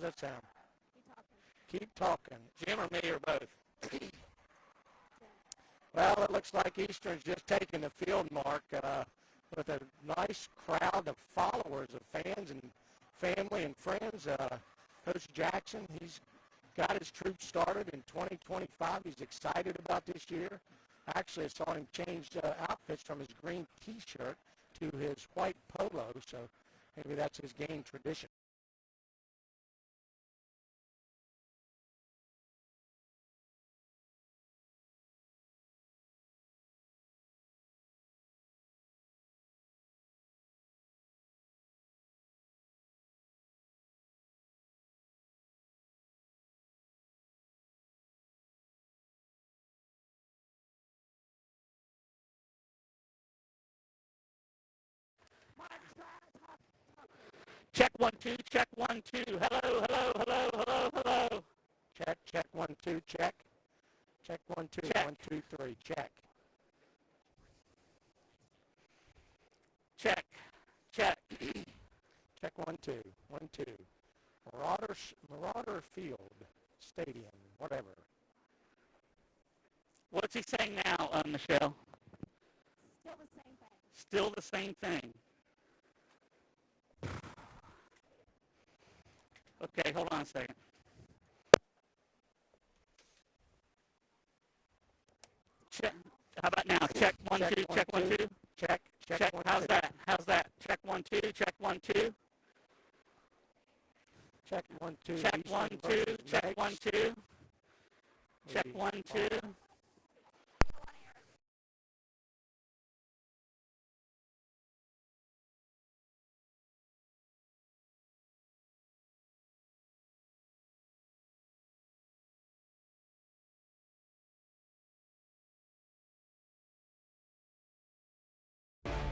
that sound? Keep talking. Jim or me or both? Well, it looks like Eastern's just taking the field, Mark, with a nice crowd of followers, of fans and family and friends. Coach Jackson, he's got his troops started in 2025. He's excited about this year. Actually, I saw him change outfits from his green T-shirt to his white polo, so maybe that's his game tradition. Check 1 2, check 1 2. Hello, hello, hello, hello, hello. Check 1 2, check. Check 1 2, check. 1 2 3, check. Check. Check 1 2, 1 2. Marauder Field, Stadium, whatever. What's he saying now, Michelle? Still the same thing. Still the same thing. Okay, hold on a second. Check. How about now? Check 1 2. Check 1 2. Check. How's that? Check 1 2. Check 1 2. Check 1 2. Check 1 2. Check 1 2. Check 1 2.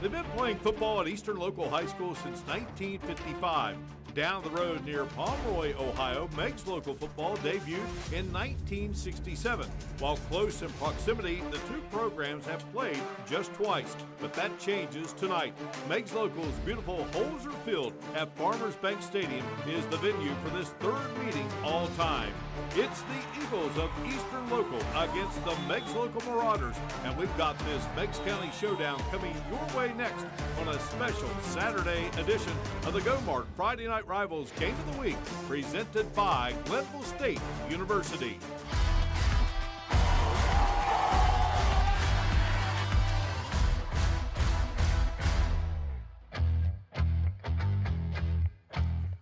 They've been playing football at Eastern Local High School since 1955. Down the road near Pomeroy, Ohio, Meigs Local Football debuted in 1967. While close in proximity, the two programs have played just twice, but that changes tonight. Meigs Local's beautiful Holzer Field at Farmers Bank Stadium is the venue for this third meeting all time. It's the Eagles of Eastern Local against the Meigs Local Marauders, and we've got this Meigs County Showdown coming your way next on a special Saturday edition of the Go-Mart Friday Night Rivals Game of the Week, presented by Glenville State University.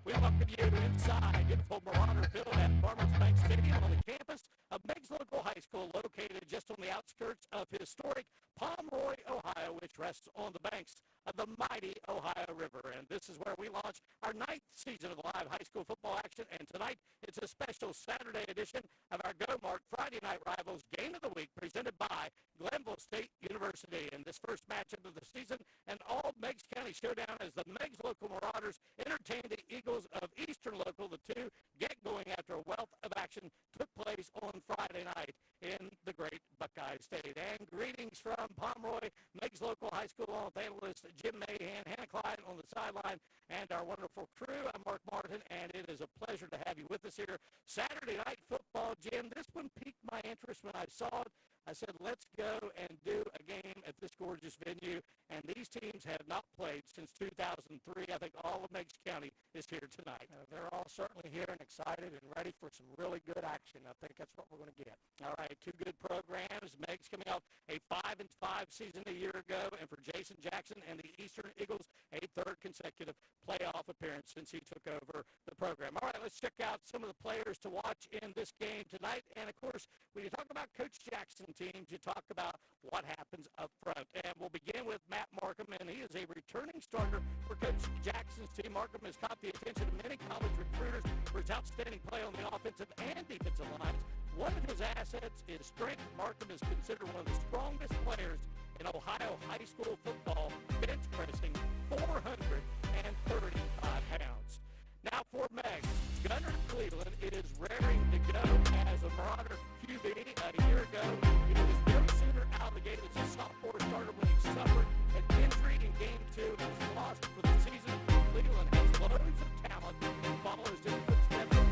We welcome you inside beautiful Marauder Field at Farmers Bank Stadium on the campus of Meigs Local High School, located just on the outskirts of historic Pomeroy, Ohio, which rests on the banks of the mighty Ohio River. And this is where we launch our 9th season of live high school football action. And tonight, it's a special Saturday edition of our Go-Mart Friday Night Rivals Game of the Week, presented by Glenville State University. And this first matchup of the season, an all-Meigs County showdown as the Meigs Local Marauders entertain the Eagles of Eastern Local. The two get going after a wealth of action took place on Friday night in the great Buckeye State. And greetings from Pomeroy, Meigs Local High School analyst Jim Mahan, Hannah Klein on the sideline, and our wonderful crew. I'm Mark Martin, and it is a pleasure to have you with us here. Saturday night football, Jim. This one piqued my interest when I saw it. I said, let's go and do a game at this gorgeous venue. And these teams have not played since 2003. I think all of Meigs County is here tonight. They're all certainly here and excited and ready for some really good action. I think that's what we're going to get. All right, two good programs. Meigs coming off a 5-5 season a year ago, and for Jason Jackson and the Eastern Eagles, a third consecutive playoff appearance since he took over the program. All right, let's check out some of the players to watch in this game tonight. And, of course, when you talk about Coach Jackson teams, you talk about what happens up front. And we'll begin with Matt Markham, and he is a returning starter for Coach Jackson's team. Markham has caught the attention of many college recruiters for his outstanding play on the offensive and defensive lines. One of his assets is strength. Markham is considered one of the strongest players in Ohio high school football, bench pressing 435 pounds. Now for Meigs, Gunnar Cleveland is raring to go as a Marauder QB. A year ago, he was no sooner out of the gate as a sophomore starter when he suffered an injury in Game 2 and was lost for the season. Cleveland has loads of talent and follows in footsteps of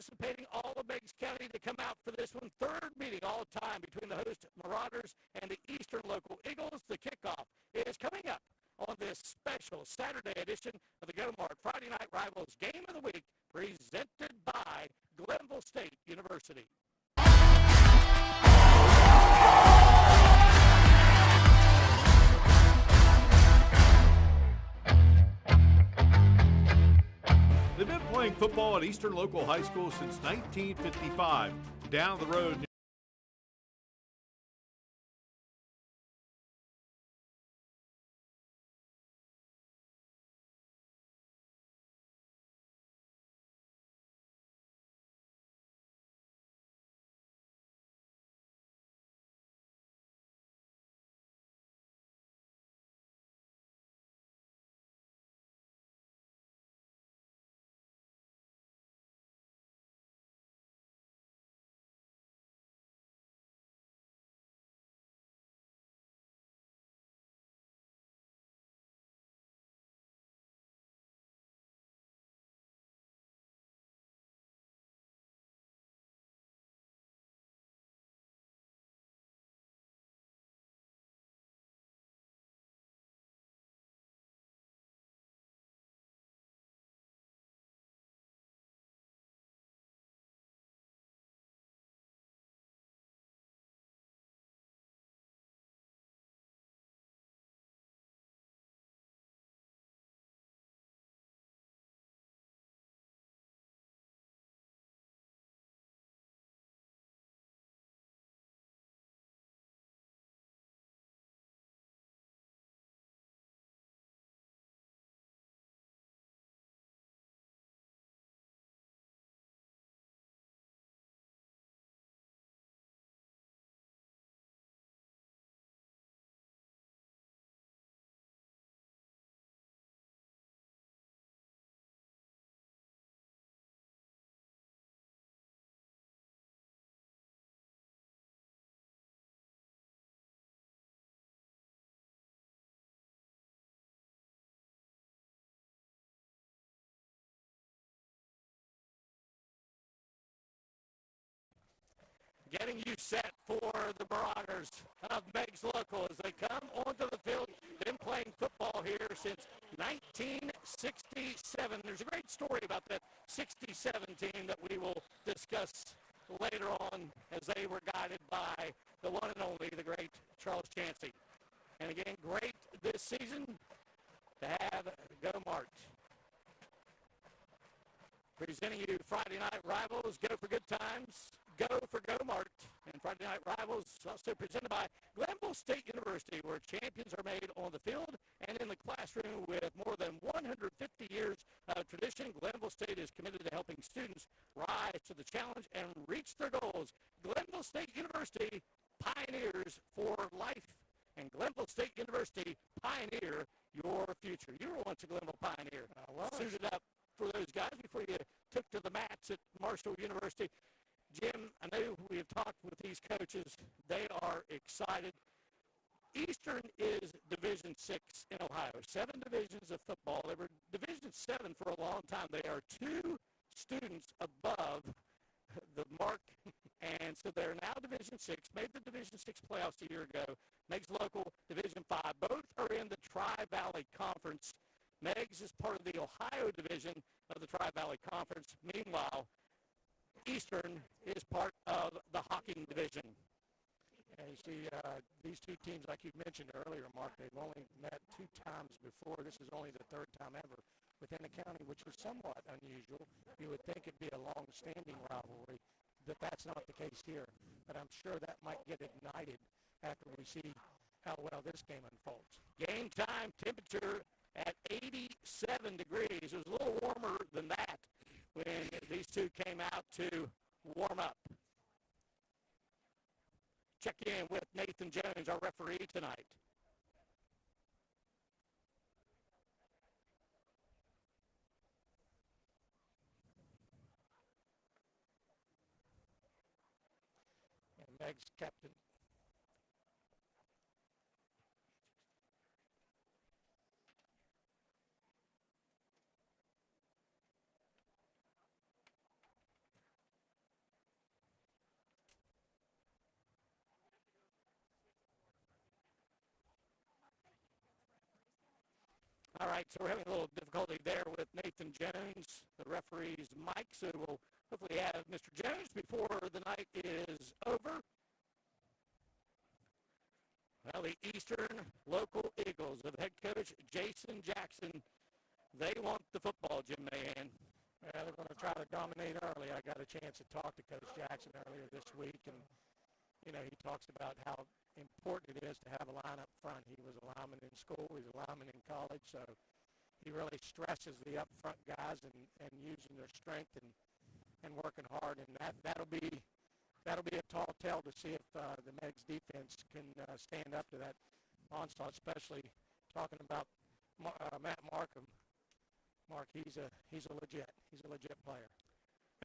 anticipating all of Meigs County to come out for this one. Third meeting all time between the host Marauders and the Eastern Local Eagles. The kickoff is coming up on this special Saturday edition of the Go-Mart Friday Night Rivals Game of the Week, presented by Glenville State University. They've been playing football at Eastern Local High School since 1955. Down the road. Getting you set for the Marauders of Meigs Local as they come onto the field. Been playing football here since 1967. There's a great story about that 67 team that we will discuss later on as they were guided by the one and only, the great Charles Chansey. And again, great this season to have Go-Mart presenting you Friday Night Rivals. Go for good times. Go for Go-Mart. And Friday Night Rivals also presented by Glenville State University, where champions are made on the field and in the classroom. With more than 150 years of tradition, Glenville State is committed to helping students rise to the challenge and reach their goals. Glenville State University, pioneers for life. And Glenville State University, pioneer your future. You were once a Glenville pioneer. Suited up for those guys before you took to the mats at Marshall University. Jim, I know we have talked with these coaches. They are excited. Eastern is Division 6 in Ohio. 7 divisions of football. They were Division 7 for a long time. They are 2 students above the mark, and so they're now Division 6. Made the Division 6 playoffs a year ago. Meigs Local, Division 5. Both are in the Tri-Valley Conference. Meigs is part of the Ohio division of the Tri-Valley Conference. Meanwhile, Eastern is part of the Hocking division. And you see, these two teams, like you mentioned earlier, Mark, they've only met 2 times before. This is only the 3rd time ever within the county, which is somewhat unusual. You would think it'd be a long-standing rivalry, but that's not the case here. But I'm sure that might get ignited after we see how well this game unfolds. Game time temperature at 87 degrees. It was a little warmer than that when these two came out to warm up. Check in with Nathan Jones, our referee tonight. And Meigs captain. All right, so we're having a little difficulty there with Nathan Jones, the referee's mic, so we'll hopefully have Mr. Jones before the night is over. Well, the Eastern Local Eagles with head coach Jason Jackson, they want the football, Jim Mahan. Yeah, they're going to try to dominate early. I got a chance to talk to Coach Jackson earlier this week, and, you know, he talks about how important it is to have a line up front. He was a lineman in school. He was a lineman in college, so he really stresses the up front guys and using their strength and working hard, and that'll be a tall tale to see if the Meigs defense can stand up to that onslaught, especially talking about Matt Markham. Mark, he's a legit player.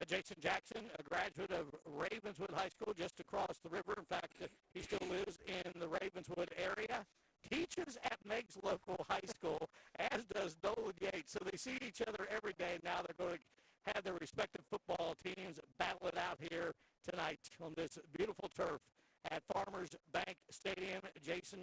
Jason Jackson, a graduate of Ravenswood High School just across the river. In fact, he still lives in the Ravenswood area. Teaches at Meigs Local High School, as does Nolan Yates. So they see each other every day. Now they're going to have their respective football teams battle it out here tonight on this beautiful turf at Farmers Bank Stadium. Jason,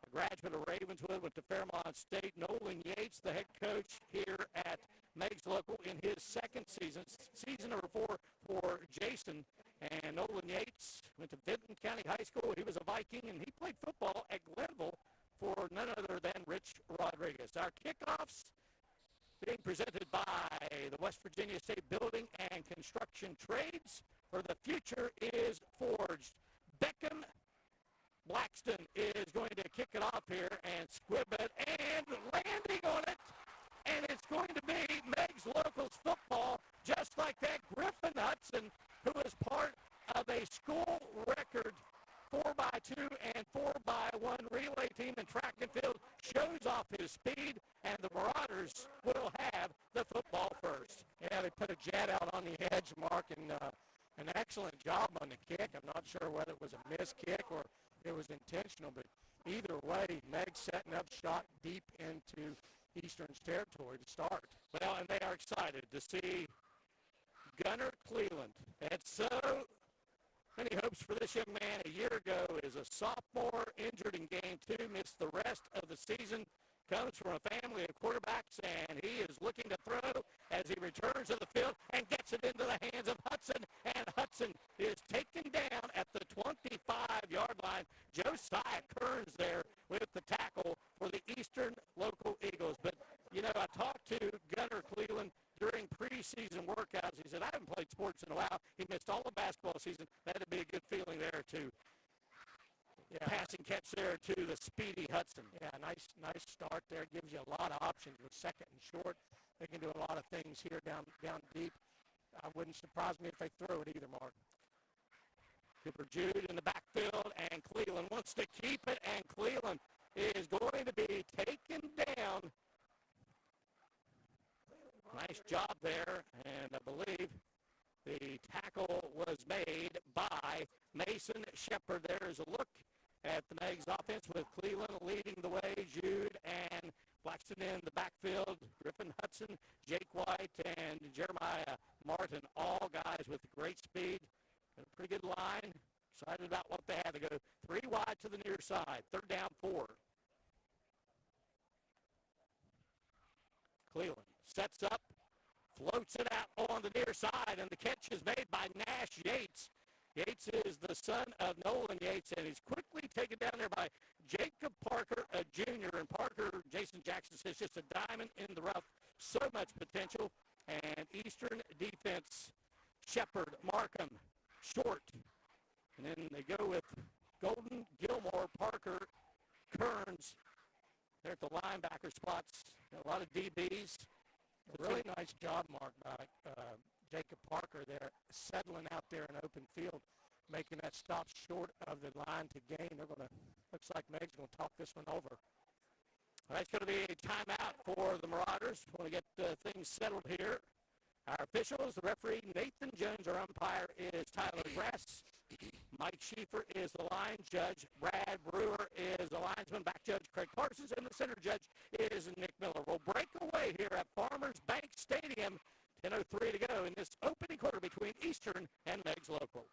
a graduate of Ravenswood, went to Fairmont State. Nolan Yates, the head coach here at Meigs Local in his second season, season number 4 for Jason. And Nolan Yates went to Vinton County High School. He was a Viking, and he played football at Glenville for none other than Rich Rodriguez. Our kickoffs being presented by the West Virginia State Building and Construction Trades, where the future is forged. Beckham Blackston is going to kick it off here and squib it and landing on it. And it's going to be Meigs Locals football, just like that. Griffin Hudson, who is part of a school record 4x2 and 4x1 relay team in track and field, shows off his speed, and the Marauders will have the football first. Yeah, they put a jet out on the edge, Mark, and an excellent job on the kick. I'm not sure whether it was a missed kick or it was intentional, but either way, Meigs setting up shot deep into Eastern's territory to start. Well, and they are excited to see Gunnar Cleveland. Had so many hopes for this young man a year ago. Is a sophomore, injured in game 2, missed the rest of the season. Comes from a family of quarterbacks, and he is looking to throw as he returns to the field and gets it into the hands of Hudson. And Hudson is taken down at the 25-yard line. Josiah Kearns there with the tackle for the Eastern Local Eagles. But, you know, I talked to Gunnar Cleveland during preseason workouts. He said, I haven't played sports in a while. He missed all the basketball season. That'd be a good feeling there, too. Yeah. Passing catch there to the speedy Hudson. Yeah, nice start there. Gives you a lot of options with second and short. They can do a lot of things here down deep. Wouldn't surprise me if they throw it either, Mark. Cooper Jude in the backfield, and Cleveland wants to keep it, and Cleveland is going to be taken down. Nice job there, and I believe the tackle was made by Mason Shepard. There is a look at the Meigs offense with Cleveland leading the way. Jude and Blackston in the backfield. Griffin Hudson, Jake White, and Jeremiah Martin, all guys with great speed. And a pretty good line. Excited about what they have. They go 3 wide to the near side. 3rd down, 4. Cleveland sets up, floats it out on the near side, and the catch is made by Nash Yates. Yates is the son of Nolan Yates, and he's quickly taken down there by Jacob Parker, a junior. And Parker, Jason Jackson says, just a diamond in the rough. So much potential. And Eastern defense, Shepard, Markham, short. And then they go with Golden, Gilmore, Parker, Kearns. They're at the linebacker spots. A lot of DBs. A really nice job, Mark, by Jacob Parker there, settling out there in open field, making that stop short of the line to gain. Looks like Meigs going to talk this one over. Well, that's going to be a timeout for the Marauders. Want to get things settled here. Our officials, the referee, Nathan Jones. Our umpire is Tyler Grass. Mike Schieffer is the line judge. Brad Brewer is the linesman. Back judge Craig Parsons. And the center judge is Nick Miller. We'll break away here at Farmers Bank Stadium. 10:03 to go in this opening quarter between Eastern and Meigs Local.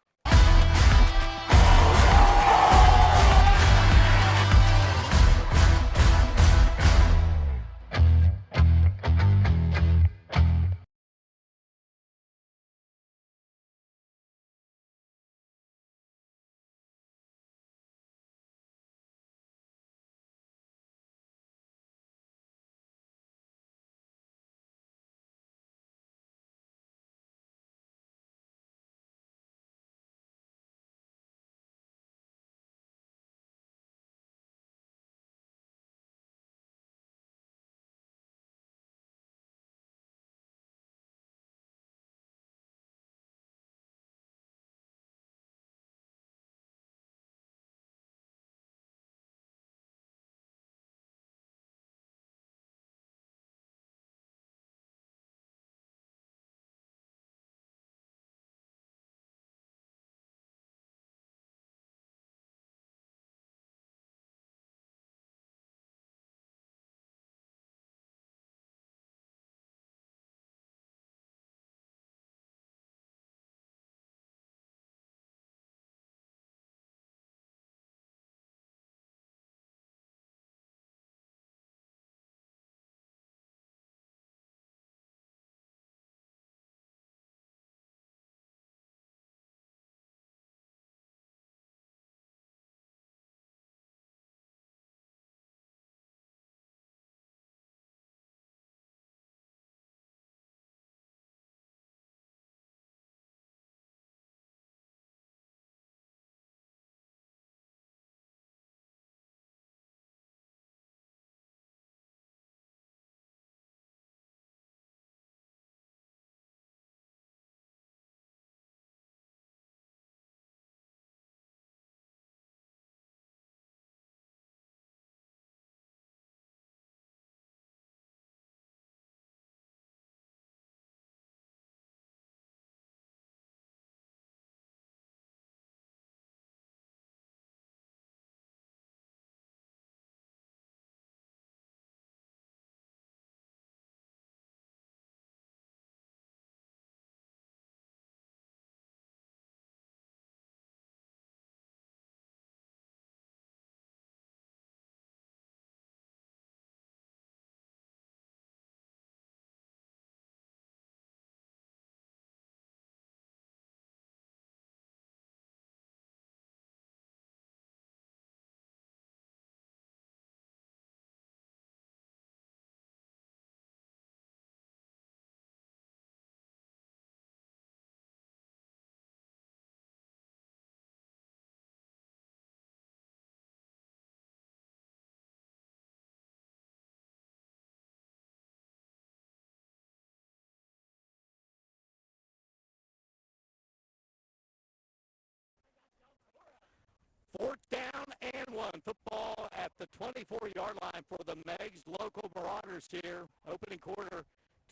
Fourth down and 1. Football at the 24-yard line for the Meigs local Marauders here. Opening quarter,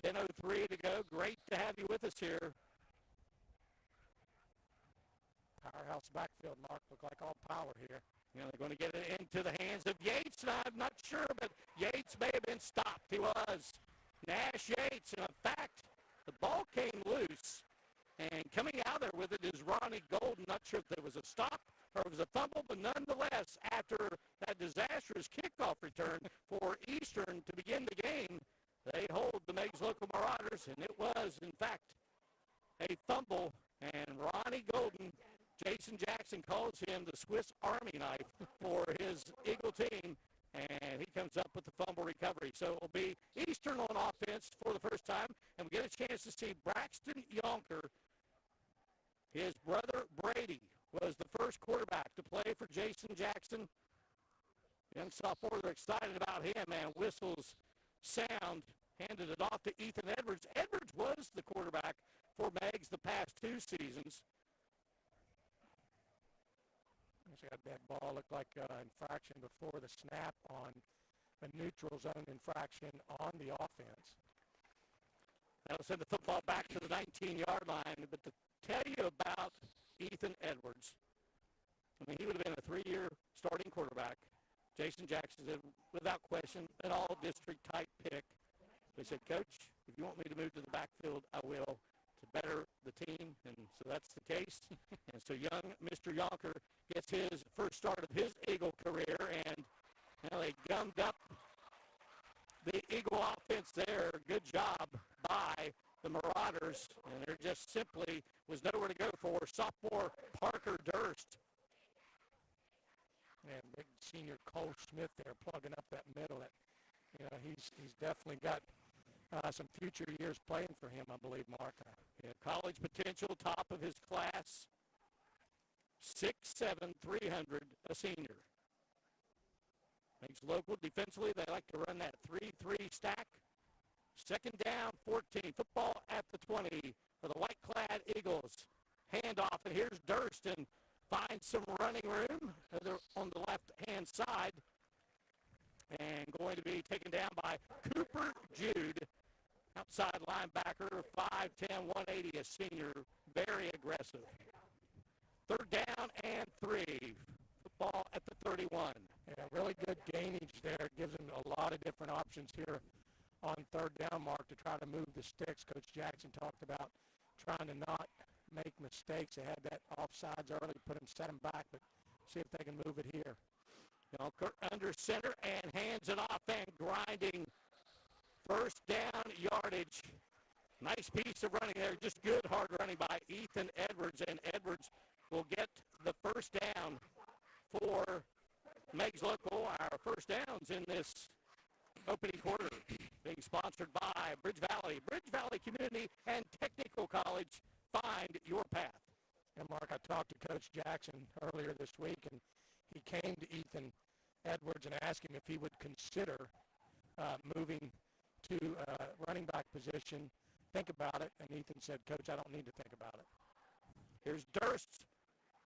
10:03 to go. Great to have you with us here. Powerhouse backfield, Mark. Look like all power here. You know, they're going to get it into the hands of Yates, and I'm not sure, but Yates may have been stopped. He was. Nash Yates, and in fact, the ball came loose, and coming out there with it is Ronnie Golden. Not sure if there was a stop or it was a fumble, but nonetheless, after that disastrous kickoff return for Eastern to begin the game, they hold the Meigs local Marauders, and it was, in fact, a fumble, and Ronnie Golden, Jason Jackson calls him the Swiss Army knife for his Eagle team, and he comes up with the fumble recovery. So it will be Eastern on offense for the first time, and we get a chance to see Braxton Yonker. His brother Brady was the first quarterback to play for Jason Jackson. Young sophomore, they're excited about him, and whistles sound, handed it off to Ethan Edwards. Edwards was the quarterback for Meigs the past 2 seasons. That ball looked like infraction before the snap on a neutral zone infraction on the offense. That'll send the football back to the 19-yard line. But to tell you about Ethan Edwards, I mean, he would have been a 3-year starting quarterback. Jason Jackson said, without question, an all-district type pick. They said, Coach, if you want me to move to the backfield, I will, to better the team. And so that's the case. And so young Mr. Yonker gets his first start of his Eagle career, and they gummed up the Eagle offense there. Good job by the Marauders, and there just simply was nowhere to go for sophomore Parker Durst. And big senior Cole Smith there plugging up that middle. He's definitely got some future years playing for him, I believe, Mark. College potential, top of his class. 6'7", 300, a senior. Makes local defensively. They like to run that 3-3 stack. Second down, 14. Football at the 20 for the white-clad Eagles. Handoff, and here's Durston. Finds some running room on the left-hand side. And going to be taken down by Cooper Jude. Outside linebacker, 5'10", 180, a senior. Very aggressive. Third down and 3. Football at the 31. Yeah, really good gainage there. Gives them a lot of different options here on third down, Mark, to try to move the sticks. Coach Jackson talked about trying to not make mistakes. They had that offsides early, set them back, but see if they can move it here. Yonker under center and hands it off and grinding. First down yardage. Nice piece of running there. Just good hard running by Ethan Edwards, and Edwards will get the first down for Meigs Local. Our first downs in this opening quarter being sponsored by Bridge Valley Community and Technical College. Find your path. And Mark, I talked to Coach Jackson earlier this week, and he came to Ethan Edwards and asked him if he would consider moving to running back position. Think about it. And Ethan said, Coach, I don't need to think about it. Here's Durst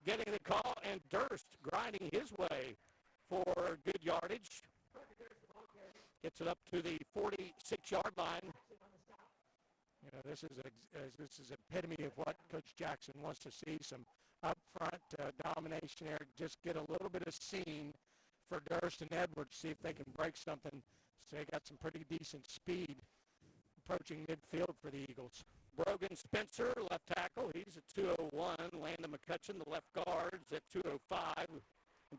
getting the call, and Durst grinding his way for good yardage. Gets it up to the 46-yard line. This is epitome of what Coach Jackson wants to see, some up-front domination there. Just get a little bit of seam for Durst and Edwards, see if they can break something. So they got some pretty decent speed approaching midfield for the Eagles. Brogan Spencer, left tackle. He's at 201. Landon McCutcheon, the left guard's at 205.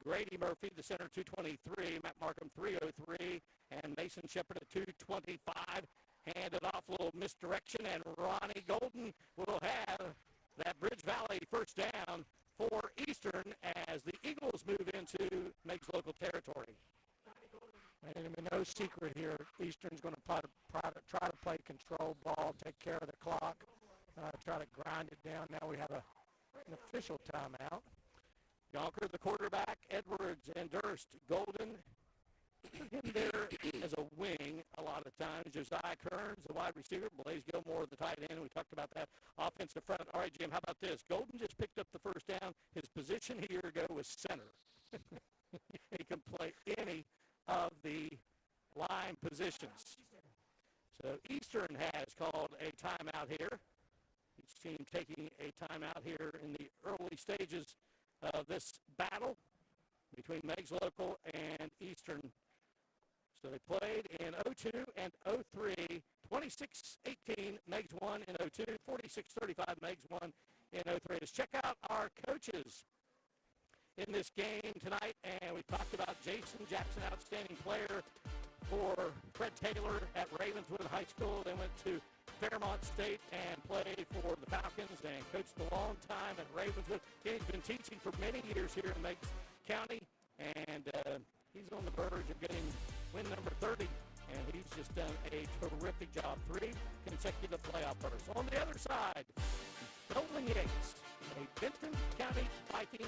Grady Murphy, the center, 223. Matt Markham, 303. And Mason Shepard at 225. Handed off, a little misdirection, and Ronnie Golden will have that Bridge Valley first down for Eastern as the Eagles move into Meigs Local territory. And no secret here, Eastern's going to try to play control ball, take care of the clock, try to grind it down. Now we have an official timeout. Yonker, the quarterback, Edwards and Durst, Golden, him there as a wing a lot of times. Josiah Kearns, the wide receiver. Blaze Gilmore, the tight end. We talked about that offensive front. All right, Jim, how about this? Golden just picked up the first down. His position a year ago was center. He can play any of the line positions. So Eastern has called a timeout here. Each team taking a timeout here in the early stages of this battle between Meigs Local and Eastern. So they played in 02 and 03, 26-18, Meigs won in 02, 46-35, Meigs won in 03. Let's check out our coaches in this game tonight, and we talked about Jason Jackson, outstanding player for Fred Taylor at Ravenswood High School. They went to Fairmont State and played for the Falcons and coached a long time at Ravenswood. He's been teaching for many years here in Meigs County, and he's on the verge of getting win number 30, and he's just done a terrific job. 3 consecutive playoff berths. On the other side, Nolan Yates, a Benton County Viking,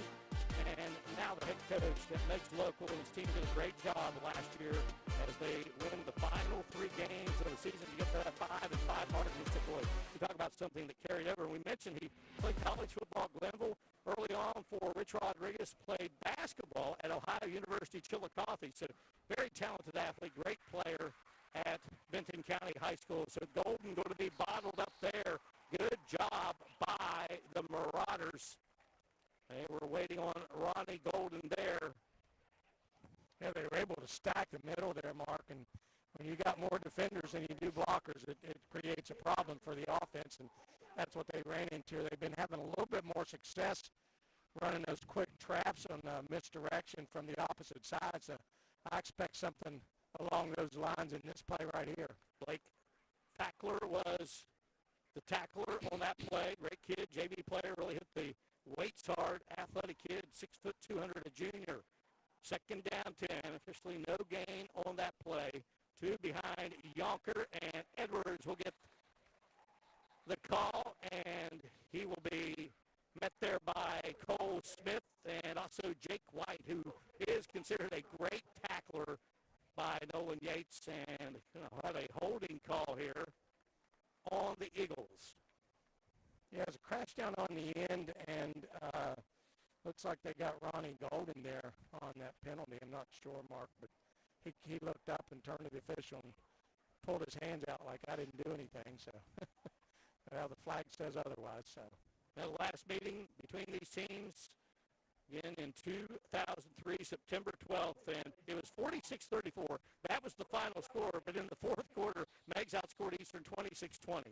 and now the head coach at Meigs Local, and his team did a great job last year as they win the final 3 games of the season to get to that 5-5 mark against Chippewa. We talk about something that carried over, and we mentioned he played college football at Glenville early on for Rich Rodriguez, played basketball at Ohio University Chillicothe. So very talented athlete, great player at Benton County High School. So Golden going to be bottled up there. Good job by the Marauders. They were waiting on Ronnie Golden there. Yeah, they were able to stack the middle there, Mark, and when you got more defenders than you do blockers, it creates a problem for the offense, and that's what they ran into. They've been having a little bit more success running those quick traps on misdirection from the opposite side, so I expect something along those lines in this play right here. Blake Fackler was the tackler on that play. Great kid, JV player, really hit the weights hard, athletic kid, 6 foot 200, a junior. Second down 10, officially no gain on that play. 2 behind Yonker, and Edwards will get the call, and he will be met there by Cole Smith and also Jake White, who is considered a great tackler by Nolan Yates, and we'll have a holding call here on the Eagles. Yeah, it's a crash down on the end, and looks like they got Ronnie Golden there on that penalty. I'm not sure, Mark, but he looked up and turned to the official and pulled his hands out like I didn't do anything. So, well, the flag says otherwise. So, the last meeting between these teams, again in 2003, September 12th, and it was 46-34. That was the final score, but in the fourth quarter, Meigs outscored Eastern 26-20.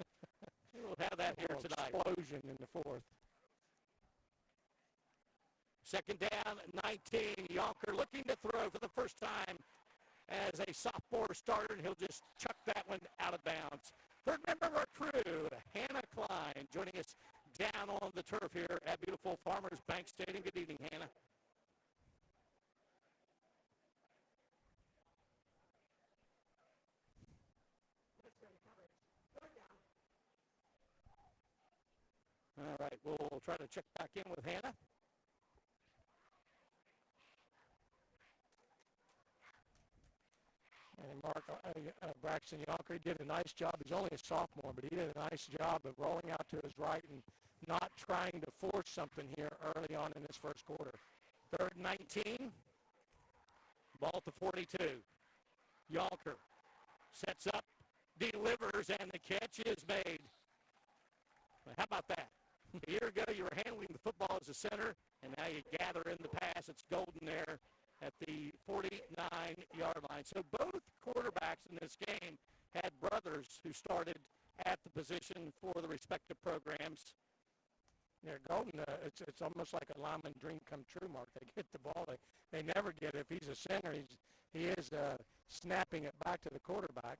We'll have that here tonight. Explosion in the fourth. Second down, 19. Yonker looking to throw for the first time as a sophomore starter, and he'll just chuck that one out of bounds. Third member of our crew, Hannah Klein, joining us down on the turf here at beautiful Farmers Bank Stadium. Good evening, Hannah. All right, we'll try to check back in with Hannah. And Mark, Braxton Yonker, he did a nice job. He's only a sophomore, but he did a nice job of rolling out to his right and not trying to force something here early on in this first quarter. Third 19, ball to 42. Yonker sets up, delivers, and the catch is made. How about that? A year ago, you were handling the football as a center, and now you gather in the pass. It's Golden there at the 49-yard line. So both quarterbacks in this game had brothers who started at the position for the respective programs. Yeah, Golden, it's almost like a lineman dream come true, Mark. They get the ball. They never get it. If he's a center, he is snapping it back to the quarterback.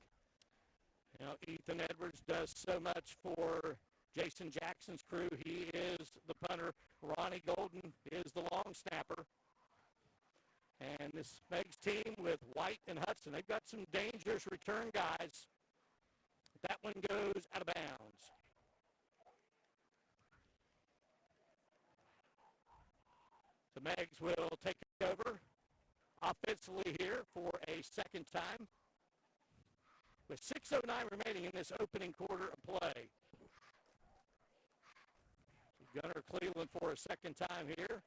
You know, Ethan Edwards does so much for Jason Jackson's crew. He is the punter. Ronnie Golden is the long snapper. And this Meigs team with White and Hudson, they've got some dangerous return guys. That one goes out of bounds. So Meigs will take over offensively here for a a second time with 6:09 remaining in this opening quarter of play. Gunner Cleveland for a second time here.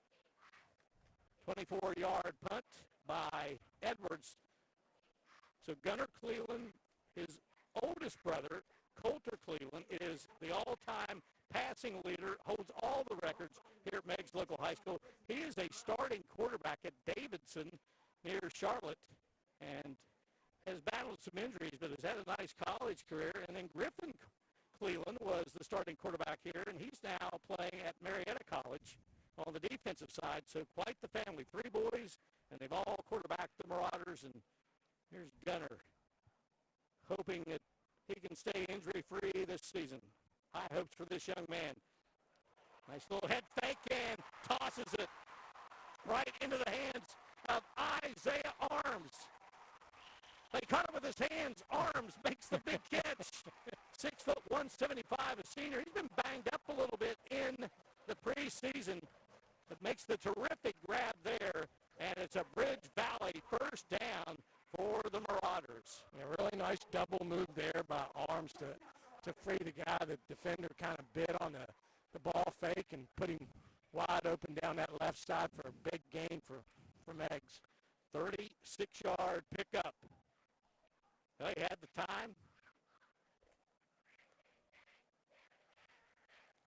24-yard punt by Edwards. So Gunner Cleveland, his oldest brother, Coulter Cleveland, is the all-time passing leader, holds all the records here at Meigs Local High School. He is a starting quarterback at Davidson near Charlotte and has battled some injuries, but has had a nice college career. And then Griffin Cleveland was the starting quarterback here, and he's now playing at Marietta College on the defensive side. So quite the family. 3 boys, and they've all quarterbacked the Marauders. And here's Gunner, hoping that he can stay injury-free this season. High hopes for this young man. Nice little head fake and tosses it right into the hands of Isaiah Arms. He caught it with his hands. Arms makes the big catch. 6 foot 175, a senior. He's been banged up a little bit in the preseason, but makes the terrific grab there, and it's a Bridge Valley first down for the Marauders. A really nice double move there by Arms to free the guy. The defender kind of bit on the ball fake and put him wide open down that left side for a big gain for Meigs. 36-yard pickup. Well, he had the time.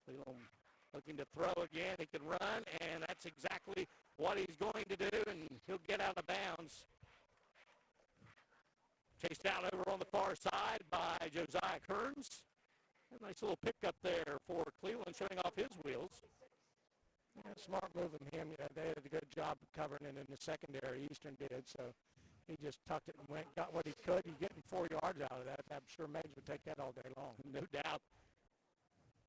Cleveland looking to throw again. He can run, and that's exactly what he's going to do, and he'll get out of bounds. Chased out over on the far side by Josiah Kearns. A nice little pickup there for Cleveland, showing off his wheels. Yeah, smart move from him. Yeah, they did a good job of covering it in the secondary. Eastern did, so he just tucked it and went, got what he could. He's getting 4 yards out of that. I'm sure Meigs would take that all day long. No doubt.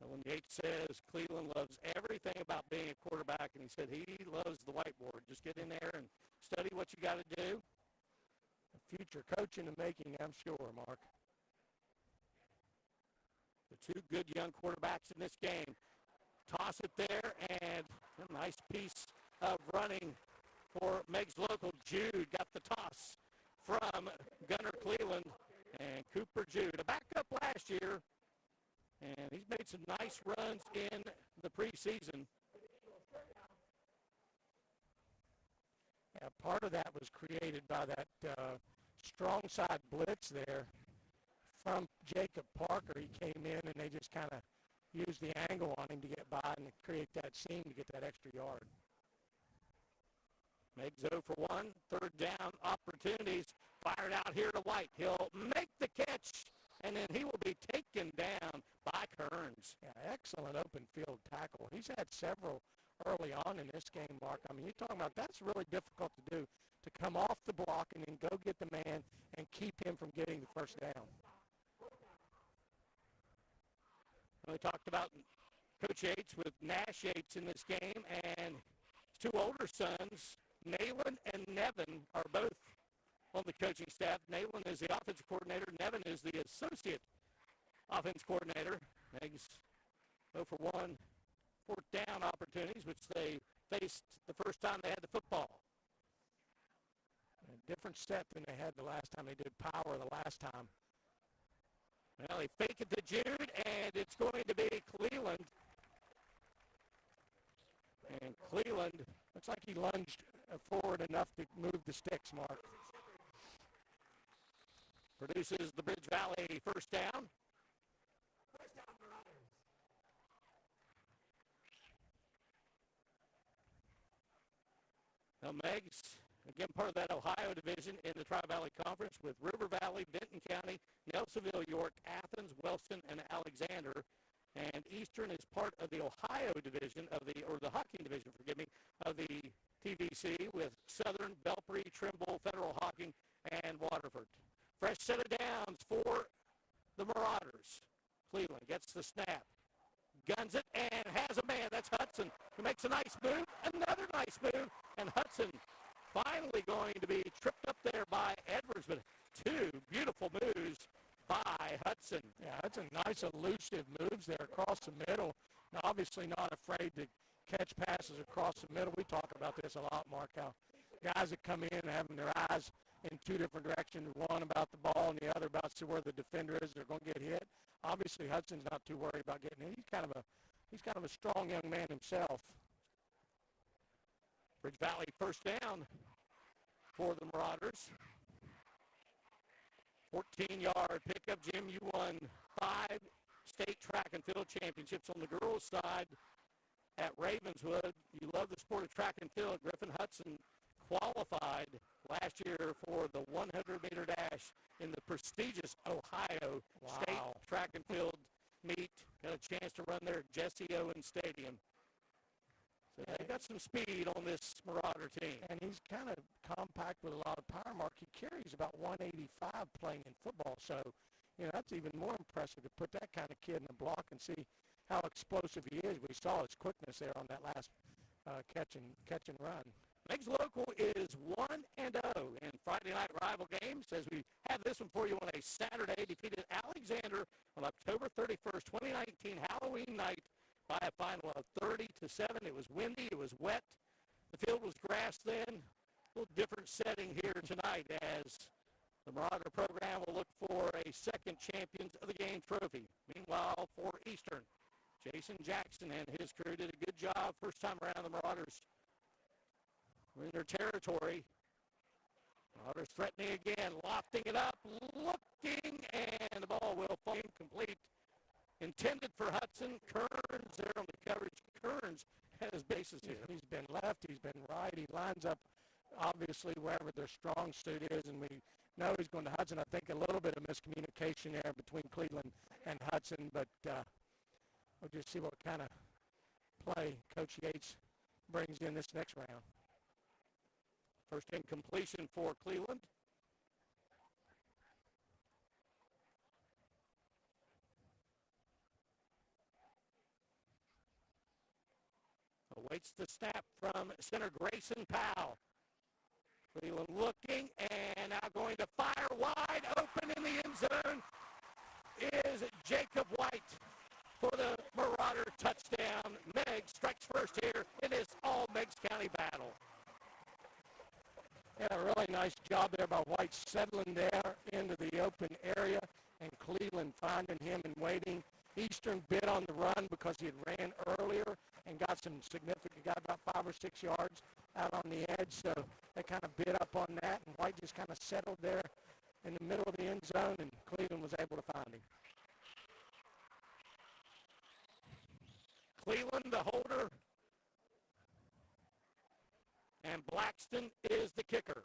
When Yates says Cleveland loves everything about being a quarterback, and he said he loves the whiteboard. Just get in there and study what you got to do. A future coach in the making, I'm sure, Mark. The 2 good young quarterbacks in this game. Toss it there, and a nice piece of running for Meigs Local. Jude got the toss from Gunner Cleveland, and Cooper Jude, a backup last year, and he's made some nice runs in the preseason. Yeah, part of that was created by that strong side blitz there from Jacob Parker. He came in, and they just kind of used the angle on him to get by and create that seam to get that extra yard. Meigs 0 for 1, third down opportunities. Fired out here to White. He'll make the catch, and then he will be taken down by Kearns. Yeah, excellent open field tackle. He's had several early on in this game, Mark. I mean, you're talking about that's really difficult to do, to come off the block and then go get the man and keep him from getting the first down. We talked about Coach Yates with Nash Yates in this game, and his 2 older sons, Nayland and Nevin, are both on the coaching staff. Nayland is the offensive coordinator. Nevin is the associate offense coordinator. Meigs 0 for 1, fourth down opportunities, which they faced the first time they had the football. A different set than they had the last time. They did power the last time. Well, they fake it to Jude, and it's going to be Cleveland. And Cleveland, looks like he lunged forward enough to move the sticks, Mark. Produces the Bridge Valley first down. Now, Meigs, again, part of that Ohio division in the Tri-Valley Conference with River Valley, Benton County, Nelsonville, York, Athens, Wellston, and Alexander. And Eastern is part of the Ohio division of the Hocking division, of the TVC with Southern, Belpre, Trimble, Federal Hocking, and Waterford. Fresh set of downs for the Marauders. Cleveland gets the snap, guns it, and has a man. That's Hudson, who makes a nice move, another nice move, and Hudson finally going to be tripped up there by Edwards, but 2 beautiful moves by Hudson. Yeah, that's a nice elusive moves there across the middle. Now, obviously not afraid to catch passes across the middle. We talk about this a lot, Mark, how guys that come in having their eyes in two different directions, one about the ball and the other about where the defender is. They're going to get hit. Obviously, Hudson's not too worried about getting hit. He's kind of a strong young man himself. Bridge Valley first down for the Marauders. 14-yard pickup. Jim, you won 5 state track and field championships on the girls' side at Ravenswood. You love the sport of track and field. Griffin Hudson qualified last year for the 100-meter dash in the prestigious Ohio State Track and Field meet. Got a chance to run there at Jesse Owens Stadium. So they got some speed on this Marauder team. And he's kind of compact with a lot of power, Mark. He carries about 185 playing in football. So, that's even more impressive to put that kind of kid in the block and see how explosive he is. We saw his quickness there on that last catch and run. Meigs Local is 1-0 in Friday night rival games. As we have this one for you on a Saturday, defeated Alexander on October 31st, 2019, Halloween night, by a final of 30-7. It was windy. It was wet. The field was grass then. A little different setting here tonight as the Marauder program will look for a second Champions of the Game trophy. Meanwhile, for Eastern, Jason Jackson and his crew did a good job first time around. The Marauders were in their territory. Marauders threatening again, lofting it up, looking, and the ball will fall incomplete. Intended for Hudson. Kearns there on the coverage. Kearns has bases here. He's been left. He's been right. He lines up, obviously, wherever their strong suit is, and we know he's going to Hudson. I think a little bit of miscommunication there between Cleveland and Hudson, but we'll just see what kind of play Coach Yates brings in this next round. First incompletion for Cleveland. Awaits the snap from center Grayson Powell. Cleveland looking and now going to fire wide open in the end zone is Jacob White for the Marauder touchdown. Meigs strikes first here in this all Meigs County battle. Yeah, a really nice job there by White settling there into the open area and Cleveland finding him and waiting. Eastern bid on the run because he had ran earlier and got about 5 or 6 yards out on the edge. So they kind of bid up on that, and White just kind of settled there in the middle of the end zone, and Cleveland was able to find him. Cleveland, the holder, and Blackston is the kicker.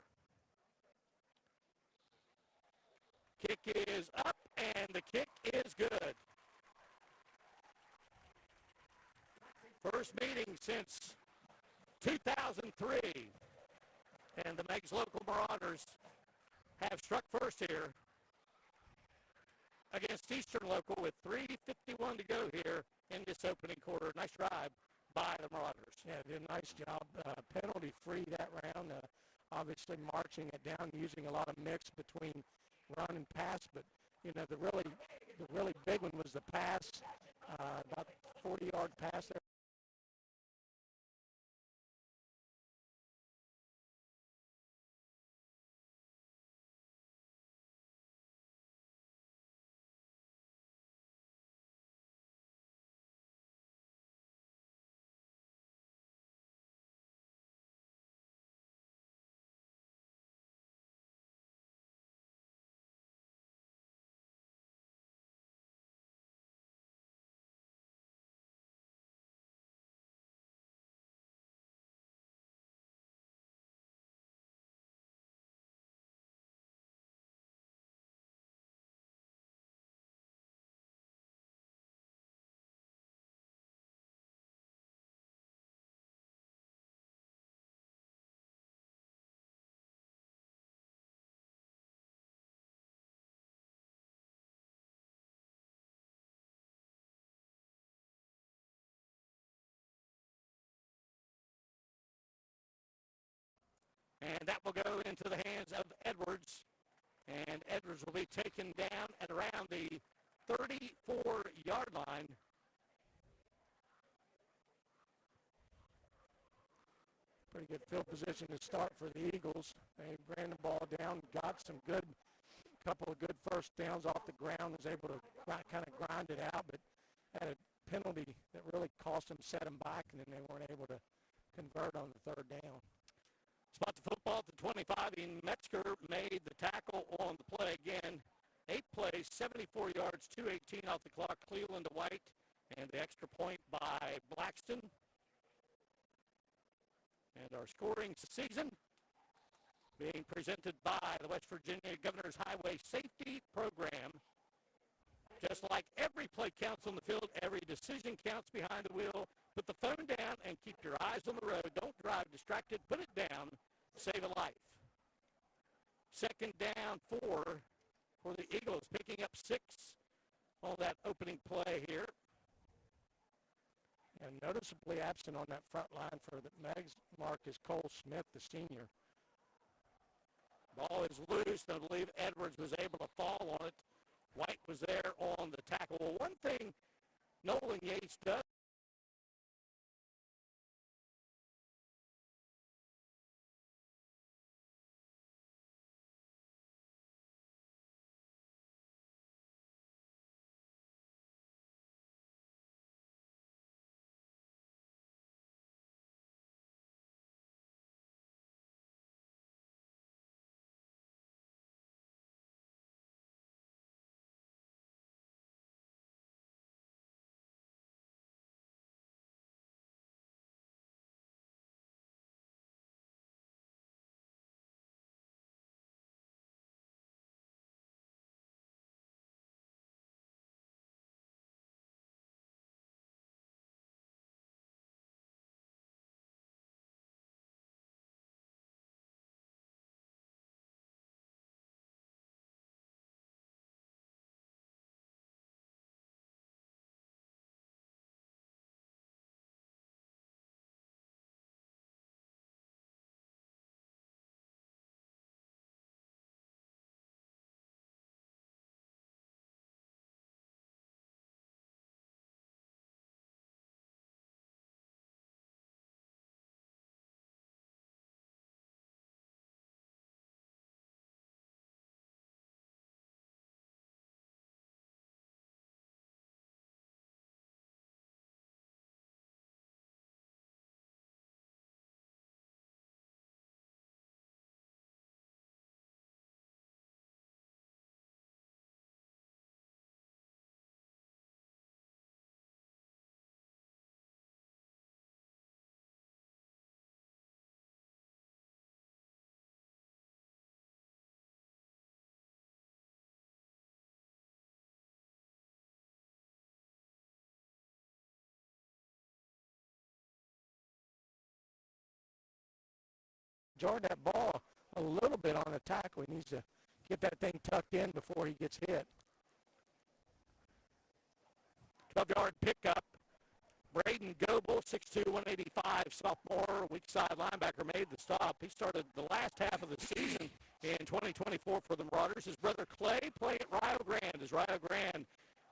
Kick is up, and the kick is good. First meeting since 2003, and the Meigs Local Marauders have struck first here against Eastern Local with 3:51 to go here in this opening quarter. Nice drive by the Marauders. Yeah, did a nice job. Penalty-free that round. Obviously marching it down, using a lot of mix between run and pass. But the really big one was the pass, about 40-yard pass there. And that will go into the hands of Edwards. And Edwards will be taken down at around the 34-yard line. Pretty good field position to start for the Eagles. They ran the ball down, got some good, couple of good first downs off the ground, was able to kind of grind it out, but had a penalty that really cost them, set them back, and then they weren't able to convert on the third down. Spot the football at the 25, and Metzger made the tackle on the play again. 8 plays, 74 yards, 2:18 off the clock, Cleveland to White, and the extra point by Blackston. And our scoring season being presented by the West Virginia Governor's Highway Safety Program. Just like every play counts on the field, every decision counts behind the wheel. Put the phone down and keep your eyes on the road. Don't drive distracted. Put it down. Save a life. Second down, 4 for the Eagles, picking up 6 on that opening play here. And noticeably absent on that front line for the Meigs mark is Cole Smith, the senior. Ball is loose. I believe Edwards was able to fall on it. White was there on the tackle. Well, one thing Nolan Yates does. Jordan, that ball a little bit on the tackle. He needs to get that thing tucked in before he gets hit. 12-yard pickup. Braden Goebel, 6'2", 185, sophomore, weak side linebacker, made the stop. He started the last half of the season in 2024 for the Marauders. His brother Clay playing at Rio Grande as Rio Grande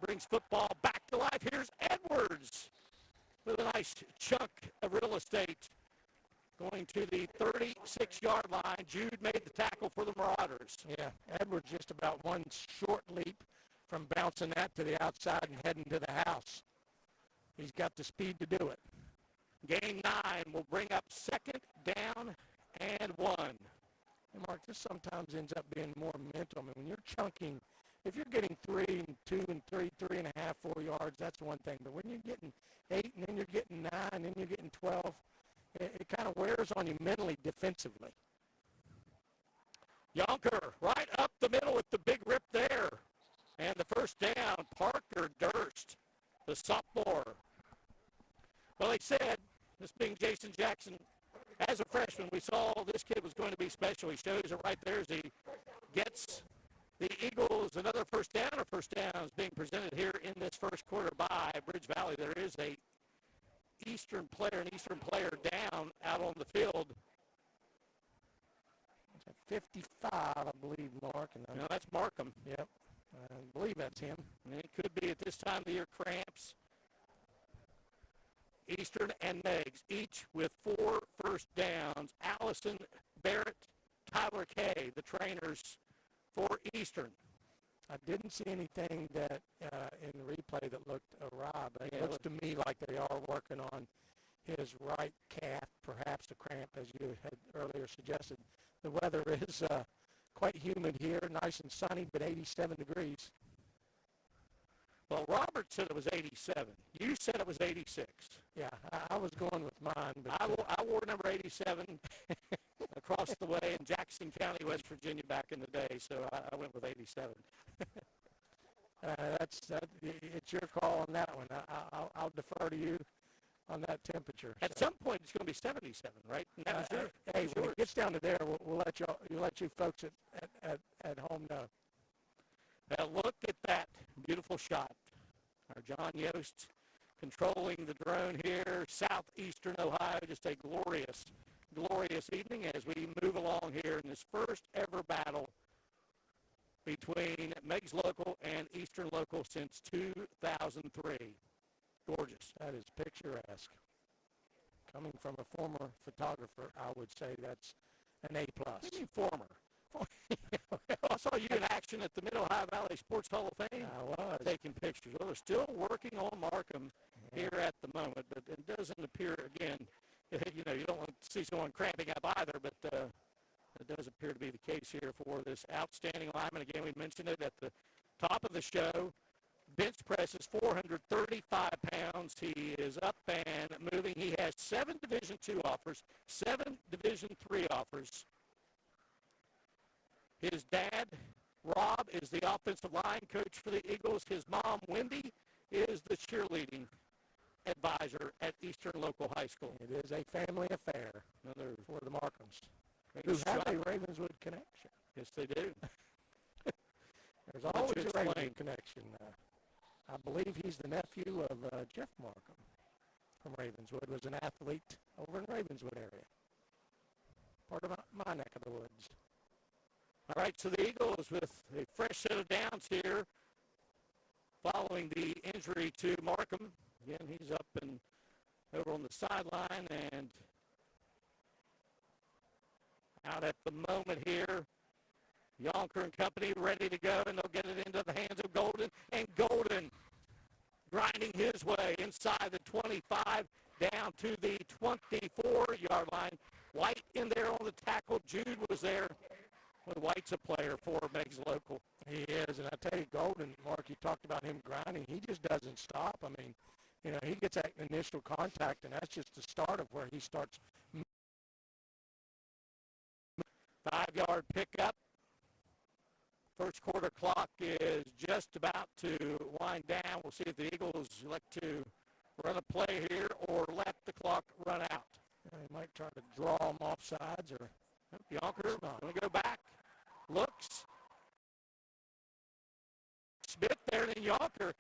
brings football back to life. Here's Edwards with a nice chunk of real estate. Going to the 36-yard line. Jude made the tackle for the Marauders. Yeah, Edwards just about one short leap from bouncing that to the outside and heading to the house. He's got the speed to do it. Gain 9 will bring up second down and 1. And Mark, this sometimes ends up being more mental. I mean, when you're chunking, if you're getting 3 and 2 and 3, 3.5, 4 yards, that's one thing. But when you're getting 8 and then you're getting 9 and then you're getting 12, it kind of wears on you mentally defensively. Yonker right up the middle with the big rip there. And the first down, Parker Durst, the sophomore. Well, they said, this being Jason Jackson, as a freshman, we saw this kid was going to be special. He shows it right there as he gets the Eagles another first down. Or first down is being presented here in this first quarter by Bridge Valley. There is an Eastern player down out on the field. 55, I believe, Mark. No, that's Markham. Yep, I believe that's him. And it could be at this time of the year cramps. Eastern and Meigs, each with 4 first downs. Allison Barrett, Tyler Kay, the trainers for Eastern. I didn't see anything that in the replay that looked awry, but it looks to me like they are working on his right calf, perhaps a cramp, as you had earlier suggested. The weather is quite humid here, nice and sunny, but 87 degrees. Well, Robert said it was 87. You said it was 86. Yeah, I was going with mine. But I wore number 87 across the way in Jackson County, West Virginia back in the day, so I went with 87. It's your call on that one. I'll defer to you on that temperature. At some point, it's going to be 77, right? And that was hey, when it gets down to there, we'll let you folks at home know. Now look at that beautiful shot. Our John Yost controlling the drone here, southeastern Ohio. Just a glorious, glorious evening as we move along here in this first ever battle between Meigs Local and Eastern Local since 2003. Gorgeous. That is picturesque. Coming from a former photographer, I would say that's an A+. What do you mean former? I saw you in action at the Mid-Ohio Valley Sports Hall of Fame. I was. Taking pictures. Well, they're still working on Markham here at the moment, but it doesn't appear, again, you don't want to see someone cramping up either, but it does appear to be the case here for this outstanding lineman. Again, we mentioned it at the top of the show. Bench press is 435 pounds. He is up and moving. He has 7 Division II offers, 7 Division III offers. His dad, Rob, is the offensive line coach for the Eagles. His mom, Wendy, is the cheerleading advisor at Eastern Local High School. It is a family affair for the Markhams, who have a Ravenswood connection. Yes, they do. There's always a Ravenswood connection. I believe he's the nephew of Jeff Markham from Ravenswood, was an athlete over in Ravenswood area. Part of my neck of the woods. All right, so the Eagles with a fresh set of downs here following the injury to Markham. Again, he's up and over on the sideline and out at the moment here. Yonker and company ready to go, and they'll get it into the hands of Golden. And Golden grinding his way inside the 25 down to the 24-yard line. White in there on the tackle. Jude was there. Well, White's a player for Meigs Local. He is, and I tell you, Golden, Mark, you talked about him grinding. He just doesn't stop. I mean, he gets that initial contact, and that's just the start of where he starts. 5-yard pickup. First quarter clock is just about to wind down. We'll see if the Eagles elect to run a play here or let the clock run out. They might try to draw them off sides or Yonker going to go back. Looks. Smith there, and then Yonker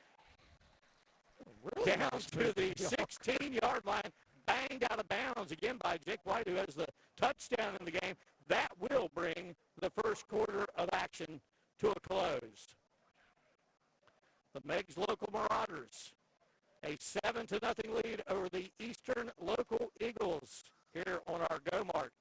really down to the 16-yard line. Banged out of bounds again by Jake White, who has the touchdown in the game. That will bring the first quarter of action to a close. The Meigs Local Marauders, a 7-0 lead over the Eastern Local Eagles here on our Go-Mart.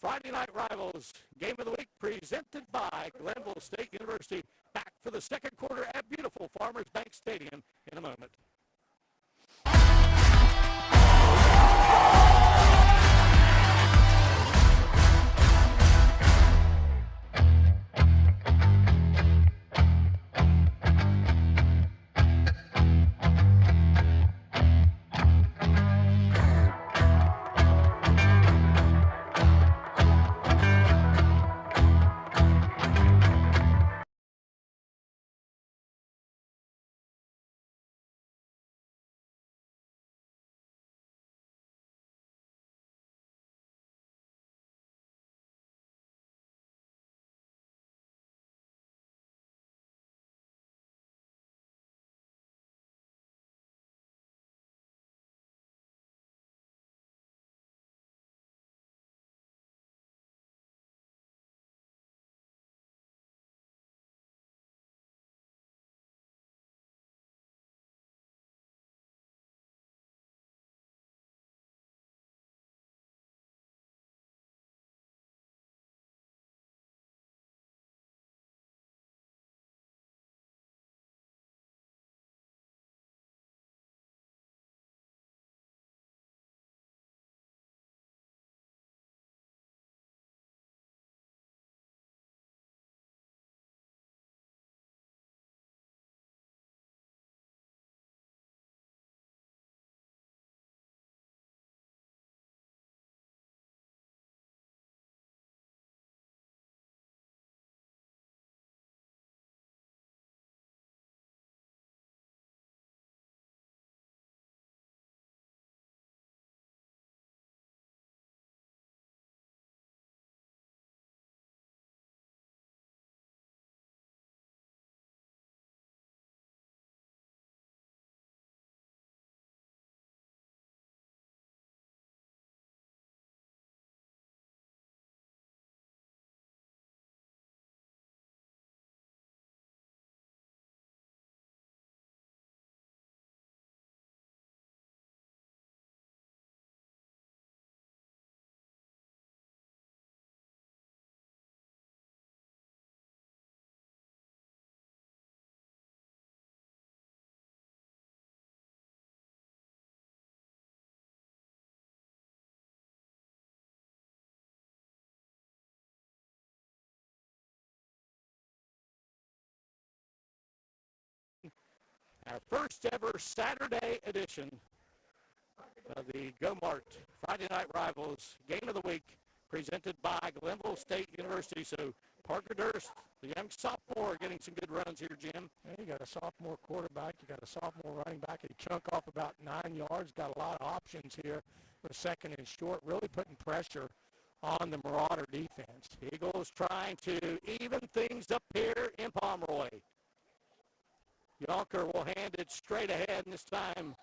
Friday Night Rivals Game of the Week presented by Glenville State University. Back for the second quarter at beautiful Farmers Bank Stadium in a moment. Our first ever Saturday edition of the Go-Mart Friday Night Rivals Game of the Week presented by Glenville State University. So Parker Durst, the young sophomore, getting some good runs here, Jim. Yeah, you got a sophomore quarterback. You got a sophomore running back. He chunk off about 9 yards. Got a lot of options here for second and short, really putting pressure on the Marauder defense. Eagles trying to even things up here in Pomeroy. Yonker will hand it straight ahead, and this time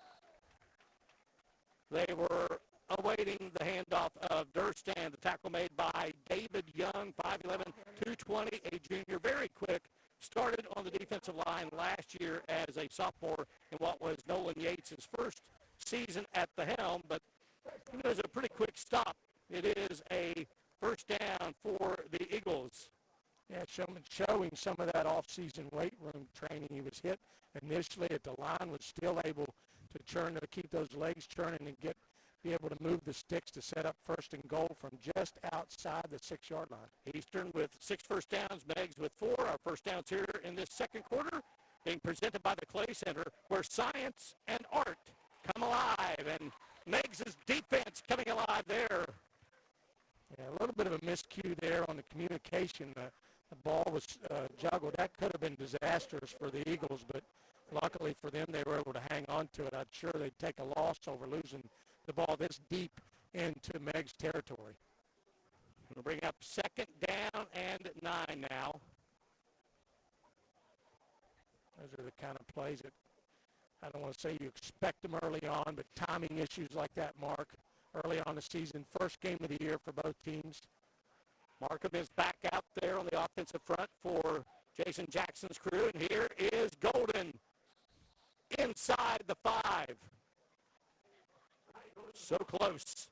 they were awaiting the handoff of Durstan. The tackle made by David Young, 5'11", 220, a junior, very quick. Started on the defensive line last year as a sophomore in what was Nolan Yates' first season at the helm, but it was a pretty quick stop. It is a first down for the Eagles. Yeah, showing some of that off-season weight room training. He was hit initially at the line, was still able to keep those legs churning and be able to move the sticks to set up first and goal from just outside the 6-yard line. Eastern with 6 first downs, Meigs with 4. Our first downs here in this second quarter being presented by the Clay Center, where science and art come alive, and Meigs' defense coming alive there. Yeah, a little bit of a miscue there on the communication. The ball was juggled. That could have been disastrous for the Eagles, but luckily for them, they were able to hang on to it. I'm sure they'd take a loss over losing the ball this deep into Meigs territory. We'll bring up second down and 9 now. Those are the kind of plays that I don't want to say you expect them early on, but timing issues like that, Mark, early on the season, first game of the year for both teams. Markham is back out there on the offensive front for Jason Jackson's crew, and here is Golden inside the 5. So close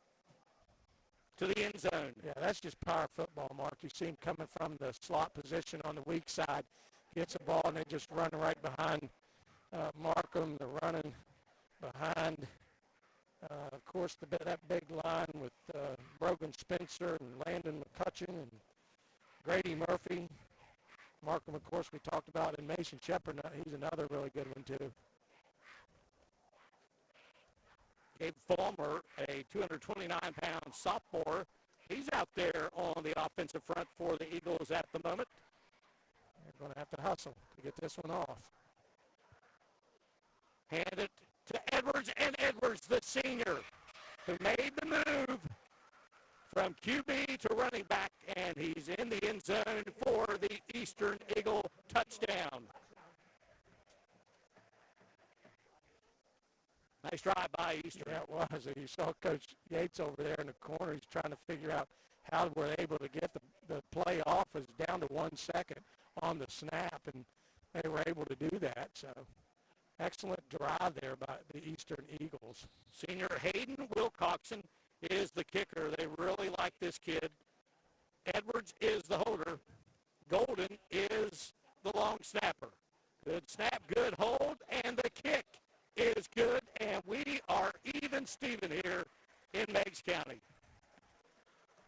to the end zone. Yeah, that's just power football, Mark. You see him coming from the slot position on the weak side, gets a ball, and they just run right behind Markham. They're running behind, of course, that big line with Brogan Spencer and Landon McCutcheon and Grady Murphy. Markham, of course, we talked about, and Mason Shepard. He's another really good one, too. Gabe Fulmer, a 229-pound sophomore. He's out there on the offensive front for the Eagles at the moment. They're going to have to hustle to get this one off. Hand it to Edwards, and Edwards, the senior, who made the move from QB to running back, and he's in the end zone for the Eastern Eagle touchdown. Nice drive by Eastern. Yeah, it was. You saw Coach Yates over there in the corner. He's trying to figure out how we're able to get the play off. It was down to 1 second on the snap, and they were able to do that. So excellent drive there by the Eastern Eagles. Senior Hayden Wilcoxon is the kicker. They really like this kid. Edwards is the holder. Golden is the long snapper. Good snap, good hold, and the kick is good, and we are even Steven here in Meigs County.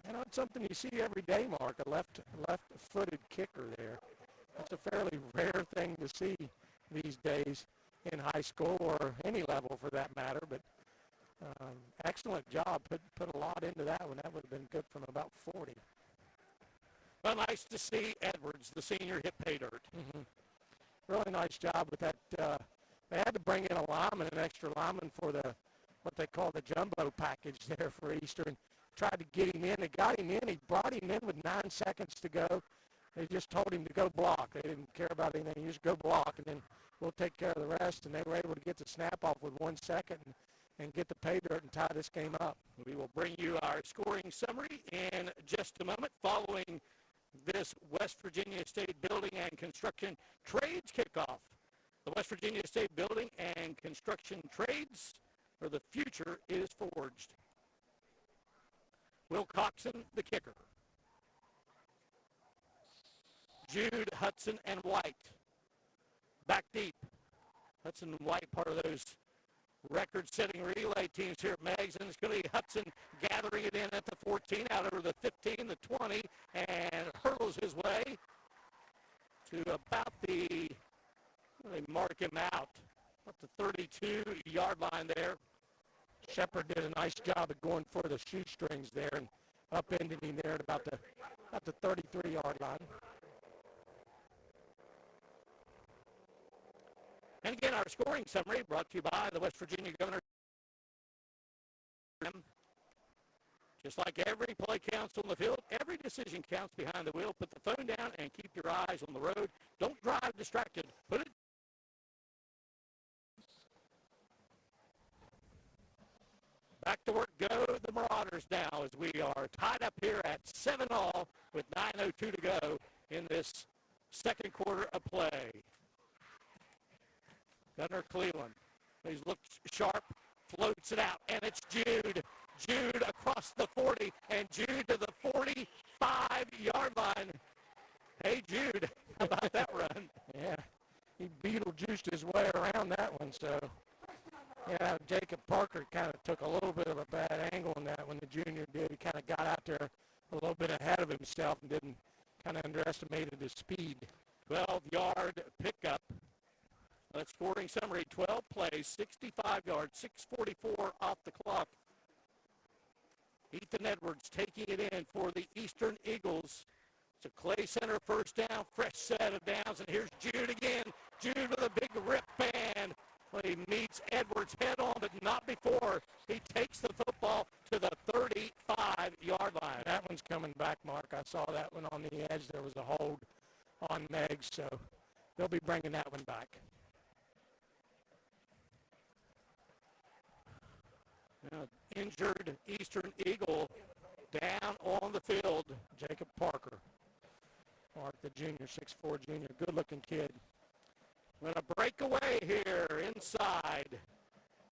You know, it's something you see every day, Mark, a left-footed kicker there. That's a fairly rare thing to see these days in high school or any level for that matter, but excellent job. Put a lot into that one. That would have been good from about 40. Well, nice to see Edwards, the senior, hit pay dirt. Mm-hmm. Really nice job with that. They had to bring in a lineman, an extra lineman for what they call the jumbo package there for Eastern. Tried to get him in. They got him in. He brought him in with 9 seconds to go. They just told him to go block. They didn't care about anything. You just go block, and then we'll take care of the rest. And they were able to get the snap off with 1 second and get the pay dirt and tie this game up. We will bring you our scoring summary in just a moment following this West Virginia State Building and Construction Trades kickoff. The West Virginia State Building and Construction Trades, where the future is forged. Wilcoxon, the kicker. Jude, Hudson, and White. Back deep. Hudson and White, part of those record-setting relay teams here at Meigs, and it's going to be Hudson gathering it in at the 14, out over the 15, the 20, and hurls his way to about they mark him out Up the 32-yard line there. Shepard did a nice job of going for the shoestrings there and upending him there at about the 33-yard line. And again, our scoring summary brought to you by the West Virginia Governor. Just like every play counts on the field, every decision counts behind the wheel. Put the phone down and keep your eyes on the road. Don't drive distracted. Put it. Back to work go the Marauders now as we are tied up here at 7-all with 9:02 to go in this second quarter of play. Gunnar Cleveland, he's looked sharp, floats it out, and it's Jude. Jude across the 40, and Jude to the 45-yard line. Hey, Jude, how about that run? Yeah, he Beetlejuiced his way around that one, so... Yeah, Jacob Parker kind of took a little bit of a bad angle on that when the junior did. He kind of got out there a little bit ahead of himself and didn't kind of underestimated his speed. 12-yard pickup. That scoring summary, 12 plays, 65 yards, 6:44 off the clock. Ethan Edwards taking it in for the Eastern Eagles. It's a Clay Center first down, fresh set of downs, and here's Jude again. Jude with a big rip band. Well, he meets Edwards head on, but not before. He takes the football to the 35-yard line. That one's coming back, Mark. I saw that one on the edge. There was a hold on Meigs, so they'll be bringing that one back. Now, injured Eastern Eagle down on the field. Jacob Parker, Mark, the junior, 6'4" junior, good-looking kid. We're going to break away here inside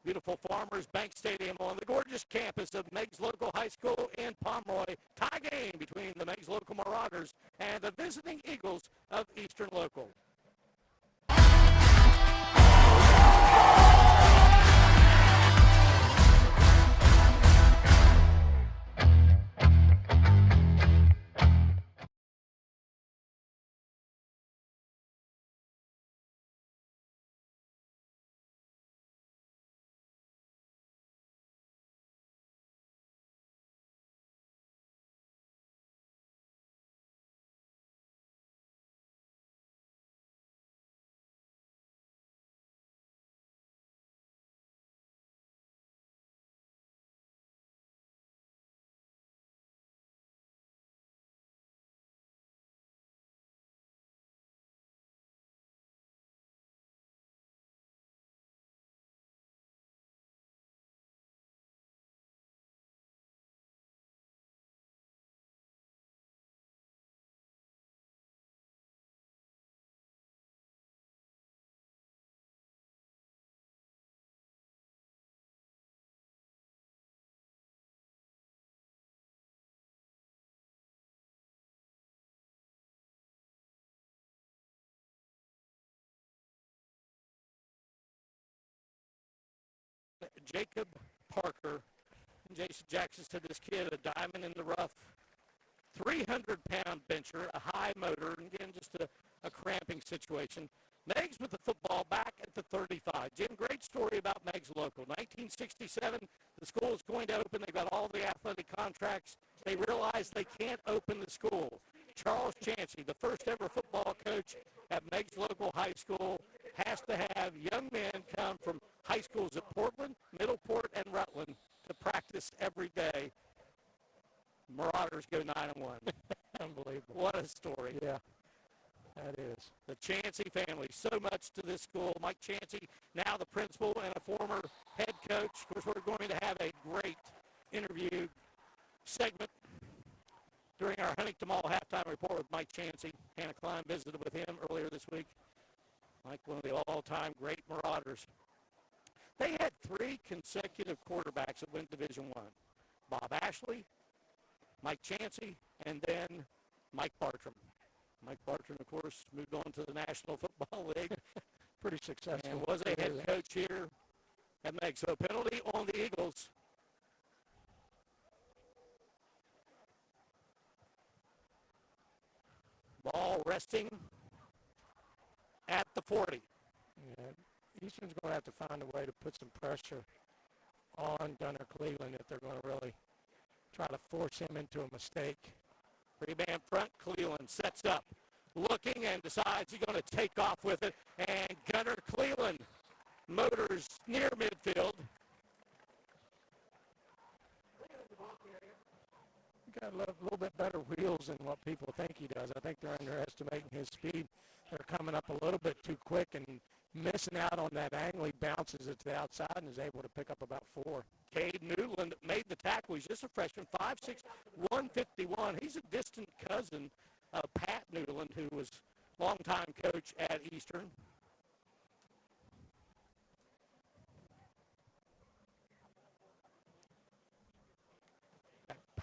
beautiful Farmers Bank Stadium on the gorgeous campus of Meigs Local High School in Pomeroy. Tie game between the Meigs Local Marauders and the visiting Eagles of Eastern Local. Jacob Parker. Jason Jackson said this kid, a diamond in the rough, 300-pound bencher, a high motor, and again, just a cramping situation. Meigs with the football back at the 35. Jim, great story about Meigs Local. 1967, the school is going to open. They've got all the athletic contracts. They realize they can't open the school. Charles Chancey, the first ever football coach at Meigs Local High School, has to have young men come from high schools at Portland, Middleport, and Rutland to practice every day. Marauders go 9-1. Unbelievable. What a story. Yeah, that is. The Chancey family, so much to this school. Mike Chancey, now the principal and a former head coach. Of course, we're going to have a great interview segment during our Huntington Mall halftime report with Mike Chancey. Hannah Klein visited with him earlier this week. Mike, one of the all-time great Marauders. They had 3 consecutive quarterbacks that went Division I. Bob Ashley, Mike Chancey, and then Mike Bartram. Mike Bartram, of course, moved on to the National Football League. Pretty successful. And was a head coach here at Meigs. So penalty on the Eagles. Ball resting at the 40. Yeah. Eastern's going to have to find a way to put some pressure on Gunnar Cleveland if they're going to really try to force him into a mistake. Three-man front, Cleveland sets up, looking and decides he's going to take off with it, and Gunnar Cleveland motors near midfield. He's got a little bit better wheels than what people think he does. I think they're underestimating his speed. They're coming up a little bit too quick and missing out on that angle. He bounces it to the outside and is able to pick up about 4. Cade Newland made the tackle. He's just a freshman, 5'6", 151. He's a distant cousin of Pat Newland, who was longtime coach at Eastern.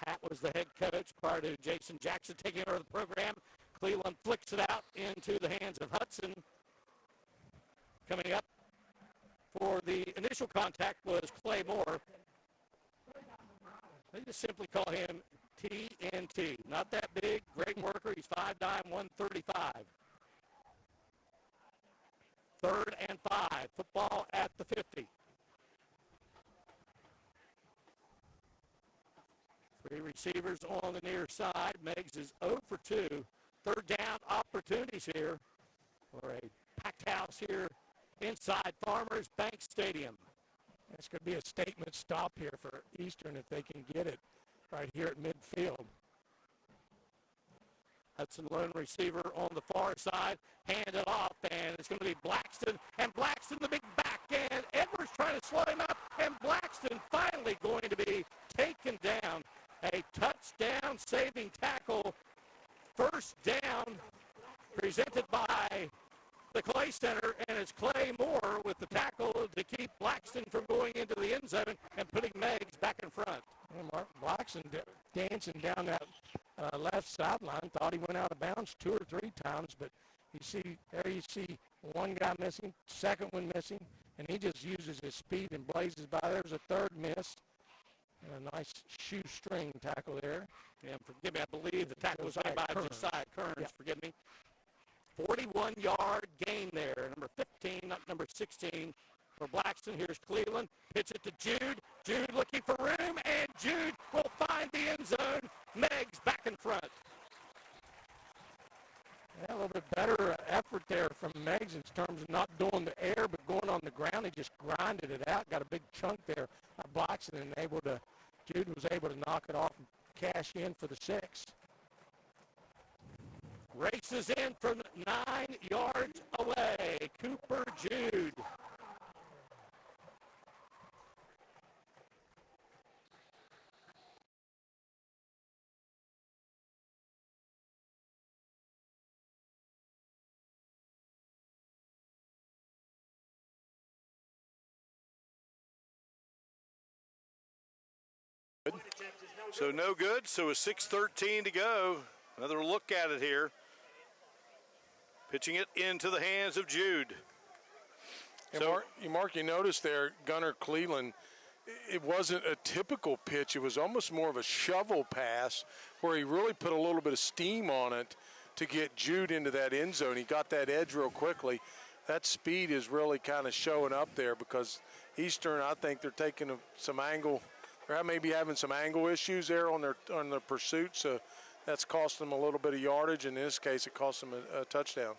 Pat was the head coach prior to Jason Jackson taking over the program. Cleveland flicks it out into the hands of Hudson. Coming up for the initial contact was Clay Moore. They just simply call him TNT. Not that big, great worker. He's 5'9", 135. 3rd and 5. Football at the 50. 3 receivers on the near side. Meigs is 0 for 2. 3rd down opportunities here for a packed house here inside Farmers Bank Stadium. This could be a statement stop here for Eastern if they can get it right here at midfield. Hudson lone receiver on the far side, hand it off, and it's going to be Blackston, and Blackston the big back end. Edwards trying to slow him up, and Blackston finally going to be taken down. A touchdown saving tackle. 1st down presented by the Clay Center, and it's Clay Moore with the tackle to keep Blackston from going into the end zone and putting Meigs back in front. And Mark Blackston dancing down that left sideline, thought he went out of bounds 2 or 3 times, but you see one guy missing, 2nd one missing, and he just uses his speed and blazes by. There's a 3rd miss. And a nice shoestring tackle there. And forgive me, I believe the tackle was made by Josiah Kearns. Yeah. Forgive me. 41-yard gain there. Number 15, not number 16 for Blackston. Here's Cleveland. Pitch it to Jude. Jude looking for room, and Jude will find the end zone. Meigs back in front. Yeah, a little bit better effort there from Meigs in terms of not doing the air, but going on the ground. He just grinded it out. Got a big chunk there by Blackston, and Jude was able to knock it off and cash in for the 6. Races in from 9 yards away. Cooper Jude. So no good. So a 6:13 to go. Another look at it here. Pitching it into the hands of Jude. And Mark, you noticed there, Gunnar Cleveland, it wasn't a typical pitch. It was almost more of a shovel pass where he really put a little bit of steam on it to get Jude into that end zone. He got that edge real quickly. That speed is really kind of showing up there because Eastern, I think they're taking some angle. They're maybe having some angle issues there on their pursuit, so that's cost them a little bit of yardage. In this case, it cost them a touchdown.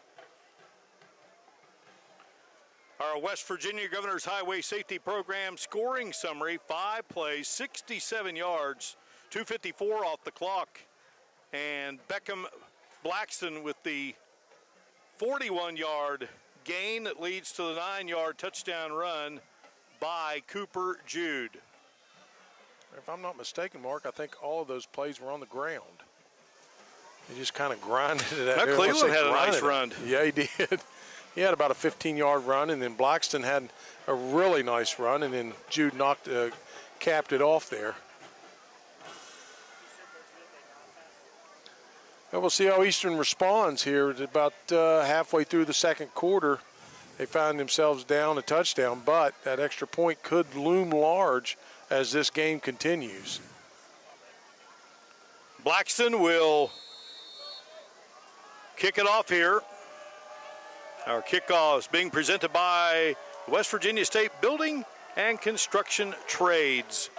Our West Virginia Governor's Highway Safety Program scoring summary: 5 plays, 67 yards, 2:54 off the clock. And Beckham Blackston with the 41-yard gain that leads to the 9-yard touchdown run by Cooper Jude. If I'm not mistaken, Mark, I think all of those plays were on the ground. He just kind of grinded it out. Now Cleveland had a nice run. Yeah, he did. He had about a 15-yard run, and then Blackston had a really nice run, and then Jude capped it off there. And we'll see how Eastern responds here. About halfway through the 2nd quarter, they found themselves down a touchdown, but that extra point could loom large as this game continues. Blackston will kick it off here. Our kickoff is being presented by West Virginia State Building and Construction Trades.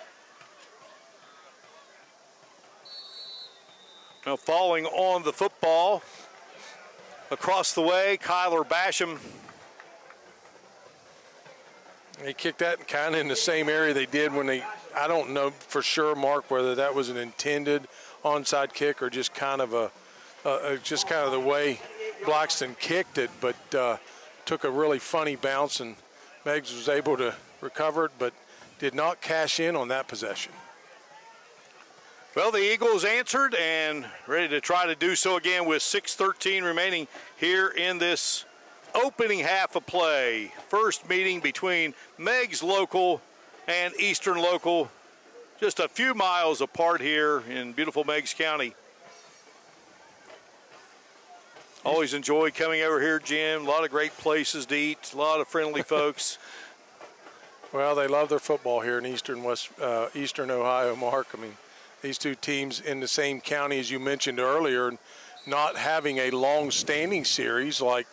Now falling on the football across the way, Kyler Basham. They kicked that kind of in the same area they did when they, I don't know for sure, Mark, whether that was an intended onside kick or just kind of the way Blackston kicked it, but took a really funny bounce, and Meigs was able to recover it, but did not cash in on that possession. Well, the Eagles answered and ready to try to do so again with 6:13 remaining here in this opening half of play. First meeting between Meigs Local and Eastern Local, just a few miles apart here in beautiful Meigs County. Always enjoy coming over here, Jim. A lot of great places to eat, a lot of friendly folks. Well, they love their football here in Eastern Ohio, Mark. I mean, these two teams in the same county, as you mentioned earlier, not having a long-standing series like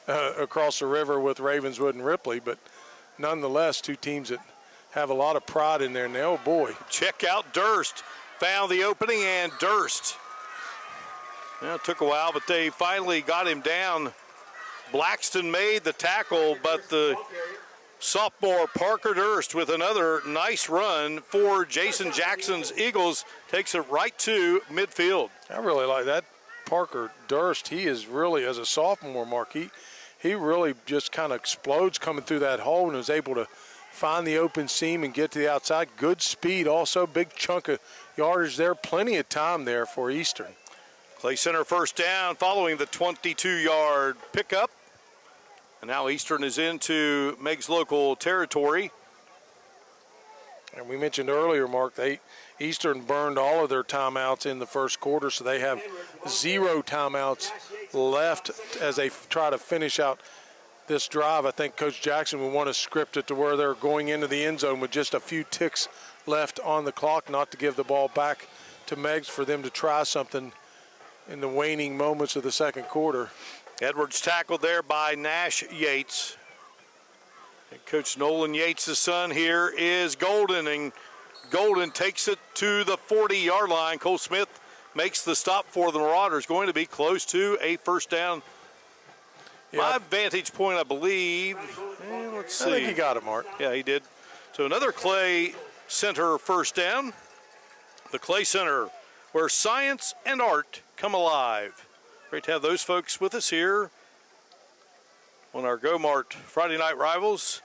across the river with Ravenswood and Ripley, but nonetheless, two teams that have a lot of pride in there. And oh boy, check out Durst. Found the opening, and Durst. Well, it took a while, but they finally got him down. Blackston made the tackle, but the sophomore Parker Durst with another nice run for Jason Jackson's Eagles takes it right to midfield. I really like that Parker Durst. He is really, as a sophomore, Mark, he really just kind of explodes coming through that hole and was able to find the open seam and get to the outside. Good speed also, big chunk of yardage there, plenty of time there for Eastern. Clay Center first down following the 22-yard pickup. And now Eastern is into Meigs Local territory. And we mentioned earlier, Mark, Eastern burned all of their timeouts in the first quarter, so they have 0 timeouts left as they try to finish out this drive. I think Coach Jackson would want to script it to where they're going into the end zone with just a few ticks left on the clock, not to give the ball back to Meigs for them to try something in the waning moments of the second quarter. Edwards tackled there by Nash Yates. And Coach Nolan Yates' son here is Golden, and Golden takes it to the 40-yard line. Cole Smith makes the stop for the Marauders, going to be close to a first down. Yeah. My vantage point, I believe. Let's see. I think he got it, Mark. Yeah, he did. So another Clay Center first down. The Clay Center, where science and art come alive. Great to have those folks with us here on our Go-Mart Friday Night Rivals.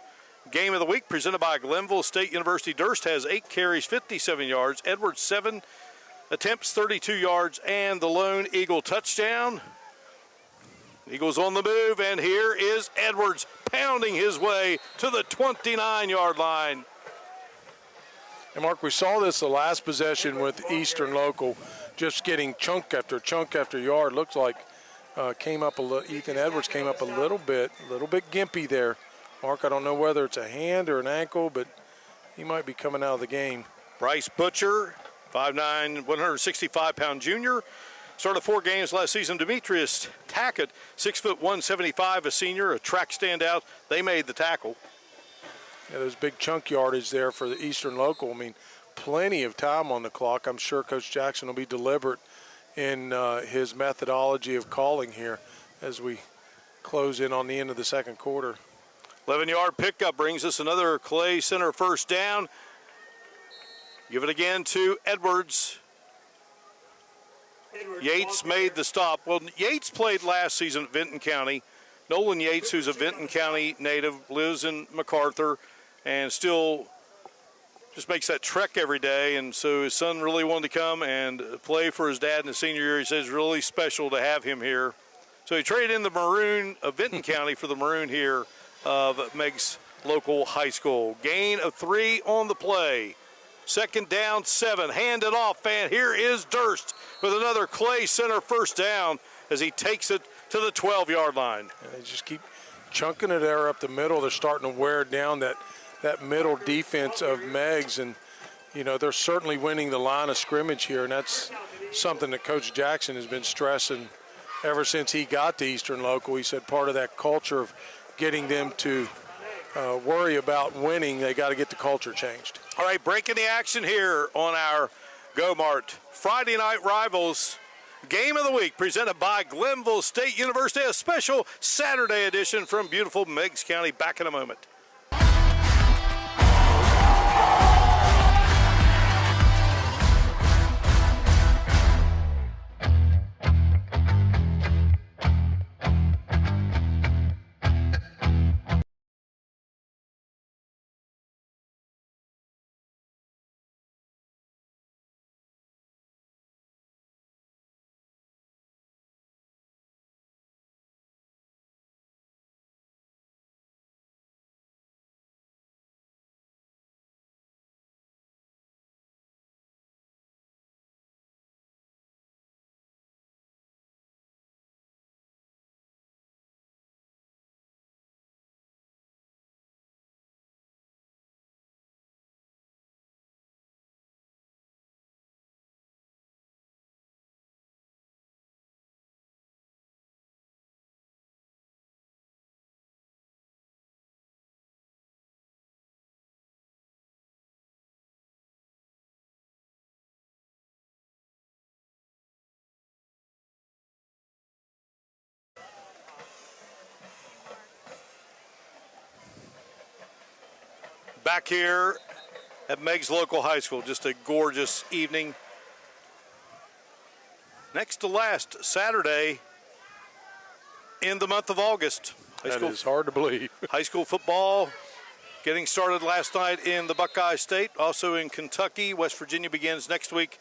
Game of the week presented by Glenville State University. Durst has 8 carries, 57 yards. Edwards 7 attempts, 32 yards, and the lone Eagle touchdown. Eagles on the move, and here is Edwards pounding his way to the 29-yard line. And Mark, we saw this the last possession with Eastern Local, just getting chunk after yard. Looks like Ethan Edwards came up a little bit gimpy there. Mark, I don't know whether it's a hand or an ankle, but he might be coming out of the game. Bryce Butcher, 5'9", 165-pound junior. Started 4 games last season. Demetrius Tackett, 6', 175, a senior, a track standout. They made the tackle. Yeah, there's big chunk yardage there for the Eastern Local. I mean, plenty of time on the clock. I'm sure Coach Jackson will be deliberate in his methodology of calling here as we close in on the end of the second quarter. 11-yard pickup brings us another Clay Center first down. Give it again to Edwards. Yates made the stop. Well, Yates played last season at Vinton County. Nolan Yates, who's a Vinton County native, lives in MacArthur and still just makes that trek every day. And so his son really wanted to come and play for his dad in the senior year. He says it's really special to have him here. So he traded in the maroon of Vinton County for the maroon here of Meigs Local High School. Gain of 3 on the play. Second down, 7. Hand it off, and here is Durst with another Clay Center first down as he takes it to the 12-yard line. And they just keep chunking it there up the middle. They're starting to wear down that middle defense of Meigs, and you know they're certainly winning the line of scrimmage here, and that's something that Coach Jackson has been stressing ever since he got to Eastern Local. He said part of that culture of getting them to worry about winning. They got to get the culture changed. All right, breaking the action here on our Go-Mart Friday night rivals. Game of the week presented by Glenville State University, a special Saturday edition from beautiful Meigs County. Back in a moment. Back here at Meigs Local High School, just a gorgeous evening. Next to last Saturday in the month of August. That is hard to believe. High school football getting started last night in the Buckeye State, also in Kentucky. West Virginia begins next week.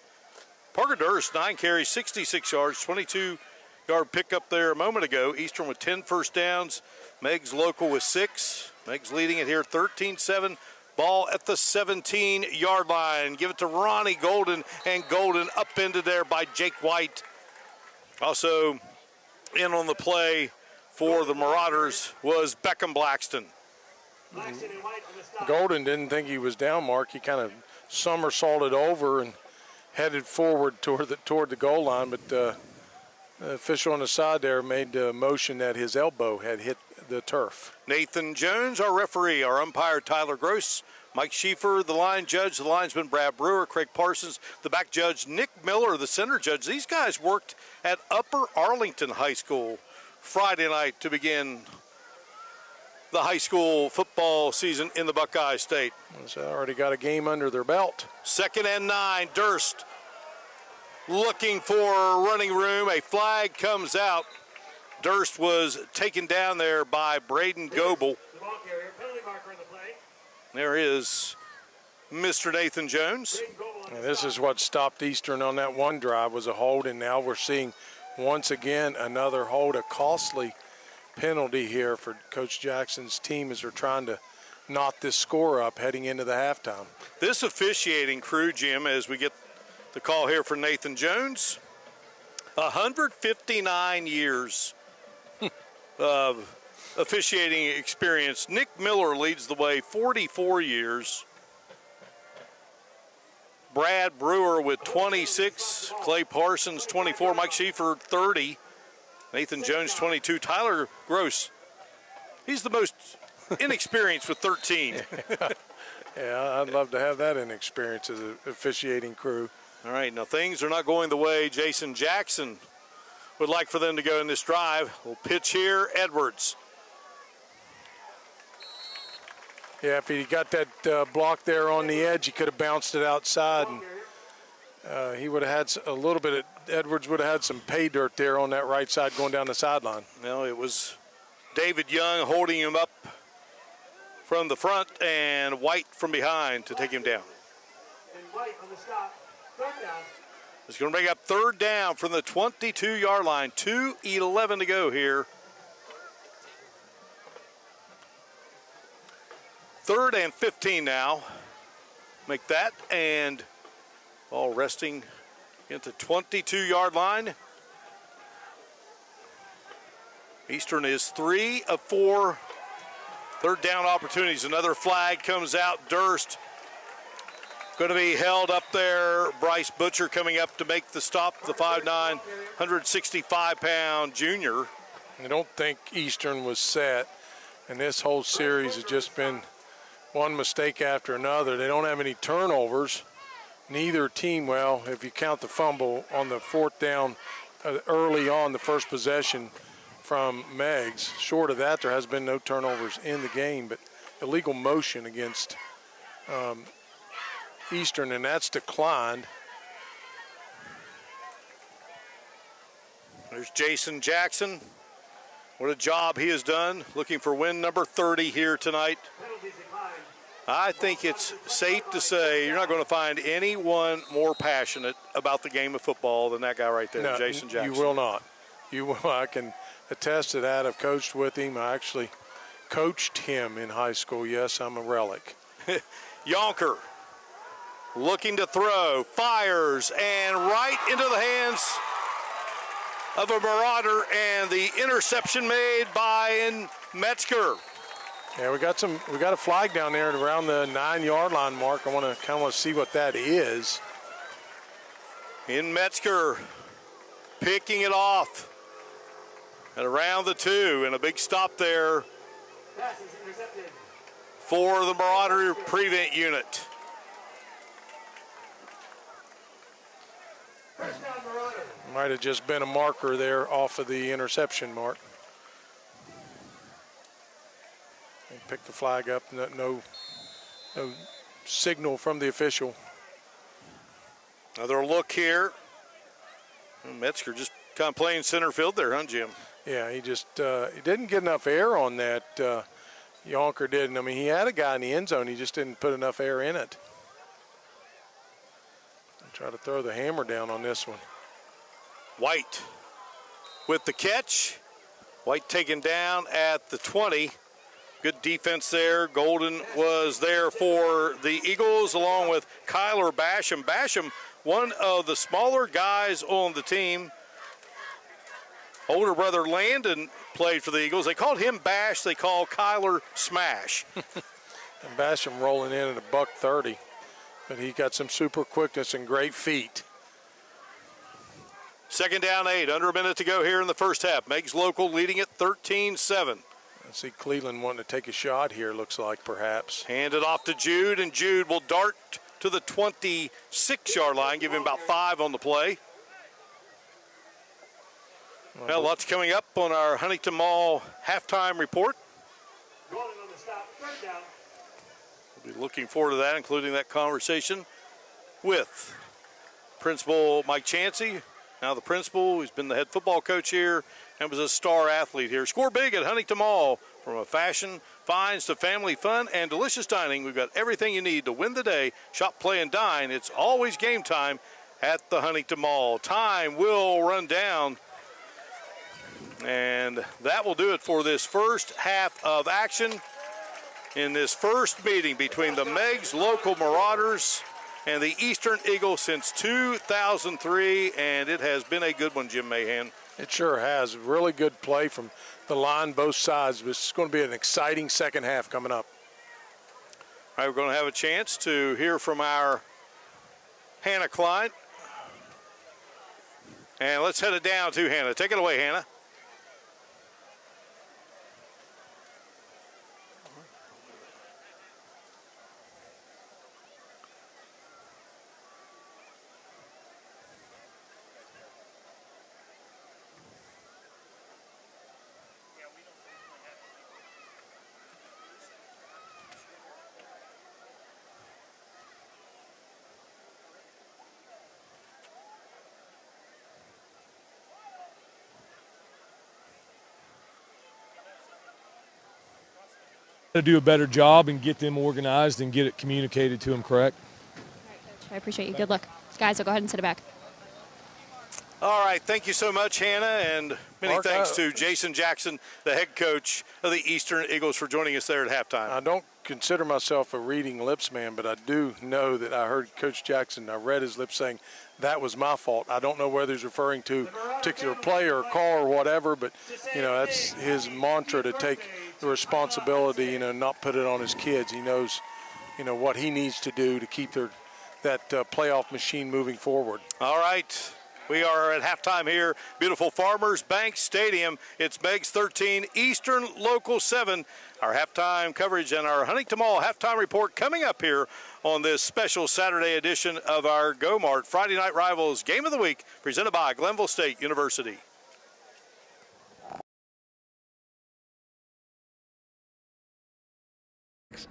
Parker Durst, 9 carries, 66 yards, 22-yard pickup there a moment ago. Eastern with 10 first downs. Meigs Local with 6. Meigs leading it here 13-7. Ball at the 17-yard line. Give it to Ronnie Golden, and Golden up into there by Jake White. Also in on the play for the Marauders was Beckham Blackston. Golden didn't think he was down, Mark. He kind of somersaulted over and headed forward toward the goal line, but the official on the side there made the motion that his elbow had hit the turf. Nathan Jones, our referee, our umpire Tyler Gross, Mike Schieffer, the line judge, the linesman Brad Brewer, Craig Parsons, the back judge Nick Miller, the center judge. These guys worked at Upper Arlington High School Friday night to begin the high school football season in the Buckeye State. So already got a game under their belt. 2nd and 9, Durst looking for running room. A flag comes out. Durst was taken down there by Braden Goebel. There is Mr. Nathan Jones. And this is what stopped Eastern on that one drive, was a hold, and now we're seeing once again another hold, a costly penalty here for Coach Jackson's team as they're trying to knot this score up heading into the halftime. This officiating crew, Jim, as we get the call here for Nathan Jones, 159 years of officiating experience. Nick Miller leads the way, 44 years. Brad Brewer with 26, Clay Parsons 24, Mike Schieffer 30, Nathan Jones 22, Tyler Gross, he's the most inexperienced with 13. Yeah, I'd love to have that inexperience as an officiating crew. All right, now things are not going the way Jason Jackson would like for them to go in this drive. We'll pitch here, Edwards. Yeah, if he got that block there on the edge, he could have bounced it outside, and he would have had a little bit of, Edwards would have had some pay dirt there on that right side going down the sideline. No, it was David Young holding him up from the front and White from behind to take him down. And White on the stop, 3rd down. It's going to bring up 3rd down from the 22-yard line. 2:11 to go here. 3rd and 15 now. Make that, and ball resting at the 22-yard line. Eastern is 3 of 4 3rd down opportunities. Another flag comes out. Durst going to be held up there. Bryce Butcher coming up to make the stop, the 5'9", 165-pound junior. I don't think Eastern was set And this whole series has just been one mistake after another. They don't have any turnovers. Neither team, well, if you count the fumble on the fourth down early on the first possession from Meigs. Short of that, there has been no turnovers in the game, but illegal motion against Eastern, and that's declined. There's Jason Jackson. What a job he has done, looking for win number 30 here tonight. I think it's safe to say you're not going to find anyone more passionate about the game of football than that guy right there, No, Jason Jackson. You will not. You will. I can attest to that. I've coached with him. I actually coached him in high school. Yes, I'm a relic. Yonker looking to throw, fires, and right into the hands of a Marauder, and the interception made by Metzger. Yeah, we got a flag down there at around the 9-yard line mark. I want to see what that is. In Metzger picking it off at around the 2, and a big stop there for the Marauder prevent unit. Might have just been a marker there off of the interception mark. They picked the flag up. No signal from the official. Another look here. Metzger just kind of playing center field there, huh, Jim? Yeah, he just he didn't get enough air on that. Yonker didn't. I mean, he had a guy in the end zone. He just didn't put enough air in it. Try to throw the hammer down on this one. White with the catch. White taken down at the 20. Good defense there. Golden was there for the Eagles along with Kyler Basham. Basham, one of the smaller guys on the team. Older brother Landon played for the Eagles. They called him Bash. They call Kyler Smash. And Basham rolling in at $130. But he got some super quickness and great feet. Second down 8, under a minute to go here in the first half. Meigs local leading it 13-7. I see Cleveland wanting to take a shot here, looks like, perhaps. Handed off to Jude, and Jude will dart to the 26-yard line, give him about 5 on the play. Well, lots coming up on our Huntington Mall halftime report. We'll be looking forward to that, including that conversation with Principal Mike Chansey. Now the principal, who's been the head football coach here and was a star athlete here. Score big at Huntington Mall. From a fashion, finds to family fun and delicious dining, we've got everything you need to win the day. Shop, play, and dine. It's always game time at the Huntington Mall. Time will run down. And that will do it for this first half of action in this first meeting between the Meigs local Marauders and the Eastern Eagles since 2003, and it has been a good one, Jim Mahan. It sure has. Really good play from the line, both sides. This is going to be an exciting second half coming up. All right, we're going to have a chance to hear from our Hannah Klein. And let's head it down to Hannah. Take it away, Hannah. To do a better job and get them organized and get it communicated to them correct. All right, Coach. I appreciate you. Good luck. Guys, I'll go ahead and sit it back. All right, thank you so much, Hannah, and many Mark, thanks to Jason Jackson, the head coach of the Eastern Eagles, for joining us there at halftime. I don't consider myself a reading lips man, but I do know that I heard Coach Jackson, I read his lips saying, that was my fault. I don't know whether he's referring to a particular play or a call or whatever, but, that's his mantra, to take the responsibility, not put it on his kids. He knows, what he needs to do to keep that playoff machine moving forward. All right, We are at halftime here, beautiful Farmers Bank Stadium. It's Meigs 13, Eastern Local 7. Our halftime coverage and our Huntington Mall halftime report coming up here on this special Saturday edition of our Go-Mart Friday Night Rivals Game of the Week, presented by Glenville State University.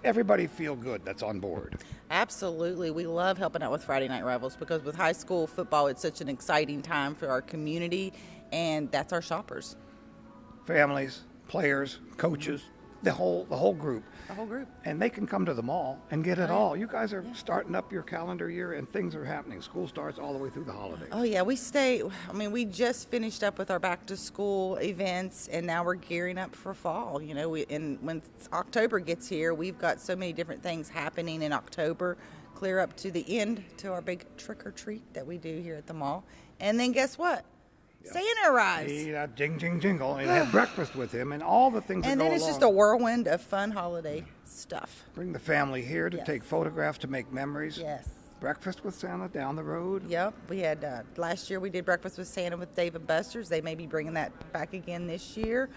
Everybody feel good that's on board. Absolutely. We love helping out with Friday Night Rivals because with high school football, it's such an exciting time for our community, and that's our shoppers. Families, players, coaches, the whole group. The whole group. And they can come to the mall and get it Right. all. You guys are starting up your calendar year, and things are happening. School starts all the way through the holidays. Oh, yeah. We just finished up with our back-to-school events, and now we're gearing up for fall. You know, and when October gets here, we've got so many different things happening in October, clear up to the end to our big trick-or-treat that we do here at the mall. And then guess what? Santa arrives. Jing, jing, jingle. And have breakfast with him and all the things that And go then it's along. just a whirlwind of fun holiday stuff. Bring the family here to Yes. take photographs, to make memories. Yes. Breakfast with Santa down the road. Yep. We had, last year we did Breakfast with Santa with Dave and Buster's. They may be bringing that back again this year.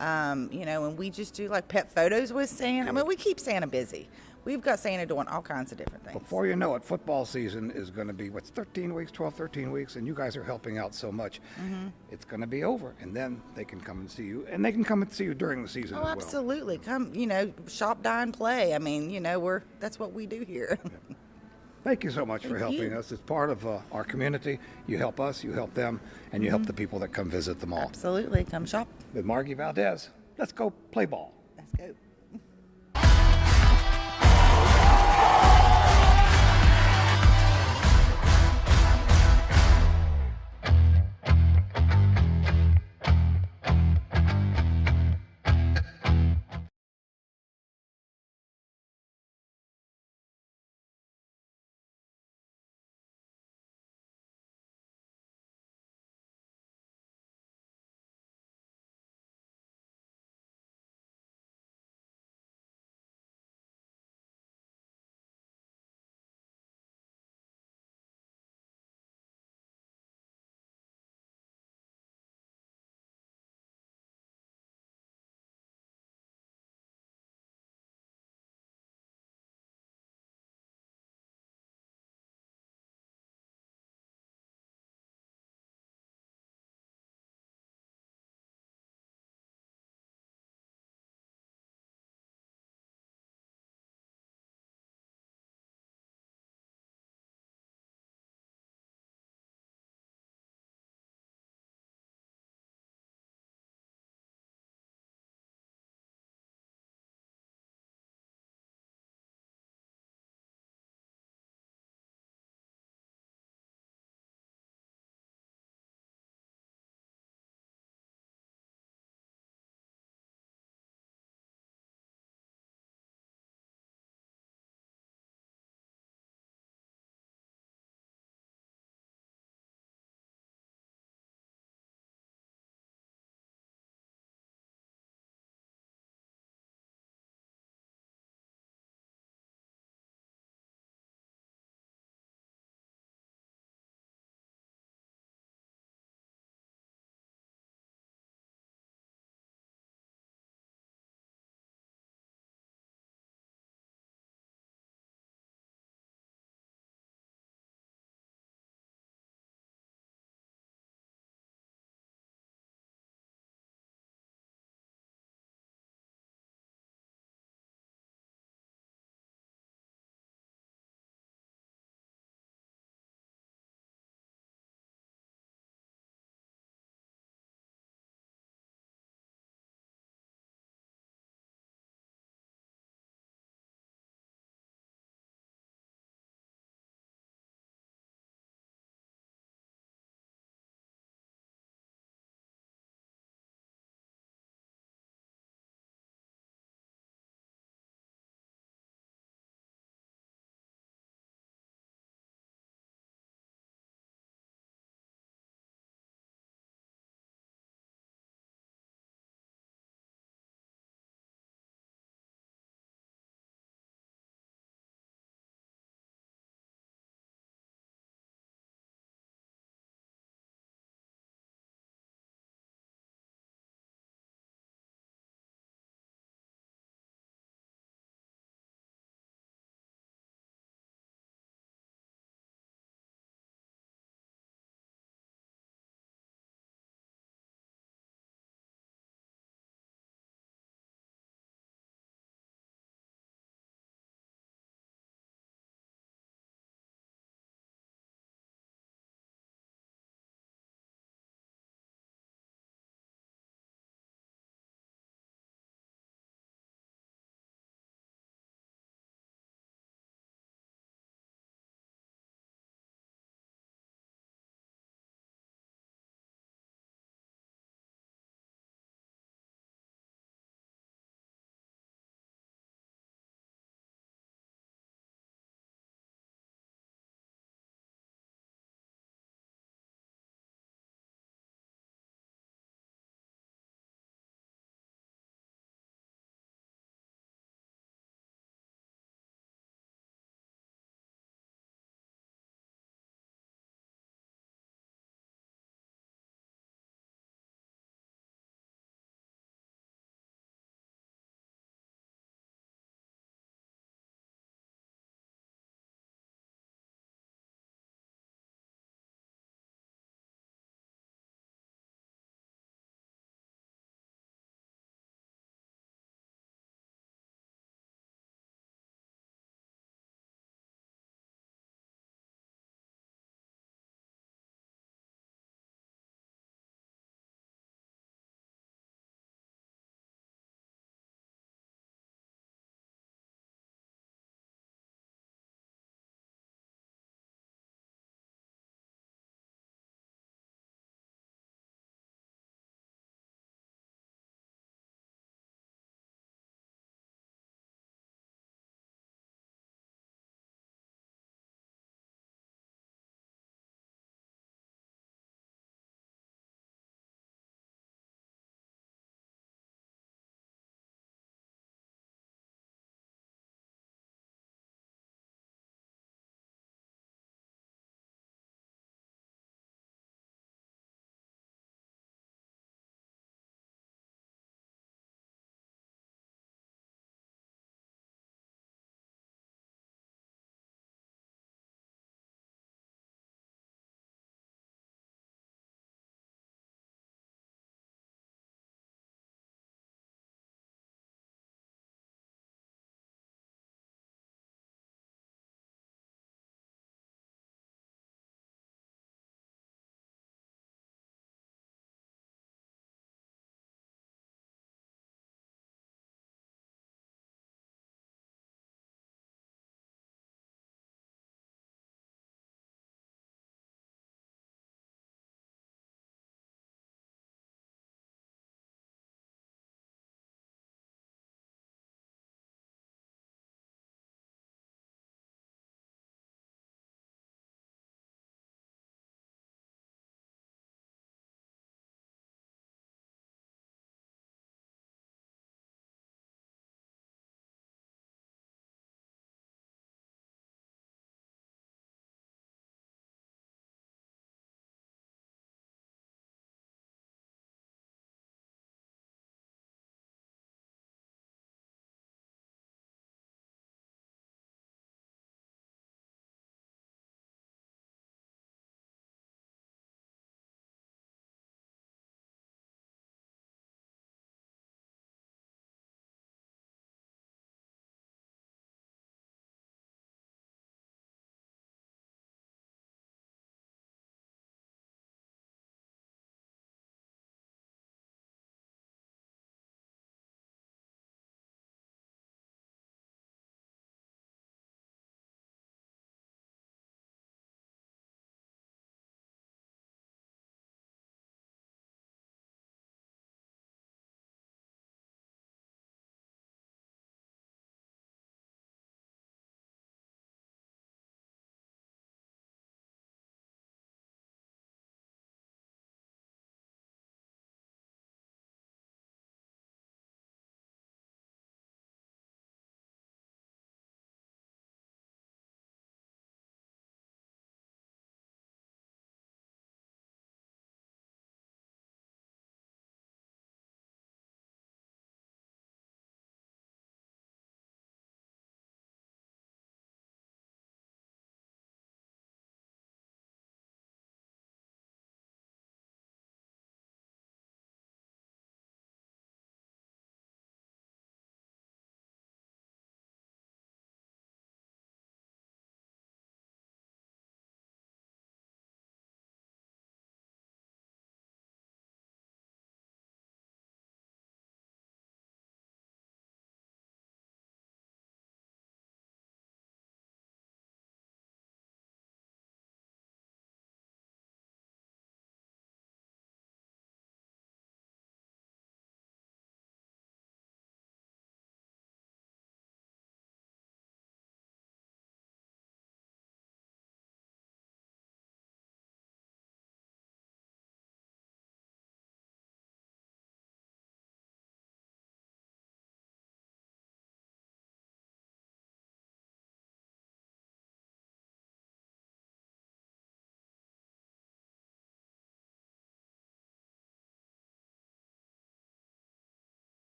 And we just do like pet photos with Santa. I mean, we keep Santa busy. We've got Santa doing all kinds of different things. Before you know it, football season is going to be, 13 weeks, and you guys are helping out so much. Mm-hmm. It's going to be over, and then they can come and see you, and they can come and see you during the season as well. Absolutely. Come, shop, dine, play. I mean, that's what we do here. Thank you so much for helping us. It's part of our community. You help us, you help them, and you help the people that come visit the mall. Absolutely. Come shop. With Margie Valdez, let's go play ball. Let's go.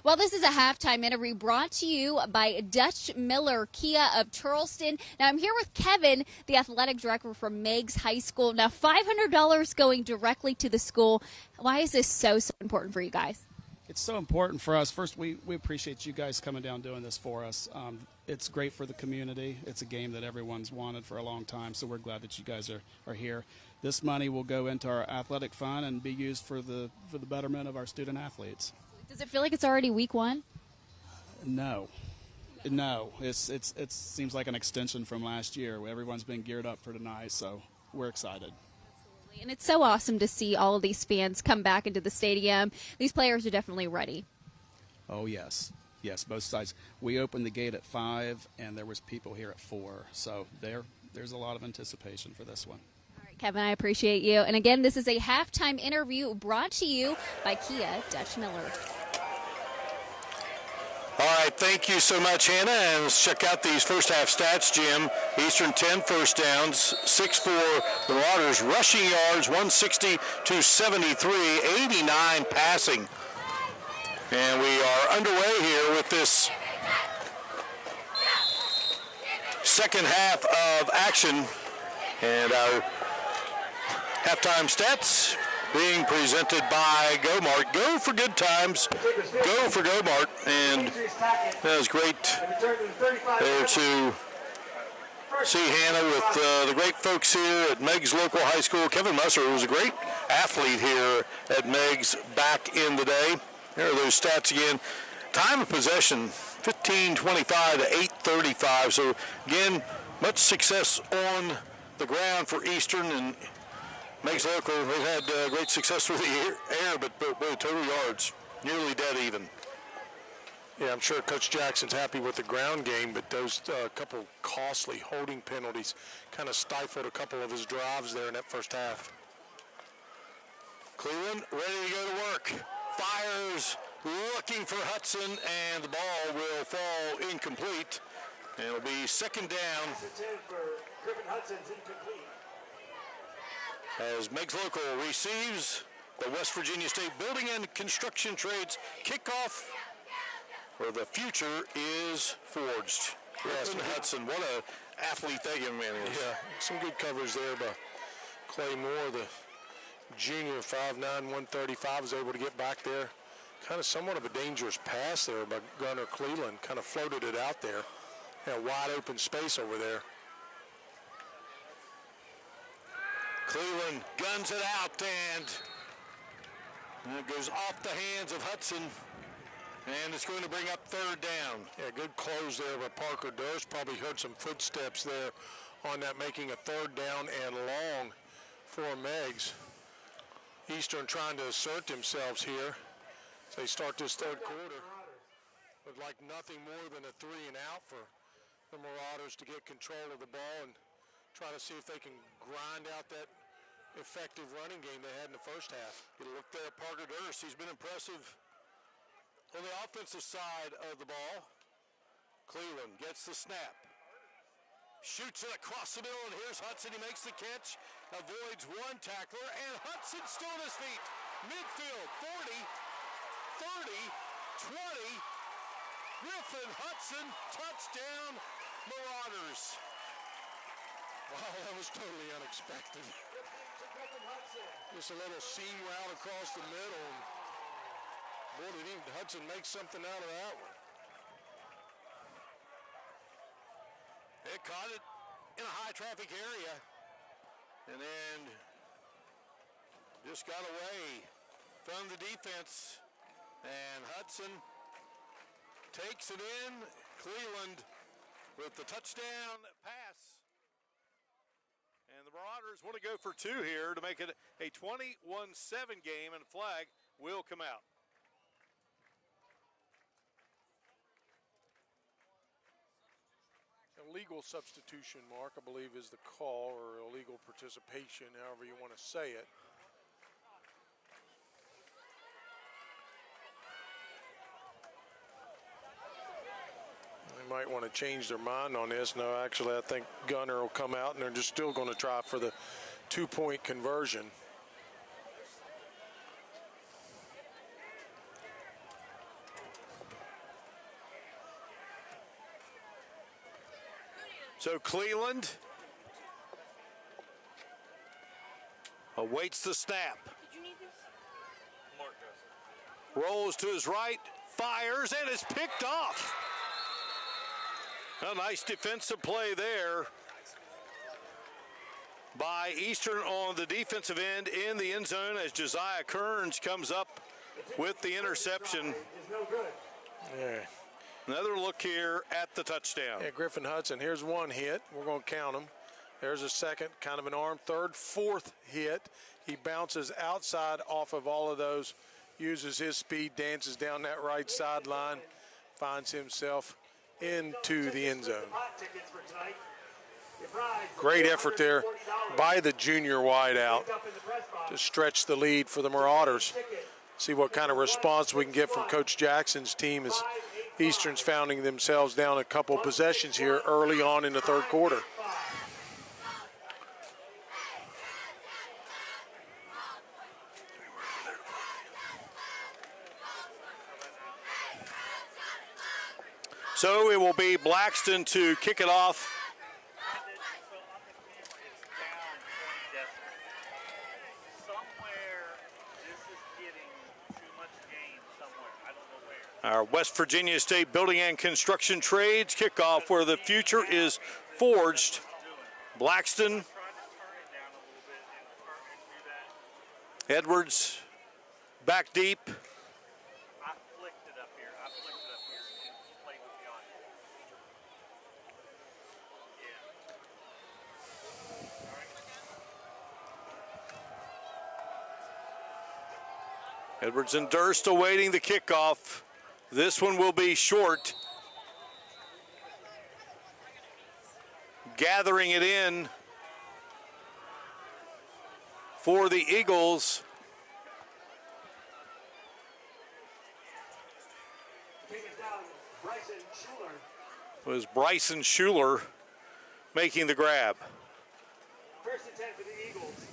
Well, this is a halftime interview brought to you by Dutch Miller Kia of Charleston. Now, I'm here with Kevin, the athletic director from Meigs High School. Now, $500 going directly to the school. Why is this so important for you guys? It's so important for us. First, we appreciate you guys coming down doing this for us. It's great for the community. It's a game that everyone's wanted for a long time, so we're glad that you guys are here. This money will go into our athletic fund and be used for the betterment of our student athletes. Does it feel like it's already week one? No. It seems like an extension from last year. Everyone's been geared up for tonight, so we're excited. And it's so awesome to see all of these fans come back into the stadium. These players are definitely ready. Oh, yes. Yes, both sides. We opened the gate at 5, and there was people here at 4. So there's a lot of anticipation for this one. All right, Kevin, I appreciate you. And again, this is a halftime interview brought to you by Kia Dutch Miller. All right, thank you so much, Hannah. And let's check out these first half stats, Jim. Eastern 10 first downs, 6 for the Marauders. Rushing yards, 160 to 73, 89 passing. And we are underway here with this second half of action. And our halftime stats being presented by Go-Mart. Go for good times. Go for Go-Mart. And that was great there to see Hannah with the great folks here at Meigs Local High School. Kevin Musser was a great athlete here at Meigs back in the day. Here are those stats again. Time of possession, 15:25 to 8:35. So again, much success on the ground for Eastern, and Meigs Local has had great success through the air, but total yards nearly dead even. Yeah, I'm sure Coach Jackson's happy with the ground game, but those couple costly holding penalties kind of stifled a couple of his drives there in that first half. Cleveland ready to go to work. Fires, looking for Hudson, and the ball will fall incomplete. And it'll be second down. As Meigs Local receives the West Virginia State Building and Construction Trades kickoff, where the future is forged. Yes, Hudson, what an athlete that young man is. Yeah, some good coverage there by Clay Moore, the junior, 5'9", 135, was able to get back there. Kind of somewhat of a dangerous pass there by Gunnar Cleveland. Kind of floated it out there. Had a wide open space over there. Cleveland guns it out, and it goes off the hands of Hudson, and it's going to bring up third down. Yeah, good close there by Parker Durst. Probably heard some footsteps there on that, making a third down and long for Meigs. Eastern trying to assert themselves here as they start this third quarter. Looked like nothing more than a 3 and out for the Marauders to get control of the ball and try to see if they can grind out that effective running game they had in the first half. Get a look there at Parker Durst. He's been impressive on the offensive side of the ball. Cleveland gets the snap. Shoots it across the middle, and here's Hudson. He makes the catch, avoids one tackler, and Hudson still on his feet. Midfield, 40, 30, 20. Griffin Hudson, touchdown, Marauders. Wow, that was totally unexpected. Just a little seam route across the middle. Boy, did Hudson make something out of that one. They caught it in a high traffic area and then just got away from the defense. And Hudson takes it in. Cleveland with the touchdown pass. And the Marauders want to go for 2 here to make it a 21-7 game, and a flag will come out. Illegal substitution, Mark, I believe, is the call, or illegal participation, however you want to say it. They might want to change their mind on this. No, actually, I think Gunner will come out, and they're just still going to try for the 2-point conversion. So Cleveland awaits the snap. Rolls to his right, fires, and is picked off. A nice defensive play there by Eastern on the defensive end in the end zone as Josiah Kearns comes up with the interception. Yeah. Another look here at the touchdown. Yeah, Griffin Hudson, here's one hit. We're going to count them. There's a second, kind of an arm. Third, fourth hit. He bounces outside off of all of those, uses his speed, dances down that right sideline, finds himself into the end zone. Great effort there by the junior wideout to stretch the lead for the Marauders. See what kind of response we can get from Coach Jackson's team as Eastern's finding themselves down a couple possessions here early on in the third quarter. So it will be Blackston to kick it off. Our West Virginia State Building and Construction Trades kickoff where the future is forged. Blackston. Edwards back deep. Edwards and Durst awaiting the kickoff. This one will be short. Gathering it in for the Eagles. It was Bryson Schuler making the grab. First and 10 for the Eagles.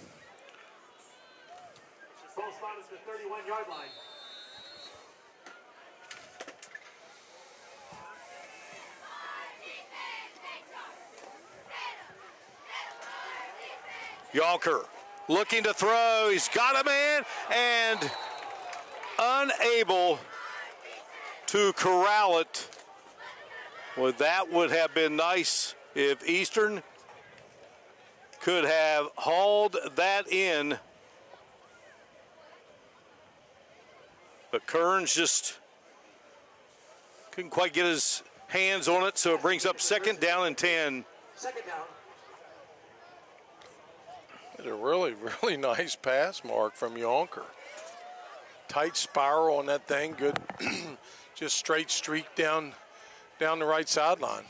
Ball spot is the 31-yard line. Yonker looking to throw. He's got a man and unable to corral it. Well, that would have been nice if Eastern could have hauled that in. But Kearns just couldn't quite get his hands on it, so it brings up second down and 10. Second down. It's a really, really nice pass, Mark, from Yonker. Tight spiral on that thing. Good, just straight streak down the right sideline.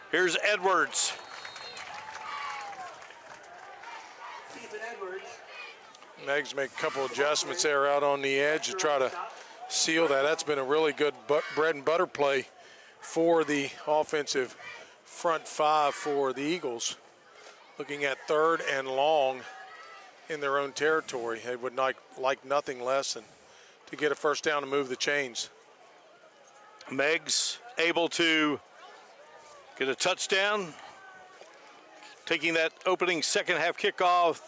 Here's Edwards. Ethan Edwards. Meigs make a couple adjustments there out on the edge to try to seal that. That's been a really good bread and butter play for the offensive front five for the Eagles. Looking at third and long in their own territory. They would like nothing less than to get a first down and move the chains. Meigs able to get a touchdown. Taking that opening second half kickoff.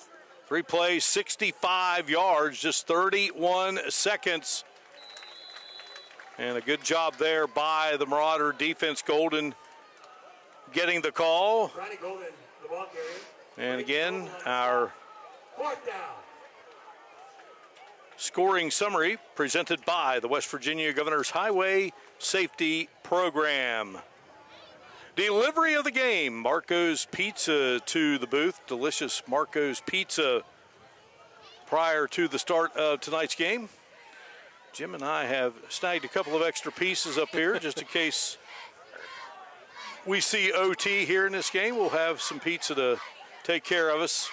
3 plays, 65 yards, just 31 seconds. And a good job there by the Marauder defense. Golden getting the call. Golden, the ball carrier. And again, our fourth down. Scoring summary presented by the West Virginia Governor's Highway Safety Program. Delivery of the game, Marco's Pizza to the booth. Delicious Marco's Pizza prior to the start of tonight's game. Jim and I have snagged a couple of extra pieces up here just in case we see OT here in this game. We'll have some pizza to take care of us.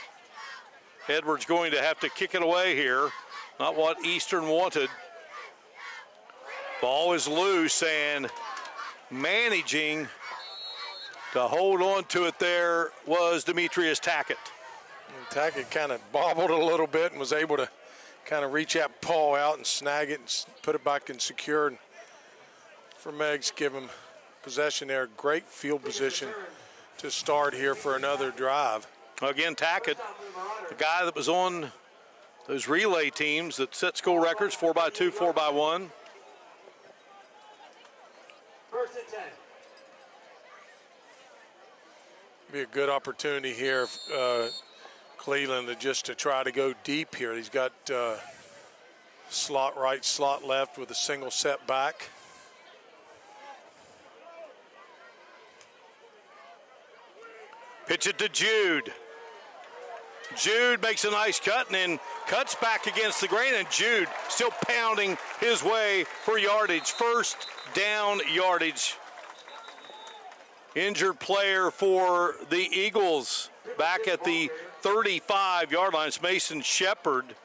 Edwards going to have to kick it away here. Not what Eastern wanted. Ball is loose and managing to hold on to it there was Demetrius Tackett. And Tackett kind of bobbled a little bit and was able to kind of reach that paw out and snag it and put it back and secure. And for Meigs. Give him possession there. Great field position to start here for another drive. Again, Tackett, the guy that was on those relay teams that set school records, 4x2, 4x1. First and 10. Be a good opportunity here, Cleveland, to try to go deep here. He's got slot right, slot left with a single set back. Pitch it to Jude. Jude makes a nice cut and then cuts back against the grain, and Jude still pounding his way for yardage. First down yardage. Injured player for the Eagles back at the 35-yard line. It's Mason Shepard.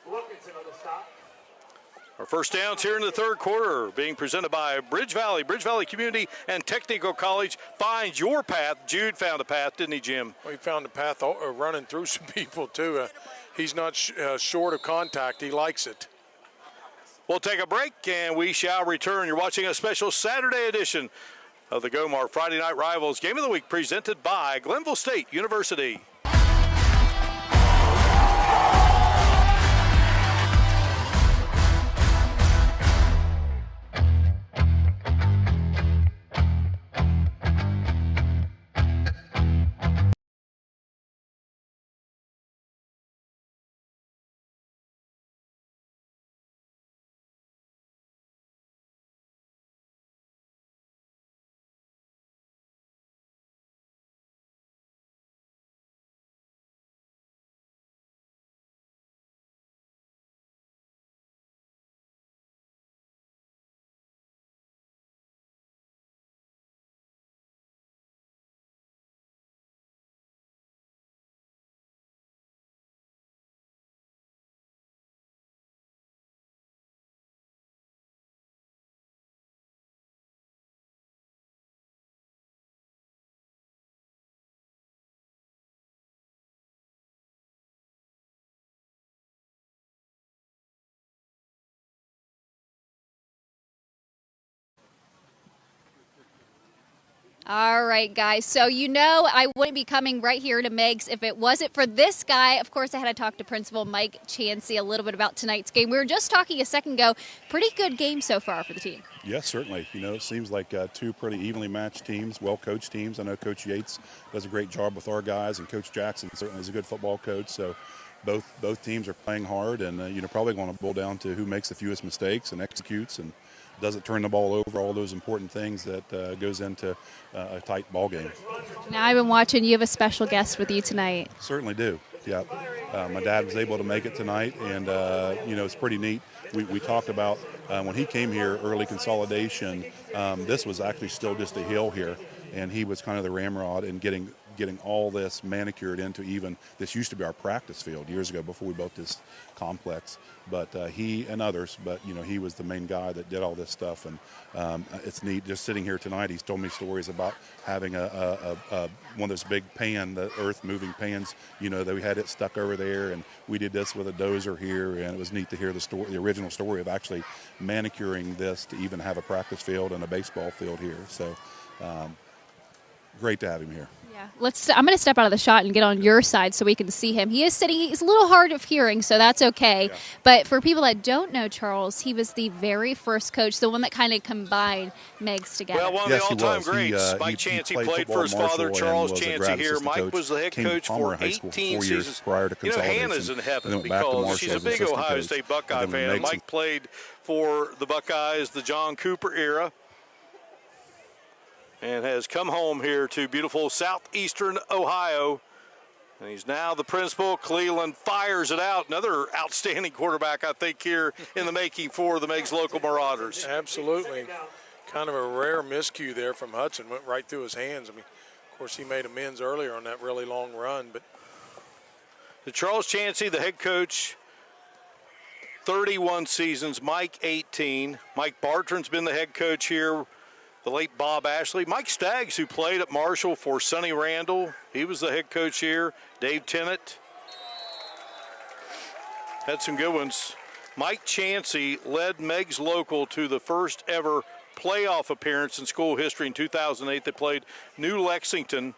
Wilkinson on the stop. Our first downs here in the third quarter being presented by Bridge Valley Community and Technical College. Find your path. Jude found a path, didn't he, Jim? Well, he found a path running through some people, too. He's not short of contact. He likes it. We'll take a break, and we shall return. You're watching a special Saturday edition of the Go-Mart Friday Night Rivals Game of the Week, presented by Glenville State University. All right, guys. So I wouldn't be coming right here to Meigs if it wasn't for this guy. Of course, I had to talk to Principal Mike Chansey a little bit about tonight's game. We were just talking a second ago. Pretty good game so far for the team. Yes, certainly. It seems like two pretty evenly matched teams, well-coached teams. I know Coach Yates does a great job with our guys, and Coach Jackson certainly is a good football coach. So both teams are playing hard, and probably going to boil down to who makes the fewest mistakes and executes and doesn't turn the ball over, all those important things that goes into a tight ball game. Now, I've been watching. You have a special guest with you tonight. Certainly do, yeah. My dad was able to make it tonight, and, it's pretty neat. We talked about when he came here, early consolidation, this was actually still just a hill here, and he was kind of the ramrod in getting all this manicured into even, this used to be our practice field years ago before we built this complex, but he and others, but he was the main guy that did all this stuff, and it's neat just sitting here tonight. He's told me stories about having one of those big the earth moving pans, that we had it stuck over there, and we did this with a dozer here, and it was neat to hear the original story of actually manicuring this to even have a practice field and a baseball field here. So great to have him here. Yeah, I'm going to step out of the shot and get on your side so we can see him. He is sitting. He's a little hard of hearing, so that's okay. Yeah. But for people that don't know Charles, he was the very first coach, the one that kind of combined Meigs together. Well, one of the all-time greats. Mike Chansey played for his father, Charles Chansey here. Mike was the head coach for 18 seasons. Prior to consolidation. Hannah's in heaven because she's a big Ohio State Buckeye fan. Mike played for the Buckeyes the John Cooper era, and has come home here to beautiful southeastern Ohio. And he's now the principal. Cleveland fires it out. Another outstanding quarterback, I think, here in the making for the Meigs local Marauders. Absolutely. Kind of a rare miscue there from Hudson. Went right through his hands. Of course, he made amends earlier on that really long run. But Charles Chansey, the head coach, 31 seasons. Mike, 18. Mike Bartran's been the head coach here. The late Bob Ashley. Mike Staggs, who played at Marshall for Sonny Randall. He was the head coach here. Dave Tennant. Had some good ones. Mike Chansey led Meigs local to the first ever playoff appearance in school history in 2008. They played New Lexington.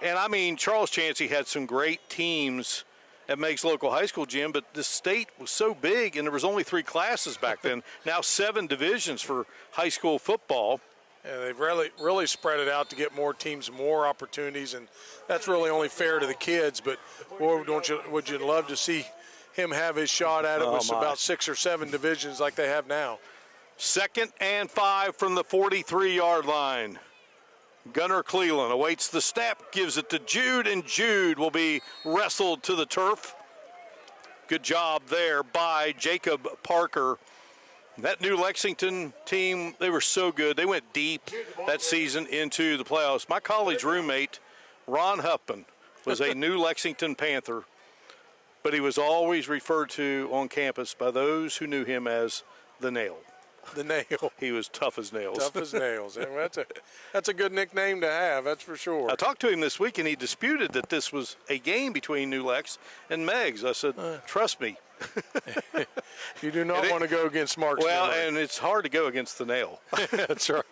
And, I mean, Charles Chancey had some great teams at Meigs Local High School, Jim, but the state was so big, and there was only 3 classes back then. Now 7 divisions for high school football. Yeah, they've really spread it out to get more teams, more opportunities, and that's really only fair to the kids. But boy, would you love to see him have his shot at it with about 6 or 7 divisions like they have now. 2nd and 5 from the 43-yard line. Gunnar Cleland awaits the snap, gives it to Jude, and Jude will be wrestled to the turf. Good job there by Jacob Parker. That New Lexington team, they were so good. They went deep that season into the playoffs. My college roommate, Ron Huppin, was a New Lexington Panther, but he was always referred to on campus by those who knew him as the Nail. The Nail. He was tough as nails. Tough as nails. That's a good nickname to have, that's for sure. I talked to him this week, and he disputed that this was a game between New Lex and Meigs. I said, trust me. You do not want to go against Mark. Well, and it's hard to go against the Nail. That's right.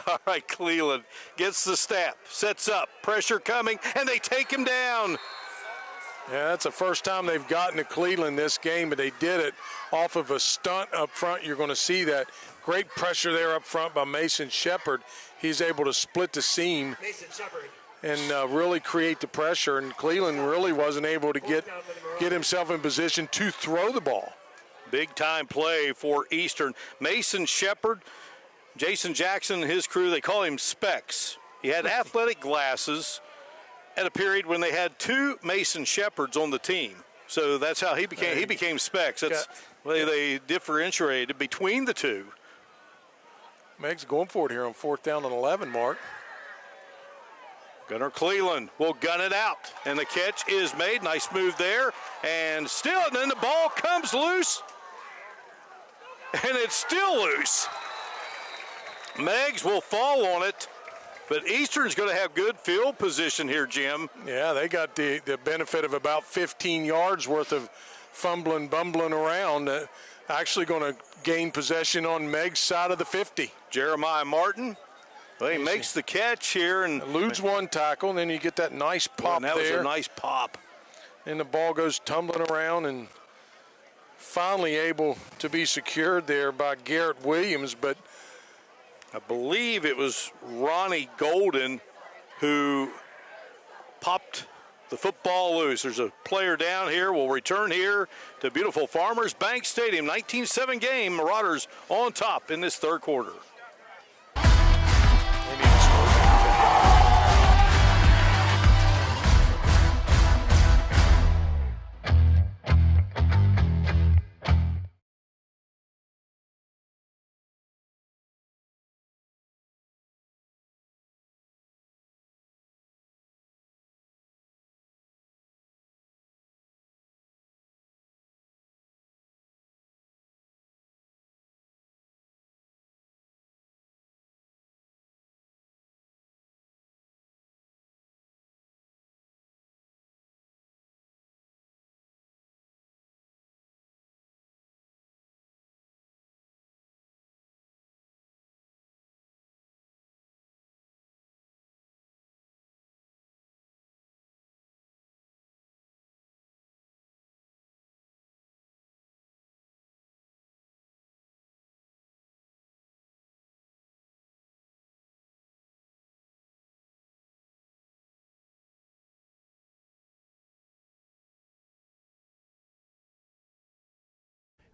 All right, Cleland gets the snap, sets up, pressure coming, and they take him down. Yeah, that's the first time they've gotten to Cleveland this game, but they did it off of a stunt up front. You're going to see that great pressure there up front by Mason Shepard. He's able to split the seam and really create the pressure, and Cleveland really wasn't able to get himself in position to throw the ball. Big-time play for Eastern. Mason Shepard, Jason Jackson and his crew, they call him Specs. He had athletic glasses at a period when they had 2 Mason Shepards on the team. So that's how he became Specs. That's they differentiated between the 2. Meigs going for it here on 4th down and 11, Mark. Gunnar Cleland will gun it out, and the catch is made. Nice move there, and still, and then the ball comes loose, and it's still loose. Meigs will fall on it, but Eastern's going to have good field position here, Jim. Yeah, they got the benefit of about 15 yards worth of bumbling around. Actually going to gain possession on Meigs' side of the 50. Jeremiah Martin, well, he makes the catch here and eludes one tackle, and then you get that nice pop there. That was a nice pop. And the ball goes tumbling around and finally able to be secured there by Garrett Williams, but I believe it was Ronnie Golden who popped the football loose. There's a player down here. We'll return here to beautiful Farmers Bank Stadium. 19-7 game. Marauders on top in this 3rd quarter.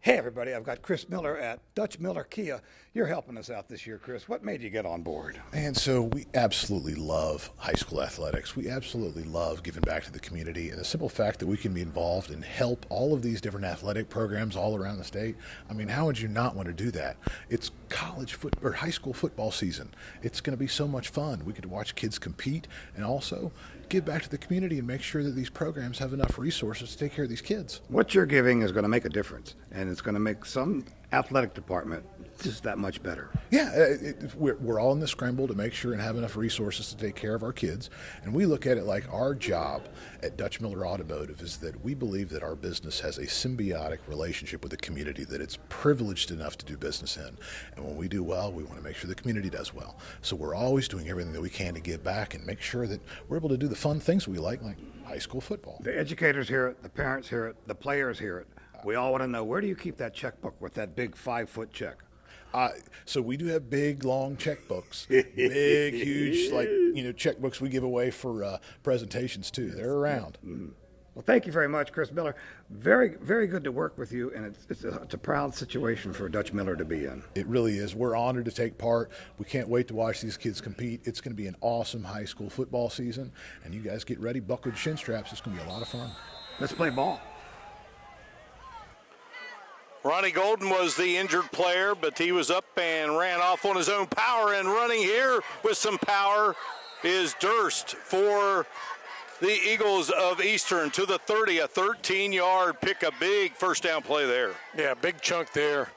Hey, everybody, I've got Chris Miller at Dutch Miller Kia. You're helping us out this year, Chris. What made you get on board? And so we absolutely love high school athletics. We absolutely love giving back to the community. And the simple fact that we can be involved and help all of these different athletic programs all around the state, I mean, how would you not want to do that? It's high school football season. It's going to be so much fun. We get to watch kids compete and also give back to the community and make sure that these programs have enough resources to take care of these kids. What you're giving is going to make a difference, and it's going to make some athletic department just that much better. Yeah, we're all in the scramble to make sure and have enough resources to take care of our kids. And we look at it like our job at Dutch Miller Automotive is that we believe that our business has a symbiotic relationship with the community that it's privileged enough to do business in. And when we do well, we want to make sure the community does well. So we're always doing everything that we can to give back and make sure that we're able to do the fun things we like high school football. The educators hear it, the parents hear it, the players hear it. We all want to know, where do you keep that checkbook with that big 5-foot check? So we do have big, long checkbooks, big, huge, checkbooks we give away for presentations too. They're around. Mm-hmm. Well, thank you very much, Chris Miller. Very, very good to work with you, and it's a proud situation for Dutch Miller to be in. It really is. We're honored to take part. We can't wait to watch these kids compete. It's going to be an awesome high school football season, and you guys get ready, buckle your shin straps. It's going to be a lot of fun. Let's play ball. Ronnie Golden was the injured player, but he was up and ran off on his own power. And running here with some power is Durst for the Eagles of Eastern to the 30, a 13-yard pick, a big first down play there. Yeah, big chunk there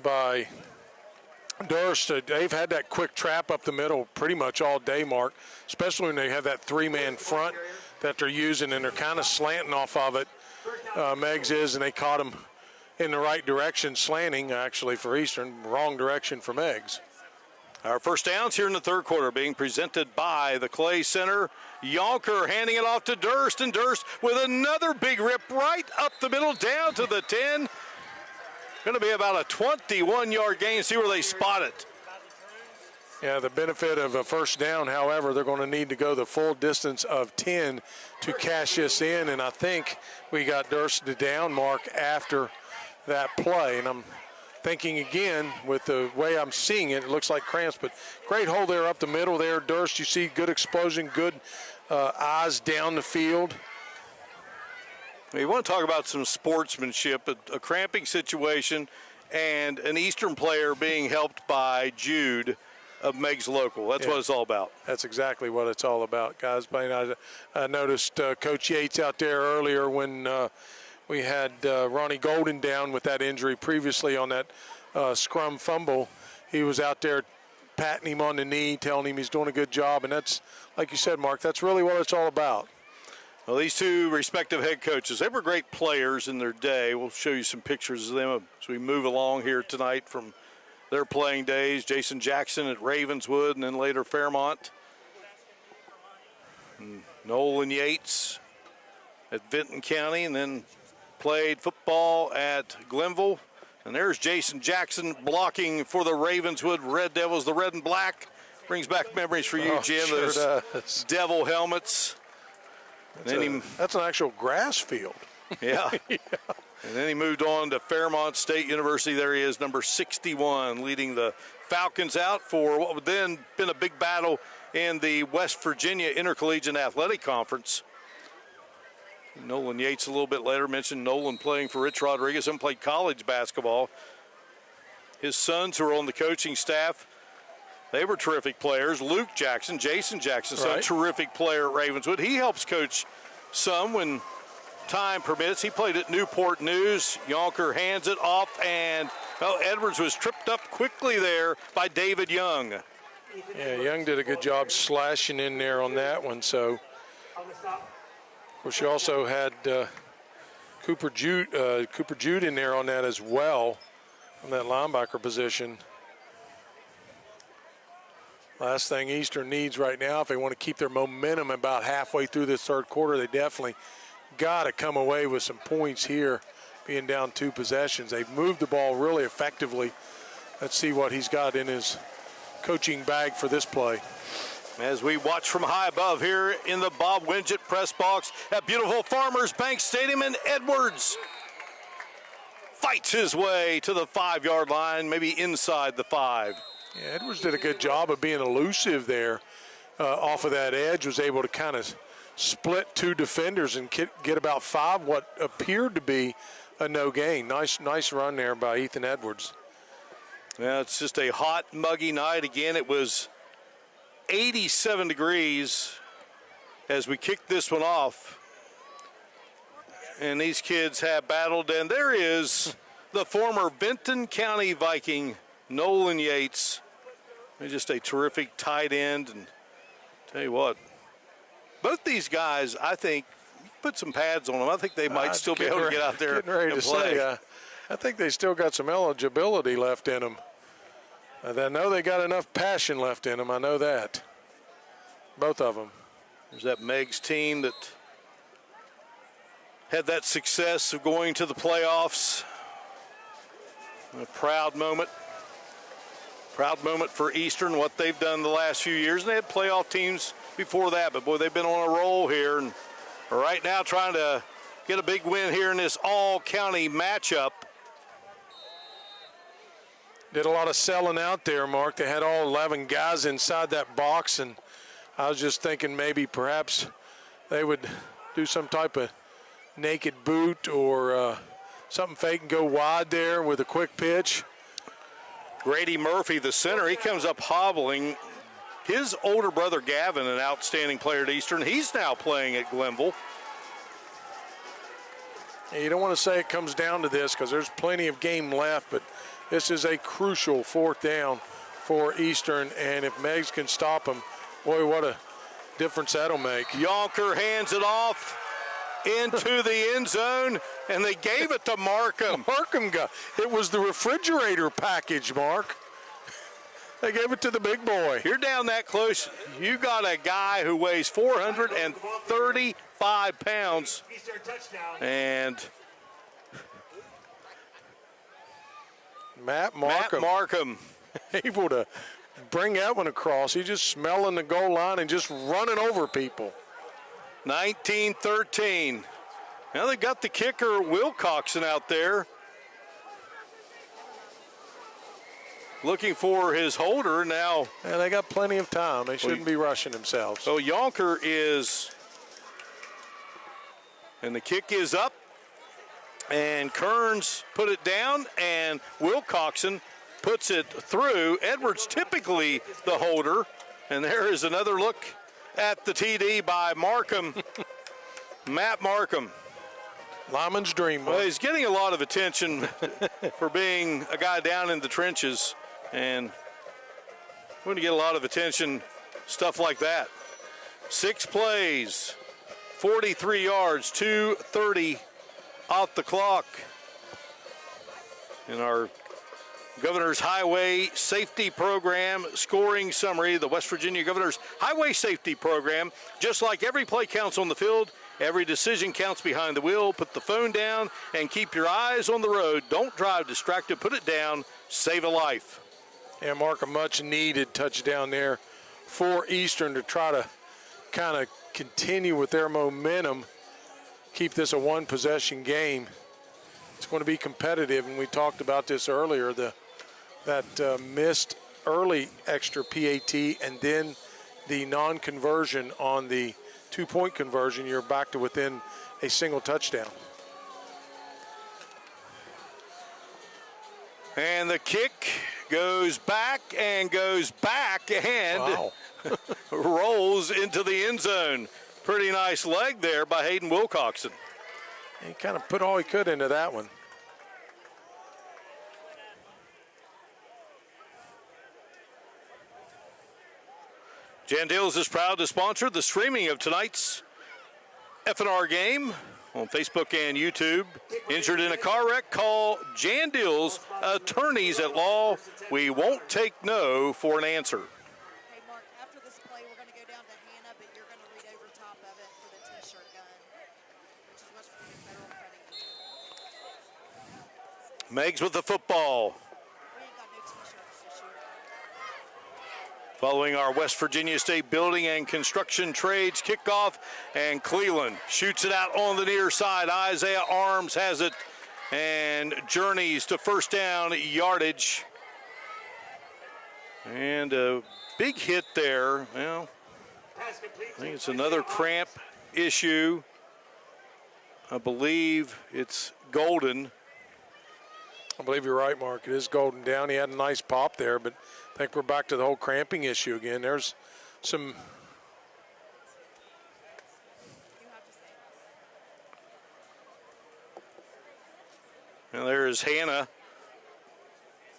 by Durst. They've had that quick trap up the middle pretty much all day, Mark, especially when they have that three-man front that they're using, and they're kind of slanting off of it. Meigs is, and they caught him in the right direction, slanting actually for Eastern, wrong direction for Meigs. Our first downs here in the third quarter being presented by the Clay Center. Yonker handing it off to Durst, and Durst with another big rip right up the middle down to the 10. Going to be about a 21-yard gain. See where they spot it. Yeah, the benefit of a first down, however, they're going to need to go the full distance of 10 to cash this in, and I think we got Durst to down mark after that play, and I'm thinking again with the way I'm seeing it, it looks like cramps, but great hole there up the middle there. Durst, you see good explosion, good eyes down the field. You want to talk about some sportsmanship, a cramping situation, and an Eastern player being helped by Jude of Meigs Local. That's what it's all about. That's exactly what it's all about, guys. I noticed Coach Yates out there earlier when we had Ronnie Golden down with that injury previously on that scrum fumble. He was out there patting him on the knee, telling him he's doing a good job, and that's, like you said, Mark, that's really what it's all about. Well, these two respective head coaches, they were great players in their day. We'll show you some pictures of them as we move along here tonight from their playing days. Jason Jackson at Ravenswood and then later Fairmont. And Nolan Yates at Vinton County and then played football at Glenville. And there's Jason Jackson blocking for the Ravenswood Red Devils, the red and black. Brings back memories for you, Jim, sure those does. devil helmets. That's an actual grass field. Yeah. And then he moved on to Fairmont State University. There he is, number 61, leading the Falcons out for what would then been a big battle in the West Virginia Intercollegiate Athletic Conference. Nolan Yates a little bit later mentioned Nolan playing for Rich Rodriguez and played college basketball. His sons who are on the coaching staff, they were terrific players. Luke Jackson, Jason Jackson, so a terrific player at Ravenswood. He helps coach some when time permits. He played at Newport News. Yonker hands it off, and Edwards was tripped up quickly there by David Young. Yeah, Young did a good job slashing in there on that one. So, of course, you also had Cooper Jude in there on that as well, on that linebacker position. Last thing Eastern needs right now, if they want to keep their momentum about halfway through this third quarter, they definitely got to come away with some points here, being down 2 possessions. They've moved the ball really effectively. Let's see what he's got in his coaching bag for this play. As we watch from high above here in the Bob Winget press box at beautiful Farmers Bank Stadium, and Edwards fights his way to the 5-yard line, maybe inside the 5. Yeah, Edwards did a good job of being elusive there off of that edge, was able to kind of split 2 defenders and get about 5, what appeared to be a no gain. Nice run there by Ethan Edwards. Yeah, it's just a hot, muggy night. Again, it was 87 degrees as we kicked this one off. And these kids have battled, and there is the former Vinton County Viking, Nolan Yates. He's just a terrific tight end. And tell you what, both these guys, I think, put some pads on them. I think they might still be able to get out there and play. I think they still got some eligibility left in them. I know they got enough passion left in them. I know that. Both of them. There's that Meigs team that had that success of going to the playoffs. A proud moment. Proud moment for Eastern, what they've done the last few years. And they had playoff teams before that, but boy, they've been on a roll here. And right now trying to get a big win here in this all-county matchup. Did a lot of selling out there, Mark. They had all 11 guys inside that box, and I was just thinking maybe perhaps they would do some type of naked boot or something fake and go wide there with a quick pitch. Grady Murphy, the center, he comes up hobbling. His older brother, Gavin, an outstanding player at Eastern, he's now playing at Glenville. You don't want to say it comes down to this because there's plenty of game left, but this is a crucial fourth down for Eastern, and if Meigs can stop them, boy, what a difference that'll make. Yonker hands it off into the end zone, and they gave it to Markham. Markham got it. Was the refrigerator package, Mark. They gave it to the big boy. You're down that close. You got a guy who weighs 435 pounds. And Matt Markham able to bring that one across. He's just smelling the goal line and just running over people. 19-13. Now they got the kicker Wilcoxon out there looking for his holder now. And they got plenty of time. They shouldn't be rushing themselves. So Yonker is, and the kick is up, and Kearns put it down, and Wilcoxon puts it through. Edwards typically the holder, and there is another look at the TD by Markham. Matt Markham. Lyman's dream. Well, he's getting a lot of attention for being a guy down in the trenches, and we're going to get a lot of attention, stuff like that. 6 plays, 43 yards, 2:30 off the clock. In our Governor's Highway Safety Program scoring summary, the West Virginia Governor's Highway Safety Program, just like every play counts on the field, every decision counts behind the wheel. Put the phone down and keep your eyes on the road. Don't drive distracted. Put it down. Save a life. Yeah, Mark, a much-needed touchdown there for Eastern to try to kind of continue with their momentum, keep this a one-possession game. It's going to be competitive, and we talked about this earlier, that missed early extra PAT and then the non-conversion on the two-point conversion. You're back to within a single touchdown. And the kick goes back and wow. rolls into the end zone. Pretty nice leg there by Hayden Wilcoxon. He kind of put all he could into that one. Jan Dills is proud to sponsor the streaming of tonight's FNR game on Facebook and YouTube. Injured in a car wreck? Call Jan Dills, attorneys at law. We won't take no for an answer. Hey, Mark, after this play, we're going to go down to Hannah, but you're going to read over top of it for the T-shirt gun, which is West Virginia Federal Credit Union. Meigs with the football. Following our West Virginia State Building and Construction Trades kickoff, and Cleveland shoots it out on the near side. Isaiah Arms has it and journeys to first down yardage. And a big hit there. Well, I think it's another cramp issue. I believe it's Golden. I believe you're right, Mark. It is Golden down. He had a nice pop there, but I think we're back to the whole cramping issue again. There's some. And there's Hannah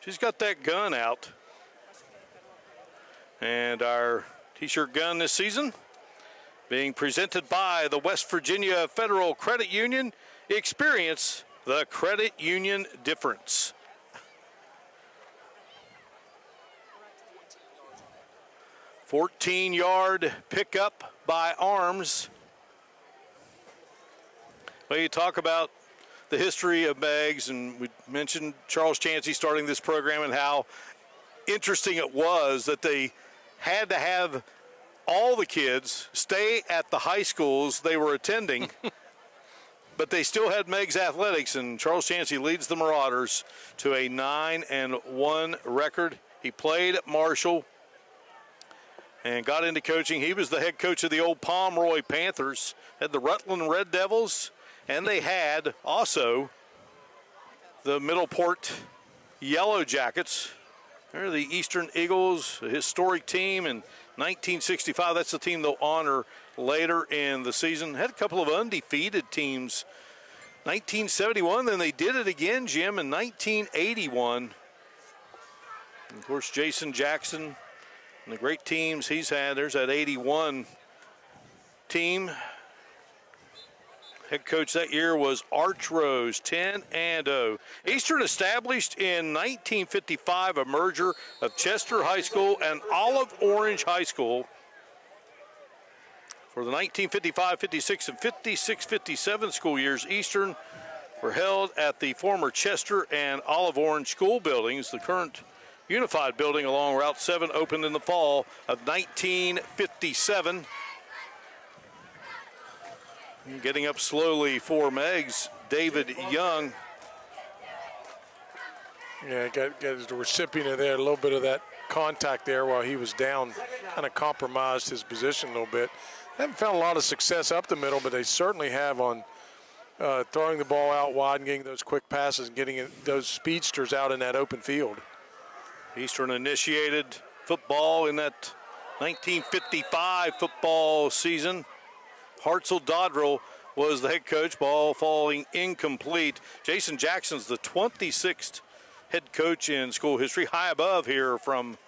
She's got that gun out. And our T-shirt gun this season being presented by the West Virginia Federal Credit Union. Experience the credit union difference. "14-yard pickup by Arms." Well, you talk about the history of Meigs, and we mentioned Charles Chansey starting this program and how interesting it was that they had to have all the kids stay at the high schools they were attending, but they still had Meigs athletics, and Charles Chansey leads the Marauders to a 9-1 record. He played at Marshall and got into coaching. He was the head coach of the old Pomeroy Panthers, had the Rutland Red Devils, and they had also the Middleport Yellow Jackets. They're the Eastern Eagles, a historic team in 1965. That's the team they'll honor later in the season. Had a couple of undefeated teams. 1971, then they did it again, Jim, in 1981. And of course, Jason Jackson and the great teams he's had. There's that 81 team. Head coach that year was Arch Rose, 10-0. Eastern established in 1955 a merger of Chester High School and Olive Orange High School. For the 1955, 56, and 56, 57 school years, Eastern were held at the former Chester and Olive Orange school buildings. The current unified building along Route 7 opened in the fall of 1957. Getting up slowly for Meigs, David Young. Yeah, got the recipient of there, a little bit of that contact there while he was down, kind of compromised his position a little bit. Haven't found a lot of success up the middle, but they certainly have on throwing the ball out wide and getting those quick passes and getting those speedsters out in that open field. Eastern initiated football in that 1955 football season. Hartzell Dodrell was the head coach, ball falling incomplete. Jason Jackson's the 26th head coach in school history, high above here from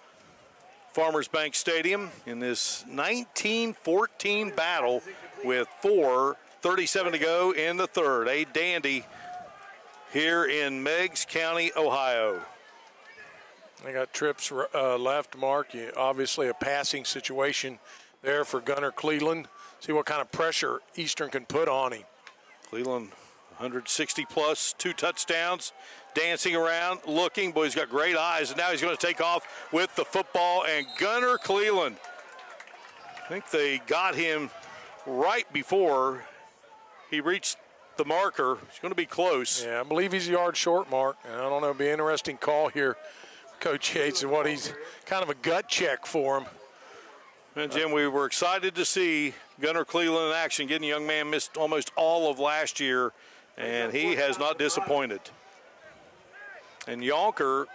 Farmers Bank Stadium in this 1914 battle with 4:37 to go in the third. A dandy here in Meigs County, Ohio. They got trips left, Mark. Obviously a passing situation there for Gunnar Cleveland. See what kind of pressure Eastern can put on him. Cleveland, 160 plus, 2 touchdowns, dancing around, looking. Boy, he's got great eyes, and now he's going to take off with the football. And Gunnar Cleveland, I think they got him right before he reached the marker. He's going to be close. Yeah, I believe he's a yard short, Mark. And I don't know, it'll be an interesting call here, Coach Yates, and what he's kind of a gut check for him. And Jim, we were excited to see Gunnar Cleveland in action. Getting a young man missed almost all of last year, and he has not disappointed. And Yonker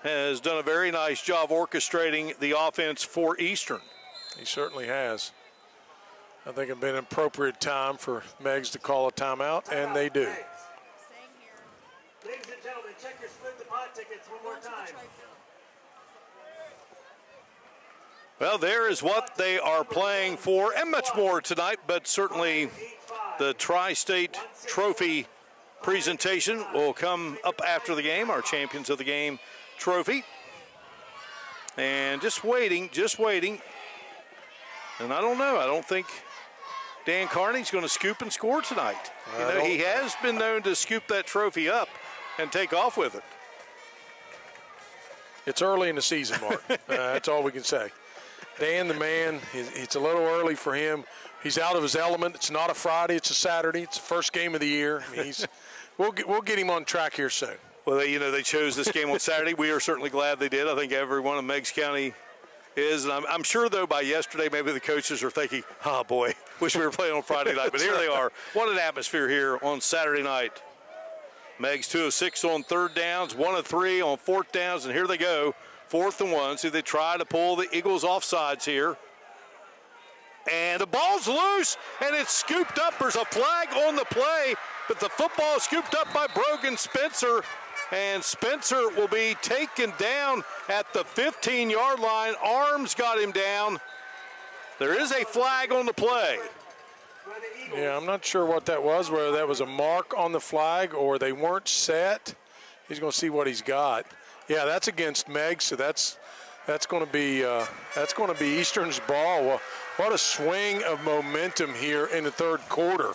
has done a very nice job orchestrating the offense for Eastern. He certainly has. I think it'd been an appropriate time for Meigs to call a timeout, and they do. Ladies and gentlemen, check your split the pot tickets one more time. Well, there is what they are playing for, and much more tonight, but certainly the Tri-State Trophy presentation will come up after the game, our Champions of the Game trophy. And just waiting. And I don't know, I don't think Dan Carney's going to scoop and score tonight. You know, he has been known to scoop that trophy up and take off with it. It's early in the season, Mark. That's all we can say. Dan, the man, it's a little early for him. He's out of his element. It's not a Friday, it's a Saturday. It's the first game of the year. I mean, we'll get him on track here soon. Well, they chose this game on Saturday. We are certainly glad they did. I think everyone in Meigs County is. And I'm sure, though, by yesterday, maybe the coaches are thinking, oh, boy, wish we were playing on Friday night. But here they are. What an atmosphere here on Saturday night. Meigs 2 of 6 on third downs, 1 of 3 on fourth downs, and here they go. 4th and 1. See, they try to pull the Eagles offsides here. And the ball's loose, and it's scooped up. There's a flag on the play, but the football is scooped up by Brogan Spencer. And Spencer will be taken down at the 15-yard line. Arms got him down. There is a flag on the play. Yeah, I'm not sure what that was, whether that was a mark on the flag or they weren't set. He's going to see what he's got. Yeah, that's against Meigs, so that's going to be Eastern's ball. What a swing of momentum here in the third quarter.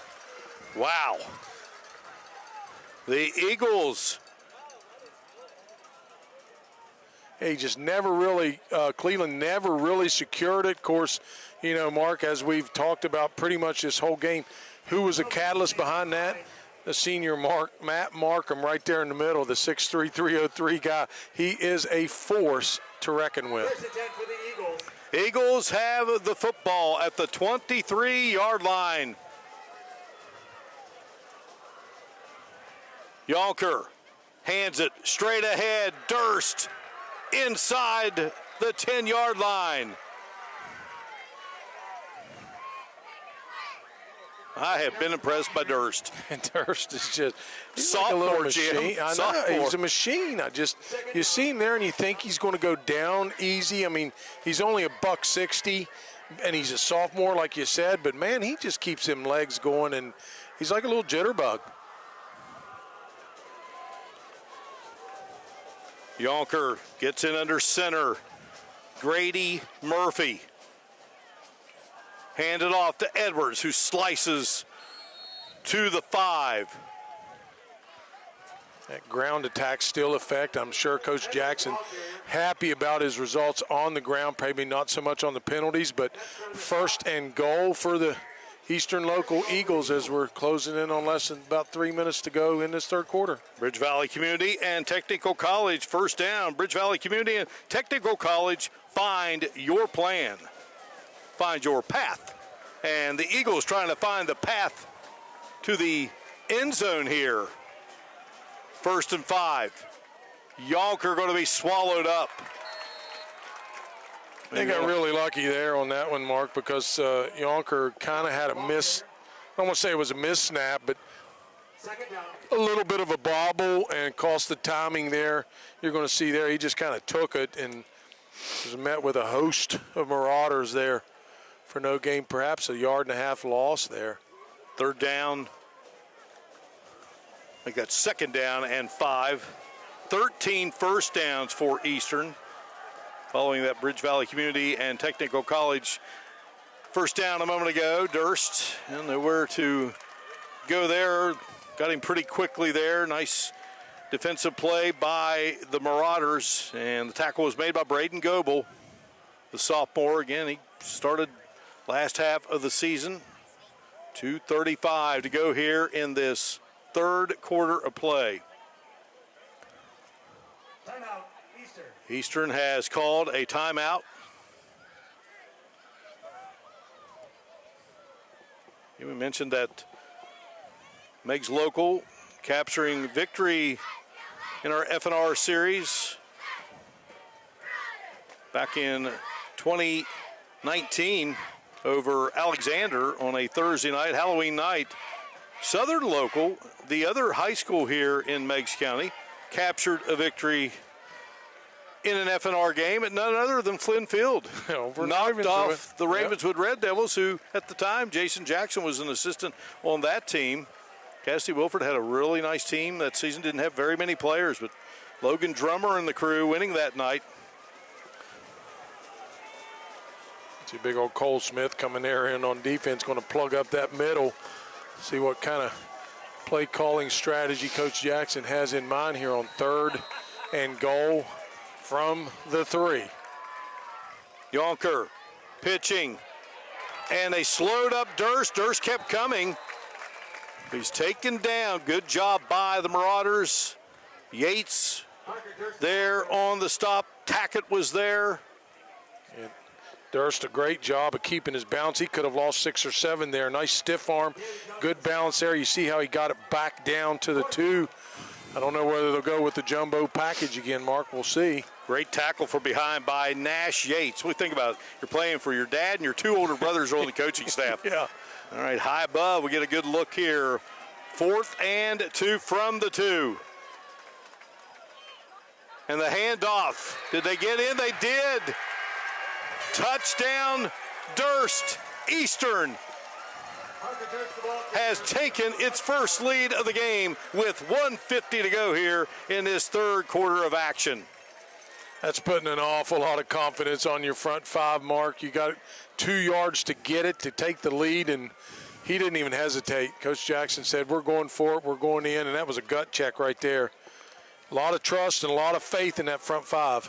Wow. The Eagles. He just never really, Cleveland never really secured it. Of course, you know, Mark, as we've talked about pretty much this whole game, who was the catalyst behind that? The senior Matt Markham right there in the middle, the 6'3", 303 guy. He is a force to reckon with. Eagles have the football at the 23-yard line. Yonker hands it straight ahead. Durst inside the 10-yard line. I have been impressed by Durst. And Durst is just sophomore, like machine. I know, he's a machine. You see him there and you think he's going to go down easy. I mean, he's only $160 and he's a sophomore, like you said, but man, he just keeps him legs going and he's like a little jitterbug. Yonker gets in under center. Grady Murphy. Hand it off to Edwards, who slices to the 5. That ground attack still effect. I'm sure Coach Jackson happy about his results on the ground, maybe not so much on the penalties, but first and goal for the Eastern Local Eagles as we're closing in on less than about 3 minutes to go in this third quarter. Bridge Valley Community and Technical College first down. Bridge Valley Community and Technical College, find your plan. Find your path. And the Eagles trying to find the path to the end zone here. 1st and 5. Yonker going to be swallowed up. They got really lucky there on that one, Mark, because Yonker kind of had a miss. I don't want to say it was a miss snap, but a little bit of a bobble and cost the timing there. You're going to see there he just kind of took it and was met with a host of marauders there for no gain, perhaps a 1.5 yard loss there. 3rd down. I think that's 2nd down and 5. 13 first downs for Eastern. Following that Bridge Valley Community and Technical College first down a moment ago. Durst and nowhere to go there. Got him pretty quickly there. Nice defensive play by the Marauders. And the tackle was made by Braden Goebel, the sophomore. Again, he started last half of the season. 2:35 to go here in this third quarter of play. Timeout, Eastern has called a timeout. We mentioned that Meigs Local capturing victory in our FNR series back in 2019 over Alexander on a Thursday night, Halloween night. Southern Local, the other high school here in Meigs County, captured a victory in an FNR game at none other than Flynn Field. Knocked off the Ravenswood Red Devils, who at the time, Jason Jackson was an assistant on that team. Cassidy Wilford had a really nice team that season, didn't have very many players, but Logan Drummer and the crew winning that night. See big old Cole Smith coming there in on defense, going to plug up that middle. See what kind of play calling strategy Coach Jackson has in mind here on 3rd and goal from the 3. Yonker pitching, and they slowed up Durst. Durst kept coming. He's taken down. Good job by the Marauders. Yates there on the stop. Tackett was there. And Durst, a great job of keeping his bounce. He could have lost 6 or 7 there. Nice stiff arm, good balance there. You see how he got it back down to the 2. I don't know whether they'll go with the jumbo package again, Mark. We'll see. Great tackle from behind by Nash Yates. What do you think about it? You're playing for your dad and your 2 older brothers are on the coaching staff. Yeah. All right, high above. We get a good look here. 4th and 2 from the 2. And the handoff. Did they get in? They did. Touchdown, Durst. Eastern has taken its first lead of the game with 1:50 to go here in this third quarter of action. That's putting an awful lot of confidence on your front five, Mark. You got 2 yards to get it, to take the lead, and he didn't even hesitate. Coach Jackson said, we're going for it, we're going in, and that was a gut check right there. A lot of trust and a lot of faith in that front five.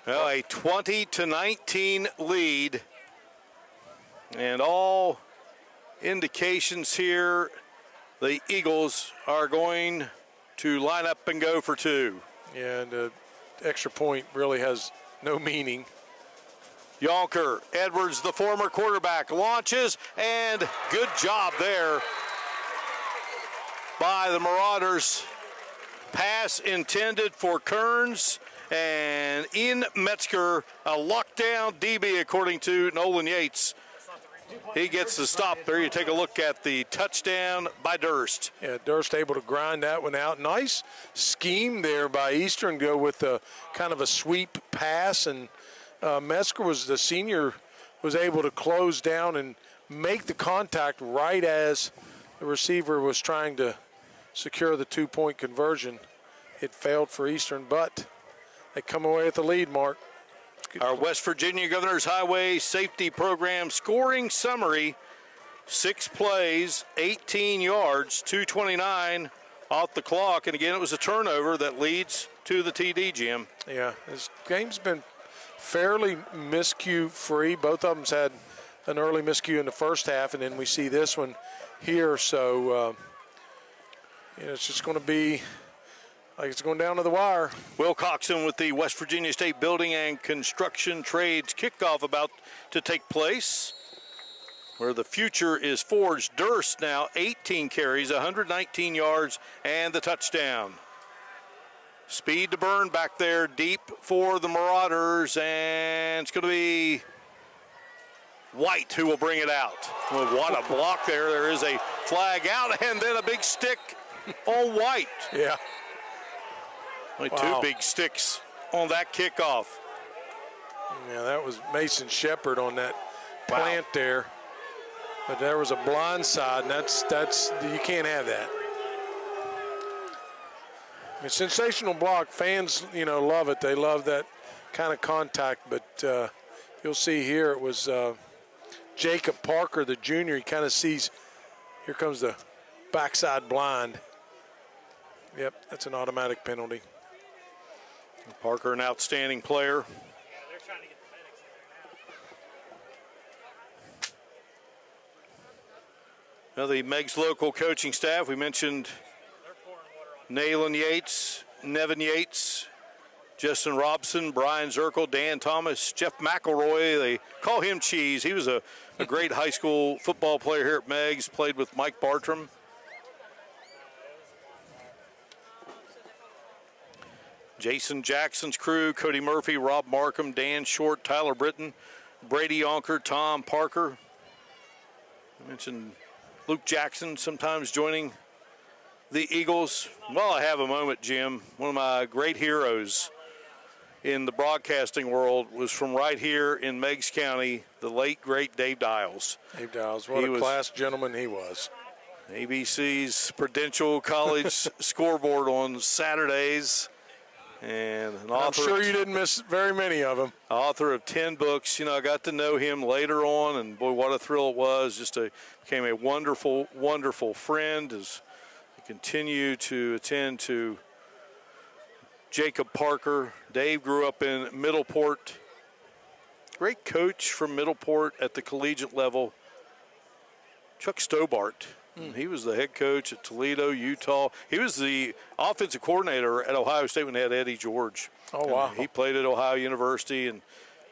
Well, a 20-19 lead, and all indications here, the Eagles are going to line up and go for 2. Yeah, and the extra point really has no meaning. Yonker, Edwards, the former quarterback, launches, and good job there by the Marauders. Pass intended for Kearns, and Ian Metzger, a lockdown DB according to Nolan Yates. He gets the stop there. You take a look at the touchdown by Durst. Yeah, Durst able to grind that one out. Nice scheme there by Eastern, go with a kind of a sweep pass, and Metzger the senior was able to close down and make the contact right as the receiver was trying to secure the 2-point conversion. It failed for Eastern, but they come away with the lead, Mark. Our West Virginia Governor's Highway Safety Program scoring summary: 6 plays, 18 yards, 2:29 off the clock. And again, it was a turnover that leads to the TD, Jim. Yeah, this game's been fairly miscue free. Both of them's had an early miscue in the first half, and then we see this one here. So it's just going to be like it's going down to the wire. Will Coxon with the West Virginia State Building and Construction Trades kickoff about to take place, where the future is forged. Durst now 18 carries, 119 yards, and the touchdown. Speed to burn back there deep for the Marauders, and it's going to be White who will bring it out. Well, what a block there. There is a flag out, and then a big stick on White. Yeah. Only 2 big sticks on that kickoff. Yeah, that was Mason Shepard on that plant there. But there was a blind side, and that's you can't have that. I mean, sensational block. Fans, love it. They love that kind of contact. But you'll see here it was Jacob Parker, the junior. He kind of sees, here comes the backside blind. Yep, that's an automatic penalty. Parker, an outstanding player. Now the Meigs local coaching staff, we mentioned Nayland Yates, Nevin Yates, Justin Robson, Brian Zirkle, Dan Thomas, Jeff McElroy. They call him Cheese. He was a great high school football player here at Meigs, played with Mike Bartram. Jason Jackson's crew: Cody Murphy, Rob Markham, Dan Short, Tyler Britton, Brady Yonker, Tom Parker. I mentioned Luke Jackson sometimes joining the Eagles. Well, I have a moment, Jim. One of my great heroes in the broadcasting world was from right here in Meigs County, the late, great Dave Dials. Dave Dials, what a class gentleman he was. ABC's Prudential College scoreboard on Saturdays. And I'm sure you didn't miss very many of them. Author of 10 books. I got to know him later on, and boy, what a thrill it was. Became a wonderful, wonderful friend as I continue to attend to Jacob Parker. Dave grew up in Middleport. Great coach from Middleport at the collegiate level, Chuck Stobart. He was the head coach at Toledo, Utah. He was the offensive coordinator at Ohio State when they had Eddie George. Oh, wow. He played at Ohio University, and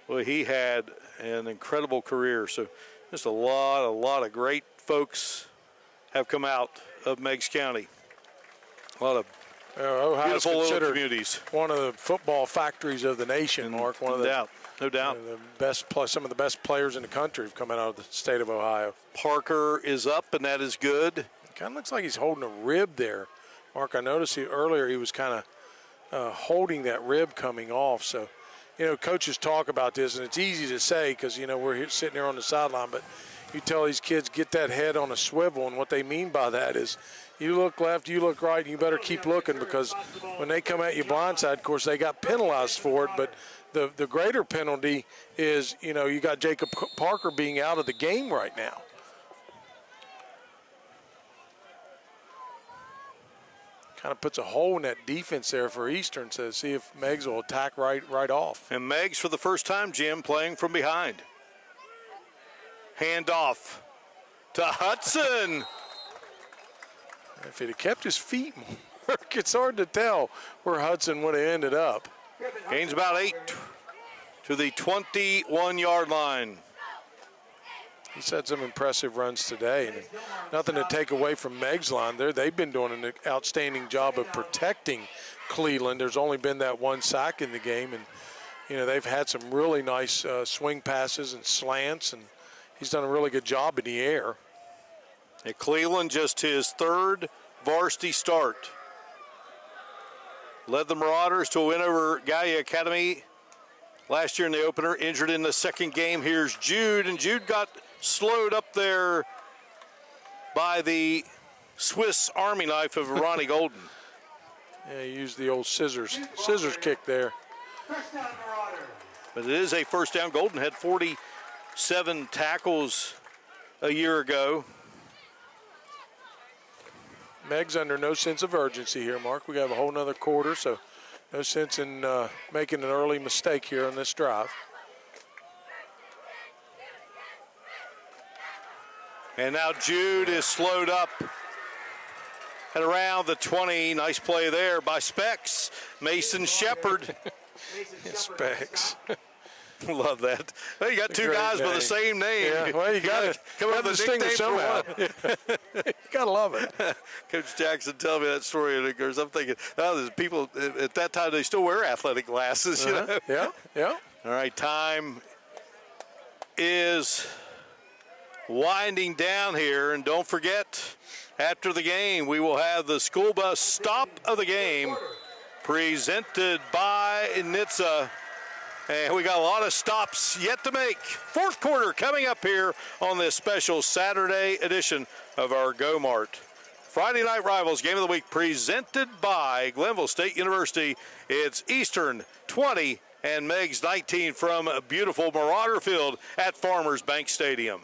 well, he had an incredible career. So just a lot of great folks have come out of Meigs County. A lot of Ohio's beautiful little considered communities. One of the football factories of the nation, Mark. No doubt. Some of the best players in the country have come out of the state of Ohio. Parker is up, and that is good. Kind of looks like he's holding a rib there. Mark, I noticed earlier he was kind of holding that rib coming off. So, you know, coaches talk about this, and it's easy to say because, you know, we're here, sitting here on the sideline, but you tell these kids get that head on a swivel, and what they mean by that is you look left, you look right, and you better keep looking because when they come at you blindside, of course, they got penalized for it, but the greater penalty is, you know, you got Jacob Parker being out of the game right now. Kind of puts a hole in that defense there for Eastern to see if Meigs will attack right off. And Meigs for the first time, Jim, playing from behind. Hand off to Hudson. If he'd have kept his feet more, it's hard to tell where Hudson would have ended up. Gains about 8 to the 21-yard line. He's had some impressive runs today, and nothing to take away from Meigs' line. They've been doing an outstanding job of protecting Cleveland. There's only been that one sack in the game, and you know they've had some really nice swing passes and slants, and he's done a really good job in the air. At Cleveland, just his third varsity start. Led the Marauders to a win over Gallia Academy last year in the opener. Injured in the second game. Here's Jude, and Jude got slowed up there by the Swiss Army knife of Ronnie Golden. Yeah, he used the old scissors kick there. But it is a first down. Golden had 47 tackles a year ago. Meigs under no sense of urgency here, Mark. We have a whole nother quarter, so no sense in making an early mistake here on this drive. And now Jude is slowed up at around the 20. Nice play there by Specs. Mason Shepard. Specs. Love that. Well, you got two guys with the same name. Yeah, well, you got to come up with a distinguish somehow. You got to love it. Coach Jackson tell me that story, and of course I'm thinking, oh, there's people at that time, they still wear athletic glasses, you know? Yeah. All right, time is winding down here, and don't forget, after the game, we will have the school bus stop of the game presented by NHTSA. And we got a lot of stops yet to make. Fourth quarter coming up here on this special Saturday edition of our Go-Mart Friday Night Rivals Game of the Week presented by Glenville State University. It's Eastern 20 and Meigs 19 from beautiful Marauder Field at Farmers Bank Stadium.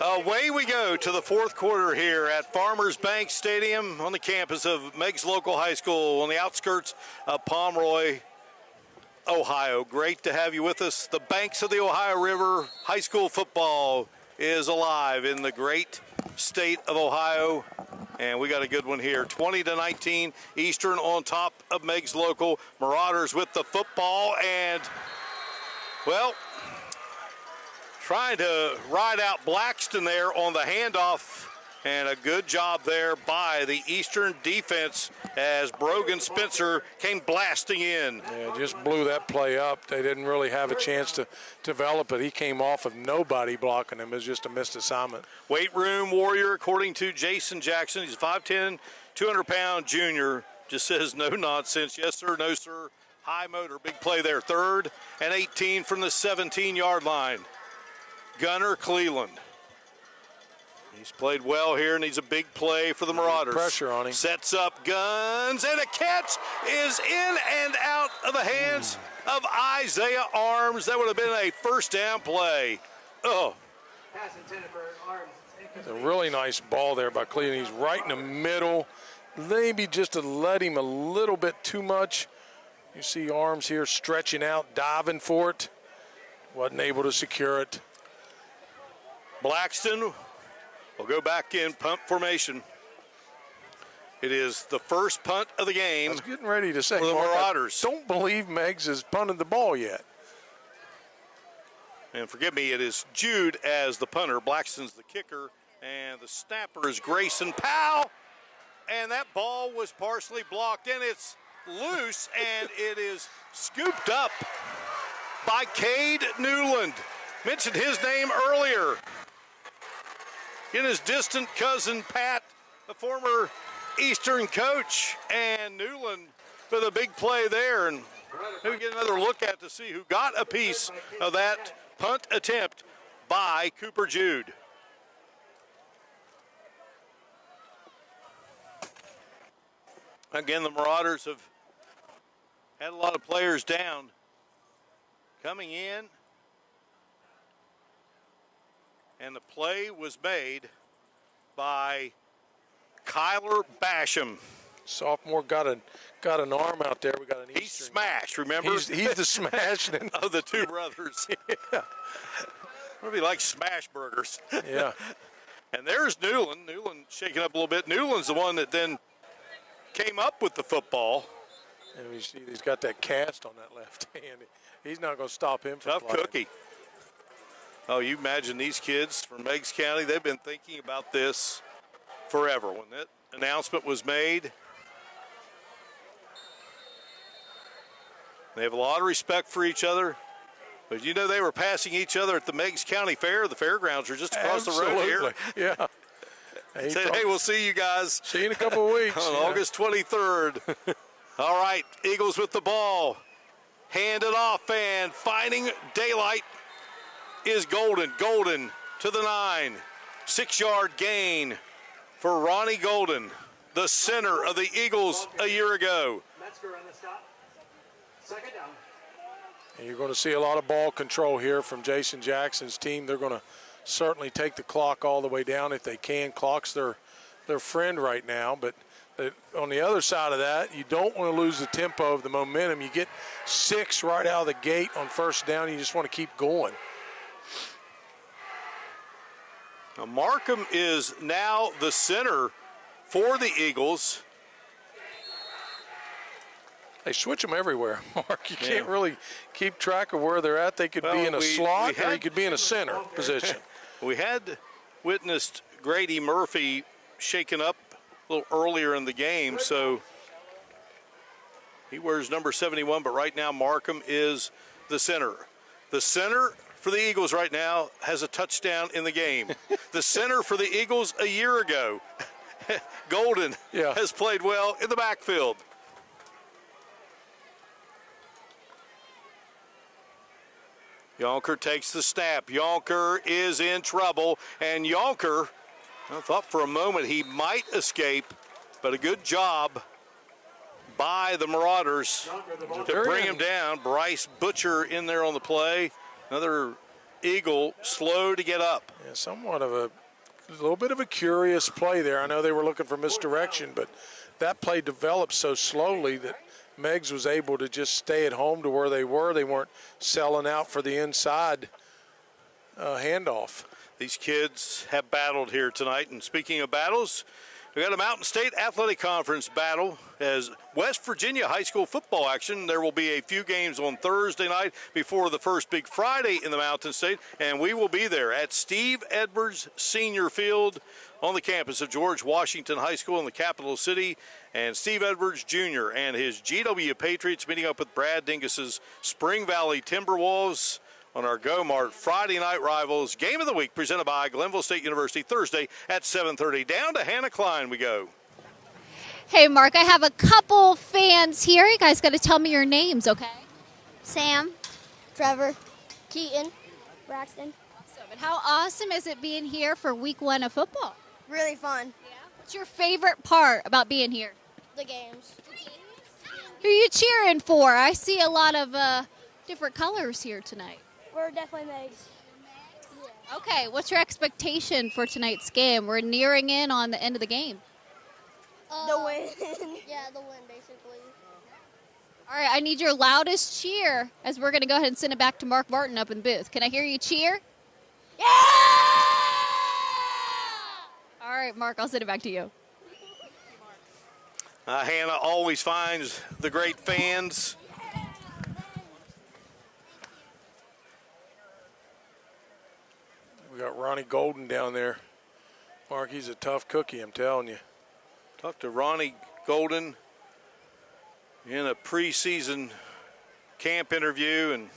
Away we go to the fourth quarter here at Farmers Bank Stadium on the campus of Meigs Local High School on the outskirts of Pomeroy, Ohio. Great to have you with us. The banks of the Ohio River. High school football is alive in the great state of Ohio. And we got a good one here. 20-19, Eastern on top of Meigs Local. Marauders with the football and, well, trying to ride out Blackston there on the handoff, and a good job there by the Eastern defense as Brogan Spencer came blasting in. Yeah, just blew that play up. They didn't really have a chance to develop it. He came off of nobody blocking him. It was just a missed assignment. Weight room warrior, according to Jason Jackson. He's 5'10", 200-pound junior. Just says no nonsense. Yes, sir, no, sir. High motor, big play there. 3rd and 18 from the 17-yard line. Gunner Cleveland. He's played well here, and he's a big play for the Marauders. Pressure on him. Sets up Guns, and a catch is in and out of the hands of Isaiah Arms. That would have been a first down play. Oh. Pass intended for Arms. It's a really nice ball there by Cleveland. He's right in the middle. Maybe just to let him a little bit too much. You see Arms here stretching out, diving for it. Wasn't able to secure it. Blackston will go back in punt formation. It is the first punt of the game. I was getting ready to say, for the Mark, Marauders. I don't believe Meigs has punted the ball yet. And forgive me, it is Jude as the punter. Blackston's the kicker, and the snapper is Grayson Powell. And that ball was partially blocked, and it's loose, and it is scooped up by Cade Newland. Mentioned his name earlier. In his distant cousin, Pat, a former Eastern coach, and Newland with a big play there. And maybe get another look at to see who got a piece of that punt attempt by Cooper Jude. Again, the Marauders have had a lot of players down. Coming in. And the play was made by Kyler Basham. Sophomore got an arm out there. We got an Eastern. He's smashed, remember? He's the smash of the two brothers. Yeah. What if he likes smash burgers? Yeah. And there's Newland. Newland shaking up a little bit. Newland's the one that then came up with the football. And you see he's got that cast on that left hand. He's not going to stop him from tough playing. Cookie. Oh, you imagine these kids from Meigs County, they've been thinking about this forever. When that announcement was made, they have a lot of respect for each other. But you know they were passing each other at the Meigs County Fair. The fairgrounds are just across the road here. Yeah. Said, hey, we'll see you guys. See you in a couple of weeks. On August 23rd. All right, Eagles with the ball. Hand it off, and finding daylight is Golden. Golden to the 9. 6-yard gain for Ronnie Golden, the center of the Eagles a year ago. Metzger on the stop. Second down. And you're going to see a lot of ball control here from Jason Jackson's team. They're going to certainly take the clock all the way down if they can. Clock's their friend right now, but on the other side of that, you don't want to lose the tempo of the momentum. You get 6 right out of the gate on first down. You just want to keep going. Now Markham is now the center for the Eagles. They switch them everywhere, Mark. You can't really keep track of where they're at. They could be in a slot or he could be in a center position. We had witnessed Grady Murphy shaken up a little earlier in the game, so he wears number 71, but right now Markham is the center. The center for the Eagles right now has a touchdown in the game. The center for the Eagles a year ago, Golden, has played well in the backfield. Yonker takes the snap. Yonker is in trouble, and Yonker, I thought for a moment he might escape, but a good job by the Marauders to bring him down. Bryce Butcher in there on the play. Another Eagle slow to get up. Yeah, somewhat of a little bit of a curious play there. I know they were looking for misdirection, but that play developed so slowly that Meigs was able to just stay at home to where they were. They weren't selling out for the inside handoff. These kids have battled here tonight, and speaking of battles, we got a Mountain State Athletic Conference battle as West Virginia high school football action. There will be a few games on Thursday night before the first big Friday in the Mountain State, and we will be there at Steve Edwards Senior Field on the campus of George Washington High School in the capital city. And Steve Edwards Jr. and his GW Patriots meeting up with Brad Dingus's Spring Valley Timberwolves on our Go-Mart Friday night rivals. Game of the week presented by Glenville State University Thursday at 7:30. Down to Hannah Klein we go. Hey, Mark, I have a couple fans here. You guys got to tell me your names, okay? Sam, Trevor, Keaton, Braxton. Awesome. And how awesome is it being here for week 1 of football? Really fun. Yeah. What's your favorite part about being here? The games. Who are you cheering for? I see a lot of different colors here tonight. We're definitely Meigs. Yeah. Okay, what's your expectation for tonight's game? We're nearing in on the end of the game. The win. Yeah, the win, basically. All right, I need your loudest cheer as we're going to go ahead and send it back to Mark Martin up in the booth. Can I hear you cheer? Yeah! All right, Mark, I'll send it back to you. Hannah always finds the great fans. We got Ronnie Golden down there. Mark, he's a tough cookie, I'm telling you. Talked to Ronnie Golden in a preseason camp interview and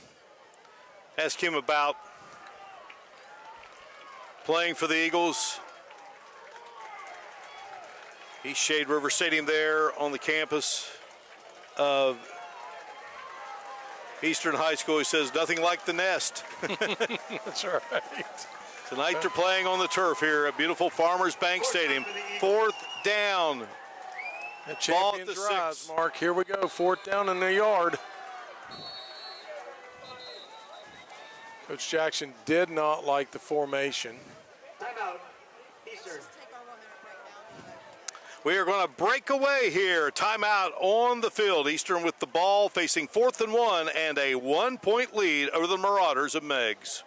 asked him about playing for the Eagles. East Shade River Stadium there on the campus of Eastern High School. He says, nothing like the nest. That's right. Tonight they're playing on the turf here at beautiful Farmers Bank Stadium. 4th down. The champions rise, Mark. Here we go. 4th down in the yard. Coach Jackson did not like the formation. Timeout. Eastern. We are going to break away here. Timeout on the field. Eastern with the ball facing 4th and 1 and a 1-point lead over the Marauders of Meigs.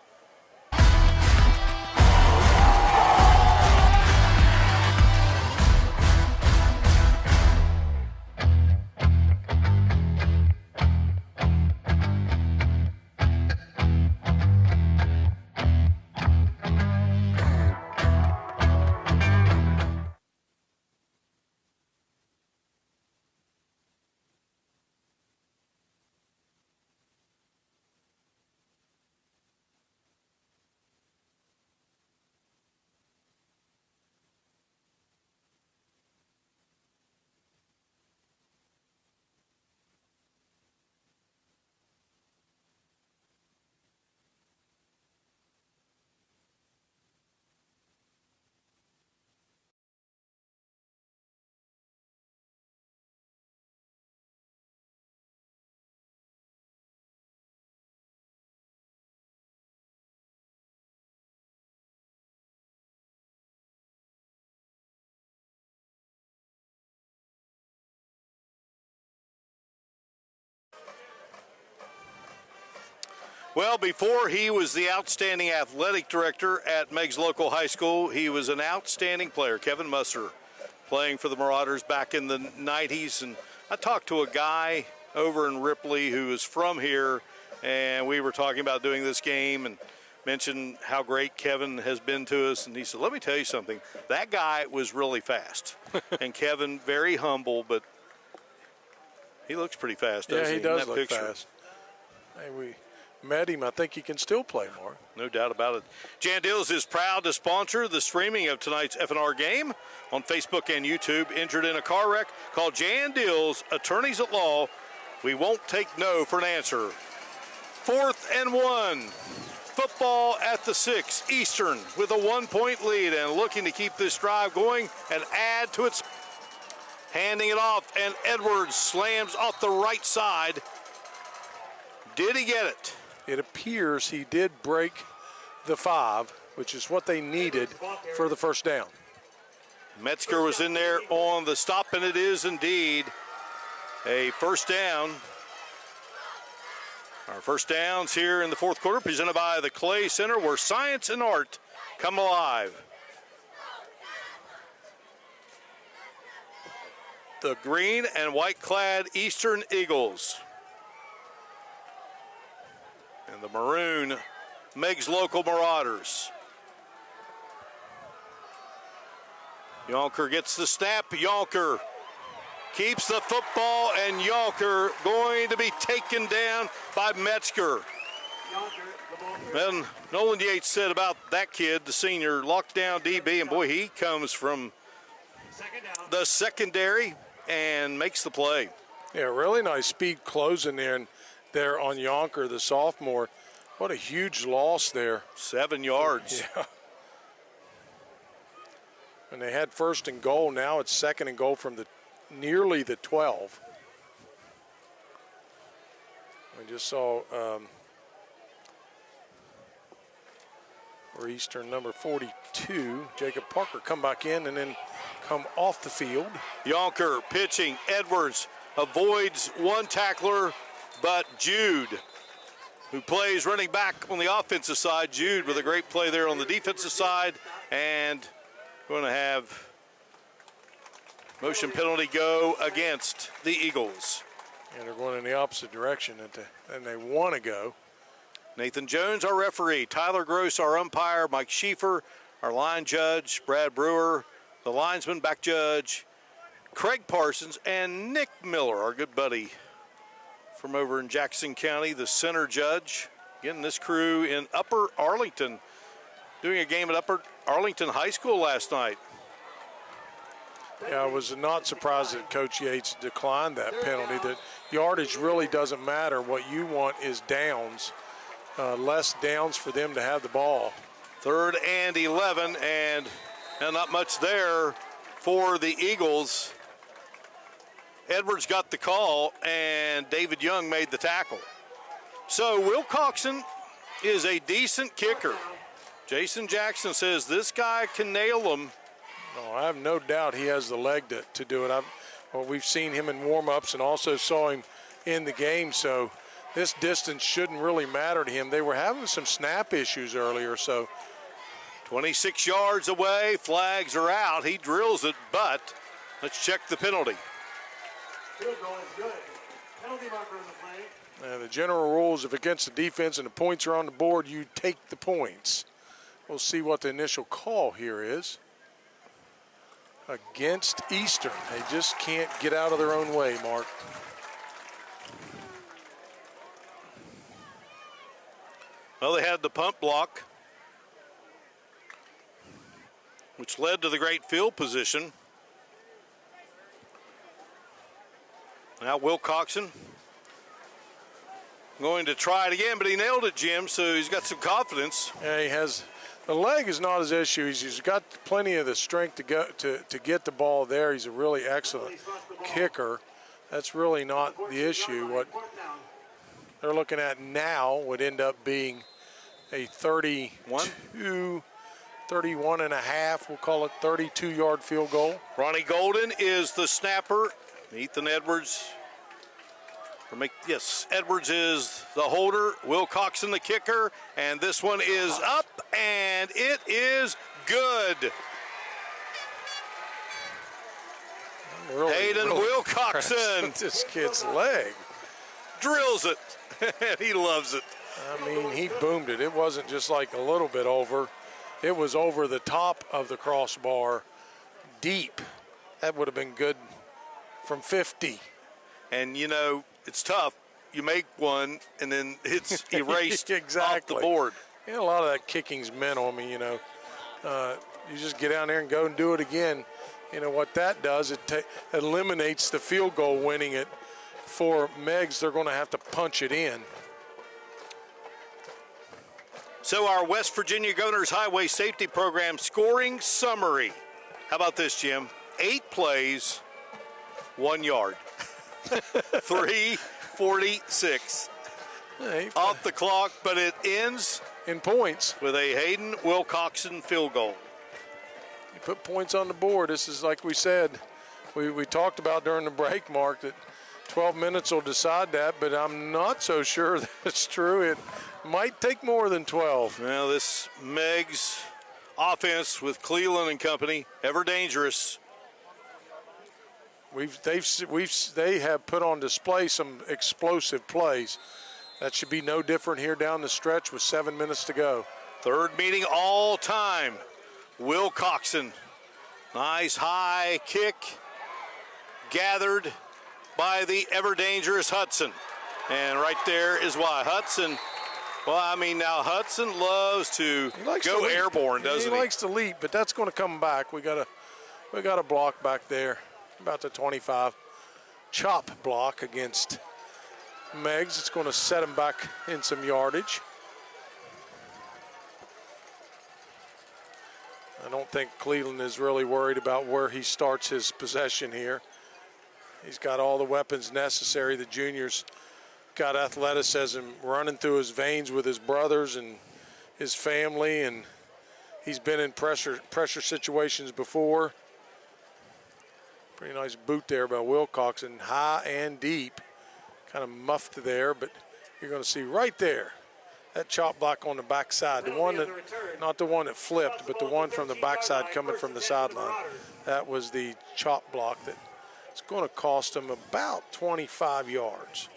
Well, before he was the outstanding athletic director at Meigs Local High School, he was an outstanding player, Kevin Musser, playing for the Marauders back in the 90s. And I talked to a guy over in Ripley who is from here, and we were talking about doing this game and mentioned how great Kevin has been to us. And he said, let me tell you something. That guy was really fast. And Kevin, very humble, but he looks pretty fast, doesn't he? Yeah, he does in that look picture. fast. Hey, we met him. I think he can still play more. No doubt about it. Jan Dills is proud to sponsor the streaming of tonight's FNR game on Facebook and YouTube. Injured in a car wreck? Call Jan Dills, attorneys at law. We won't take no for an answer. 4th and 1. Football at the 6. Eastern with a 1-point lead and looking to keep this drive going and add to its. Handing it off, and Edwards slams off the right side. Did he get it? It appears he did break the 5, which is what they needed for the first down. Metzger was in there on the stop, and it is indeed a first down. Our first downs here in the fourth quarter presented by the Clay Center, where science and art come alive. The green and white clad Eastern Eagles and the maroon Meigs Local Marauders. Yonker gets the snap. Yonker keeps the football, and Yonker going to be taken down by Metzger. And Nolan Yates said about that kid, the senior, lockdown DB, and boy, he comes from the secondary and makes the play. Yeah, really nice speed closing there on Yonker, the sophomore. What a huge loss there. 7 yards. Yeah. And they had first and goal. Now it's second and goal from nearly the 12. We just saw for Eastern number 42, Jacob Parker, come back in and then come off the field. Yonker pitching. Edwards avoids one tackler, but Jude, who plays running back on the offensive side. Jude with a great play there on the defensive side, and going to have motion penalty go against the Eagles. And they're going in the opposite direction than they want to go. Nathan Jones, our referee. Tyler Gross, our umpire. Mike Schieffer, our line judge. Brad Brewer, the linesman, back judge. Craig Parsons, and Nick Miller, our good buddy from over in Jackson County, the center judge. Again, this crew in Upper Arlington, doing a game at Upper Arlington High School last night. Yeah, I was not surprised that Coach Yates declined that penalty. That yardage really doesn't matter. What you want is downs, less downs for them to have the ball. 3rd and 11, and not much there for the Eagles. Edwards got the call, and David Young made the tackle. So Will Coxon is a decent kicker. Jason Jackson says this guy can nail them. No, I have no doubt he has the leg to do it. We've seen him in warm-ups and also saw him in the game, so this distance shouldn't really matter to him. They were having some snap issues earlier, so. 26 yards away, flags are out. He drills it, but let's check the penalty. Field goal is good. Penalty marker on the play. The general rules, if against the defense and the points are on the board, you take the points. We'll see what the initial call here is. Against Eastern. They just can't get out of their own way, Mark. Well, they had the punt block, which led to the great field position. Now Will Coxon going to try it again, but he nailed it, Jim, so he's got some confidence. Yeah, he has. The leg is not his issue. He's got plenty of the strength to get the ball there. He's a really excellent kicker. That's really not the issue. What they're looking at now would end up being a 31 and a half, we'll call it 32-yard field goal. Ronnie Golden is the snapper. Ethan Edwards, Edwards is the holder. Will Coxon the kicker, and this one is up, and it is good. Really, Hayden Wilcoxon. This kid's leg. Drills it, and he loves it. I mean, he boomed it. It wasn't just like a little bit over. It was over the top of the crossbar, deep. That would have been good from 50. And, you know, it's tough. You make one, and then it's erased exactly. off the board. Yeah, a lot of that kicking's mental. I mean, you know, you just get down there and go and do it again. You know, what that does, it eliminates the field goal winning it. For Meigs, they're going to have to punch it in. So our West Virginia Governor's Highway Safety Program scoring summary. How about this, Jim? 8 plays, 1 yard. 3:46 off the clock, but it ends in points. With a Hayden Wilcoxon field goal. You put points on the board. This is like we said, we talked about during the break, Mark, that 12 minutes will decide that, but I'm not so sure that's true. It might take more than 12. Well, this Meigs offense with Cleveland and company, ever dangerous. They have put on display some explosive plays. That should be no different here down the stretch with 7 minutes to go. Third meeting all time. Wilcoxon, nice high kick, gathered by the ever dangerous Hudson. And right there is why Hudson, well, I mean, now Hudson loves to go airborne, doesn't he? He likes to leap, but that's going to come back. We got a block back there, about the 25. Chop block against Meigs. It's going to set him back in some yardage. I don't think Cleveland is really worried about where he starts his possession here. He's got all the weapons necessary. The junior's got athleticism running through his veins with his brothers and his family, and he's been in pressure situations before. Pretty nice boot there by Wilcoxon, high and deep. Kind of muffed there, but you're going to see right there that chop block on the backside. The one that, not the one that flipped, but the one from the backside coming from the sideline. That was the chop block that it's going to cost him about 25 yards.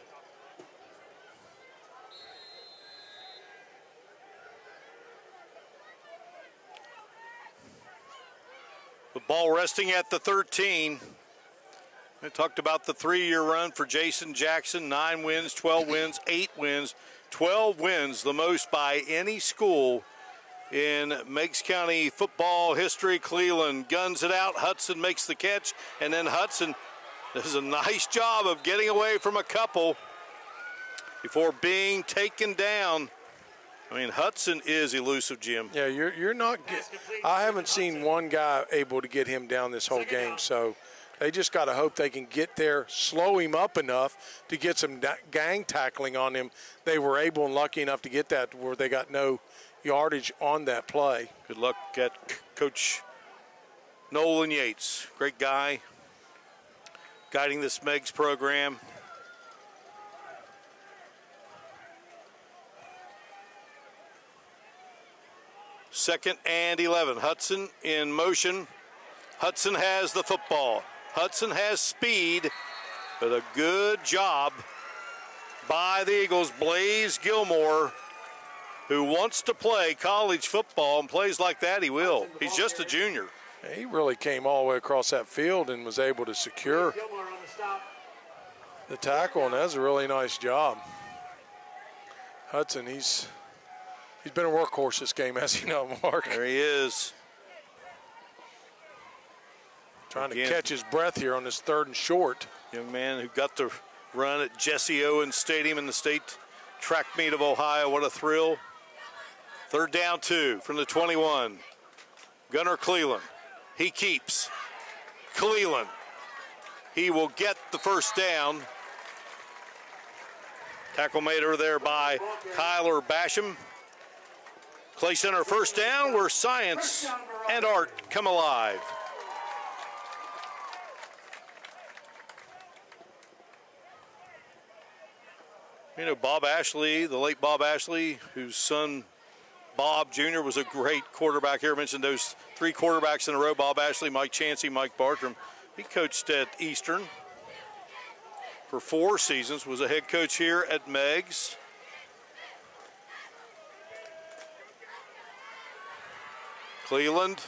The ball resting at the 13. I talked about the 3-year run for Jason Jackson, 9 wins, 12 wins, 8 wins, 12 wins, the most by any school in Meigs County football history. Cleveland guns it out. Hudson makes the catch, and then Hudson does a nice job of getting away from a couple before being taken down. I mean, Hudson is elusive, Jim. Yeah, you're not. I haven't seen one guy able to get him down this whole game, so they just got to hope they can get there, slow him up enough to get some gang tackling on him. They were able and lucky enough to get that where they got no yardage on that play. Good luck at Coach Nolan Yates. Great guy guiding this Meigs program. Second and 11. Hudson in motion. Hudson has the football. Hudson has speed, but a good job by the Eagles. Blaze Gilmore, who wants to play college football and plays like that, he will. He's just a junior. He really came all the way across that field and was able to secure the tackle, and that's a really nice job. Hudson, he's been a workhorse this game, as you know, Mark. There he is. Trying to catch his breath here on this 3rd and short. Young man who got the run at Jesse Owens Stadium in the state track meet of Ohio. What a thrill. 3rd down 2 from the 21. Gunnar Cleveland. He keeps. Cleveland. He will get the first down. Tackle made over there by Kyler Basham. Clay Center first down where science and art come alive. You know, Bob Ashley, the late Bob Ashley, whose son Bob Jr. was a great quarterback here. I mentioned those 3 quarterbacks in a row, Bob Ashley, Mike Chansey, Mike Bartram. He coached at Eastern for 4 seasons, was a head coach here at Meigs. Cleveland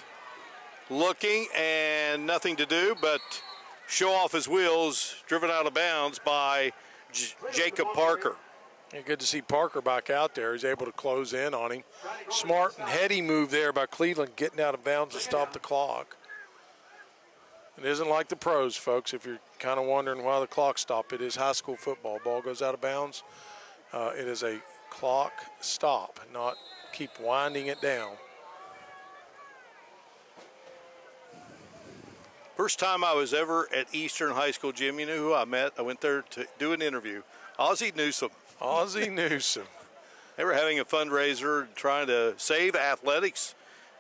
looking and nothing to do but show off his wheels, driven out of bounds by Jacob Parker. Yeah, good to see Parker back out there. He's able to close in on him. Smart and heady move there by Cleveland, getting out of bounds to stop the clock. It isn't like the pros, folks, if you're kind of wondering why the clock stopped. It is high school football. Ball goes out of bounds. It is a clock stop, not keep winding it down. First time I was ever at Eastern High School, Jim, you know who I met? I went there to do an interview. Ozzie Newsome. Ozzie Newsome. They were having a fundraiser trying to save athletics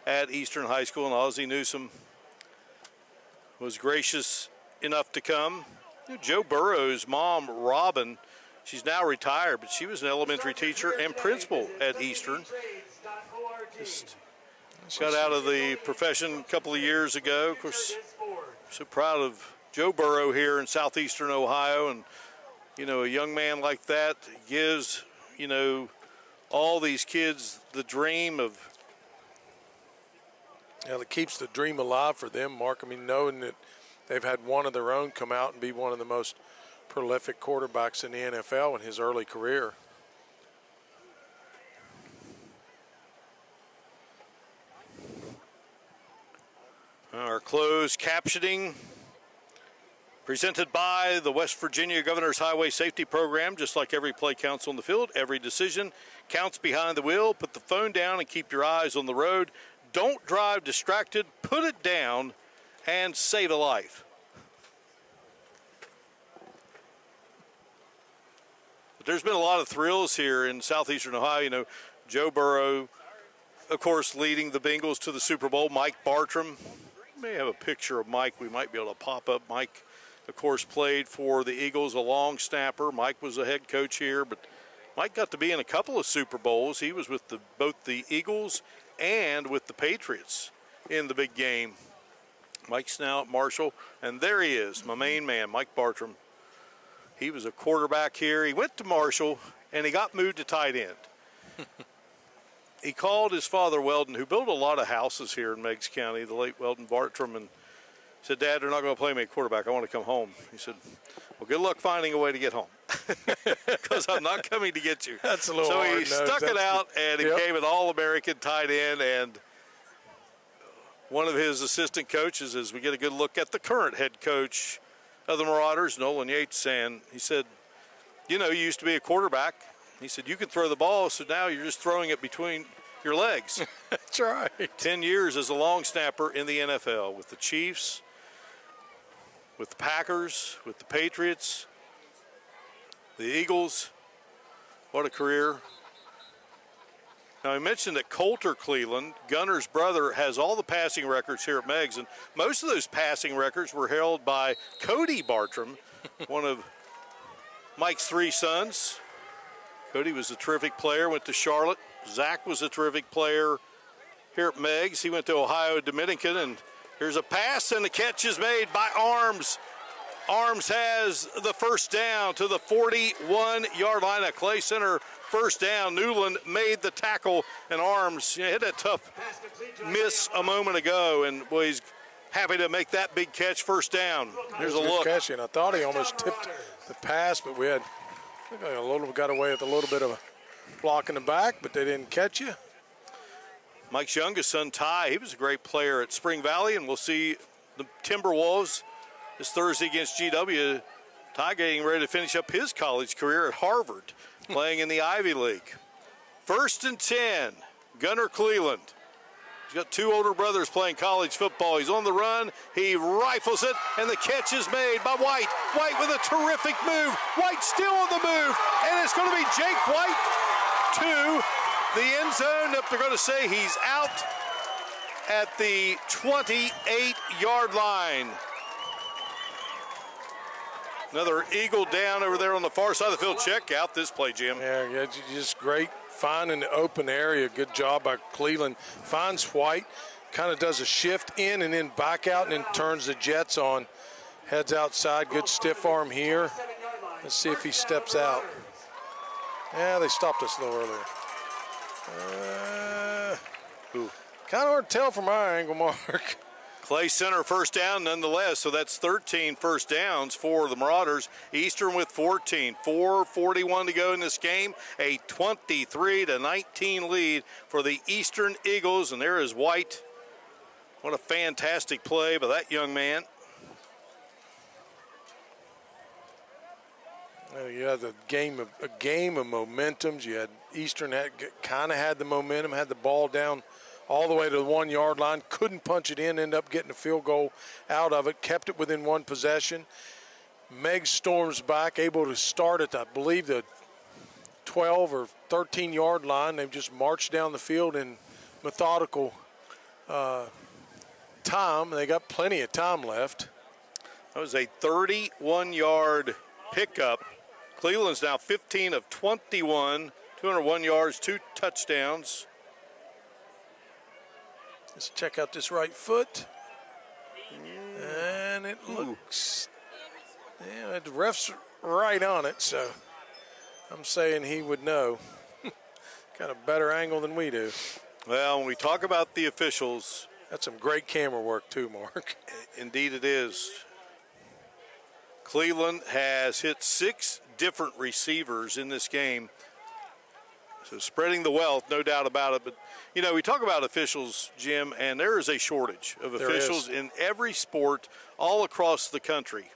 at Eastern High School, and Ozzie Newsom was gracious enough to come. Joe Burrow's mom, Robin, she's now retired, but she was an elementary teacher and principal at Eastern. Just got out of the profession a couple of years ago. Of course, so proud of Joe Burrow here in southeastern Ohio, and a young man like that gives all these kids the dream of. Yeah, it keeps the dream alive for them, Mark. I mean, knowing that they've had one of their own come out and be one of the most prolific quarterbacks in the NFL in his early career. Our closed captioning presented by the West Virginia Governor's Highway Safety Program. Just like every play counts on the field, every decision counts behind the wheel. Put the phone down and keep your eyes on the road. Don't drive distracted. Put it down and save a life. But there's been a lot of thrills here in southeastern Ohio. Joe Burrow, of course, leading the Bengals to the Super Bowl. Mike Bartram. We may have a picture of Mike. We might be able to pop up. Mike, of course, played for the Eagles, a long snapper. Mike was a head coach here, but Mike got to be in a couple of Super Bowls. He was with both the Eagles and with the Patriots in the big game. Mike's now at Marshall, and there he is, my main man, Mike Bartram. He was a quarterback here. He went to Marshall, and he got moved to tight end. He called his father, Weldon, who built a lot of houses here in Meigs County, the late Weldon Bartram, and said, "Dad, they're not going to play me at quarterback. I want to come home." He said, "Well, good luck finding a way to get home, because I'm not coming to get you." That's a little so hard. He stuck it out, and he became an All-American tight end. And one of his assistant coaches, as we get a good look at the current head coach of the Marauders, Nolan Yates, and he said, "You used to be a quarterback." He said, "You can throw the ball, so now you're just throwing it between your legs." That's right. 10 years as a long snapper in the NFL with the Chiefs, with the Packers, with the Patriots, the Eagles. What a career. Now, I mentioned that Coulter Cleveland, Gunner's brother, has all the passing records here at Meigs, and most of those passing records were held by Cody Bartram, one of Mike's three sons. Cody was a terrific player, went to Charlotte. Zach was a terrific player here at Meigs. He went to Ohio Dominican, and here's a pass, and the catch is made by Arms. Arms has the first down to the 41-yard line. A Clay Center first down. Newland made the tackle, and Arms had that tough miss a moment ago, and he's happy to make that big catch, first down. Here's a look. Catch, and I thought he almost tipped the pass, but we had got away with a little bit of a block in the back, but they didn't catch you. Mike's youngest son, Ty, he was a great player at Spring Valley, and we'll see the Timberwolves this Thursday against GW. Ty getting ready to finish up his college career at Harvard, playing in the Ivy League. 1st and 10, Gunner Cleveland. He's got two older brothers playing college football. He's on the run. He rifles it, and the catch is made by White. White with a terrific move. White still on the move, and it's going to be Jake White to the end zone. They're going to say he's out at the 28-yard line. Another Eagle down over there on the far side of the field. Check out this play, Jim. Yeah, just great. Finding the open area. Good job by Cleveland. Finds White, kind of does a shift in and then back out, and then turns the jets on. Heads outside. Good stiff arm here. Let's see if he steps out. Yeah, they stopped us a little earlier. Kind of hard to tell from our angle, Mark. Clay Center first down nonetheless, so that's 13 first downs for the Marauders. Eastern with 14. 4:41 to go in this game. A 23-19 lead for the Eastern Eagles, and there is White. What a fantastic play by that young man. You had a game of momentums. You had Eastern kind of had the momentum, had the ball down all the way to the 1-yard line, couldn't punch it in, ended up getting a field goal out of it, kept it within one possession. Meigs storms back, able to start at, I believe, the 12 or 13-yard line. They've just marched down the field in methodical time. They got plenty of time left. That was a 31-yard pickup. Cleveland's now 15 of 21, 201 yards, 2 touchdowns. Let's check out this right foot. And it looks, yeah, the ref's right on it, so I'm saying he would know. Got a better angle than we do. Well, when we talk about the officials. That's some great camera work too, Mark. Indeed it is. Cleveland has hit 6 different receivers in this game. So spreading the wealth, no doubt about it. But, you know, we talk about officials, Jim, and there is a shortage of officials in every sport all across the country.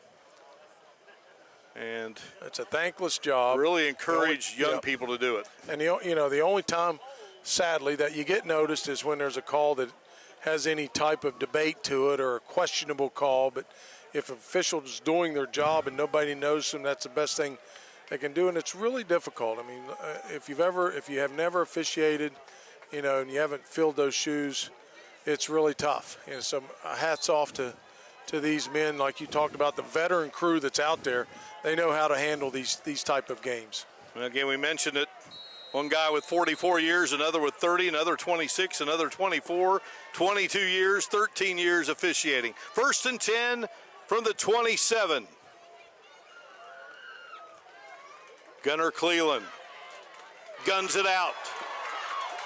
And it's a thankless job. Really encourage young people to do it. And, the only time, sadly, that you get noticed is when there's a call that has any type of debate to it or a questionable call. But if an official is doing their job and nobody knows them, that's the best thing they can do. And it's really difficult. I mean, if you have never officiated, and you haven't filled those shoes, it's really tough. So hats off to these men, like you talked about, the veteran crew that's out there. They know how to handle these type of games. And again, we mentioned it. One guy with 44 years, another with 30, another 26, another 24, 22 years, 13 years officiating. 1st and 10 from the 27. Gunnar Cleveland guns it out.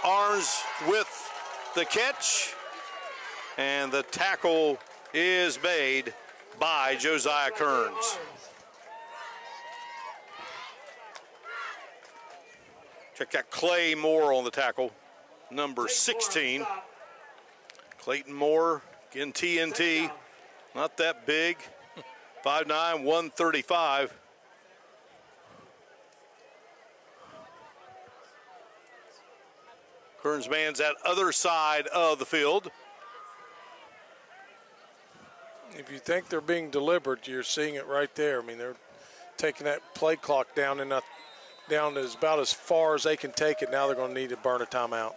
Arms with the catch. And the tackle is made by Josiah Kearns. Check out Clay Moore on the tackle, number 16. Clayton Moore, again TNT, not that big, 5'9", 135. Kearns man's that other side of the field. If you think they're being deliberate, you're seeing it right there. I mean, they're taking that play clock down to about as far as they can take it. Now they're going to need to burn a timeout.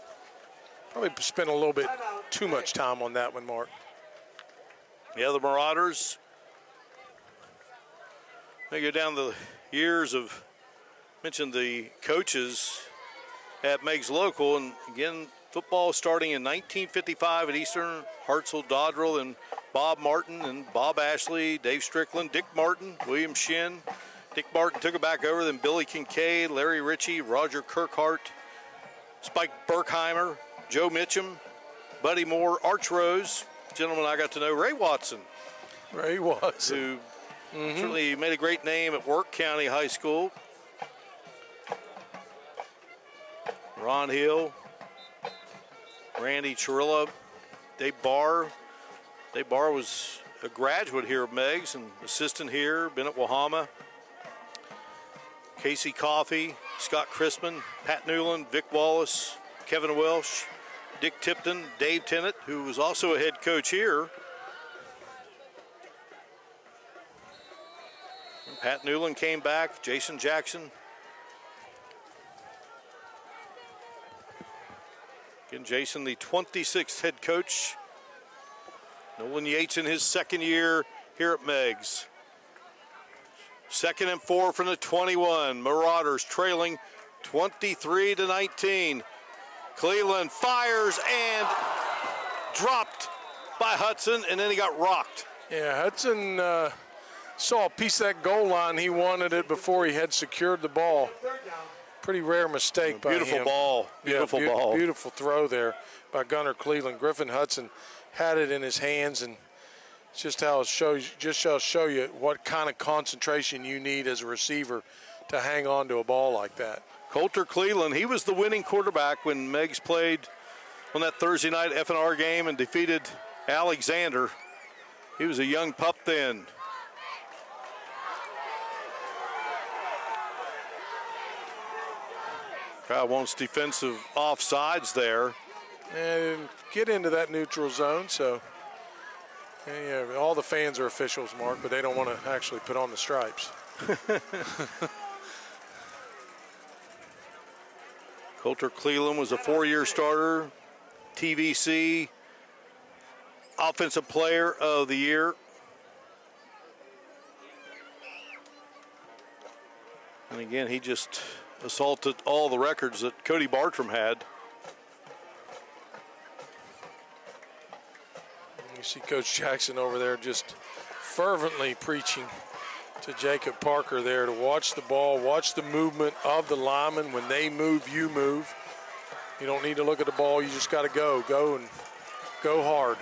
Probably spent a little bit too much time on that one, Mark. Yeah, the Marauders. They go down the years of, mentioned the coaches at Meigs Local, and again, football starting in 1955 at Eastern, Hartsel Dodrell, and Bob Martin and Bob Ashley, Dave Strickland, Dick Martin, William Shin. Dick Martin took it back over, then Billy Kincaid, Larry Ritchie, Roger Kirkhart, Spike Berkheimer, Joe Mitchum, Buddy Moore, Arch Rose, gentleman I got to know, Ray Watson. Ray Watson. Who certainly made a great name at Work County High School. Ron Hill, Randy Chirilla, Dave Barr. Dave Barr was a graduate here of Meigs and assistant here, been at Wahama. Casey Coffey, Scott Crispin, Pat Newland, Vic Wallace, Kevin Welsh, Dick Tipton, Dave Tennant, who was also a head coach here. And Pat Newland came back, Jason Jackson. Again, Jason, the 26th head coach. Nolan Yates in his second year here at Meigs. 2nd and 4 from the 21. Marauders trailing 23-19. Cleveland fires and dropped by Hudson, and then he got rocked. Yeah, Hudson saw a piece of that goal line. He wanted it before he had secured the ball. Pretty rare mistake by him. Beautiful ball. Beautiful ball. Beautiful throw there by Gunnar Cleveland. Griffin Hudson had it in his hands, and it's just how it shows. Just shall show you what kind of concentration you need as a receiver to hang on to a ball like that. Coulter Cleveland, he was the winning quarterback when Meigs played on that Thursday night FNR game and defeated Alexander. He was a young pup then. Crowd wants defensive offsides there. And get into that neutral zone, so yeah, all the fans are officials, Mark, but they don't want to actually put on the stripes. Coulter Cleveland was a 4-year starter, TVC Offensive Player of the Year. And again, he just assaulted all the records that Cody Bartram had. You see Coach Jackson over there just fervently preaching to Jacob Parker there to watch the ball, watch the movement of the linemen. When they move, you move. You don't need to look at the ball. You just got to go and go hard.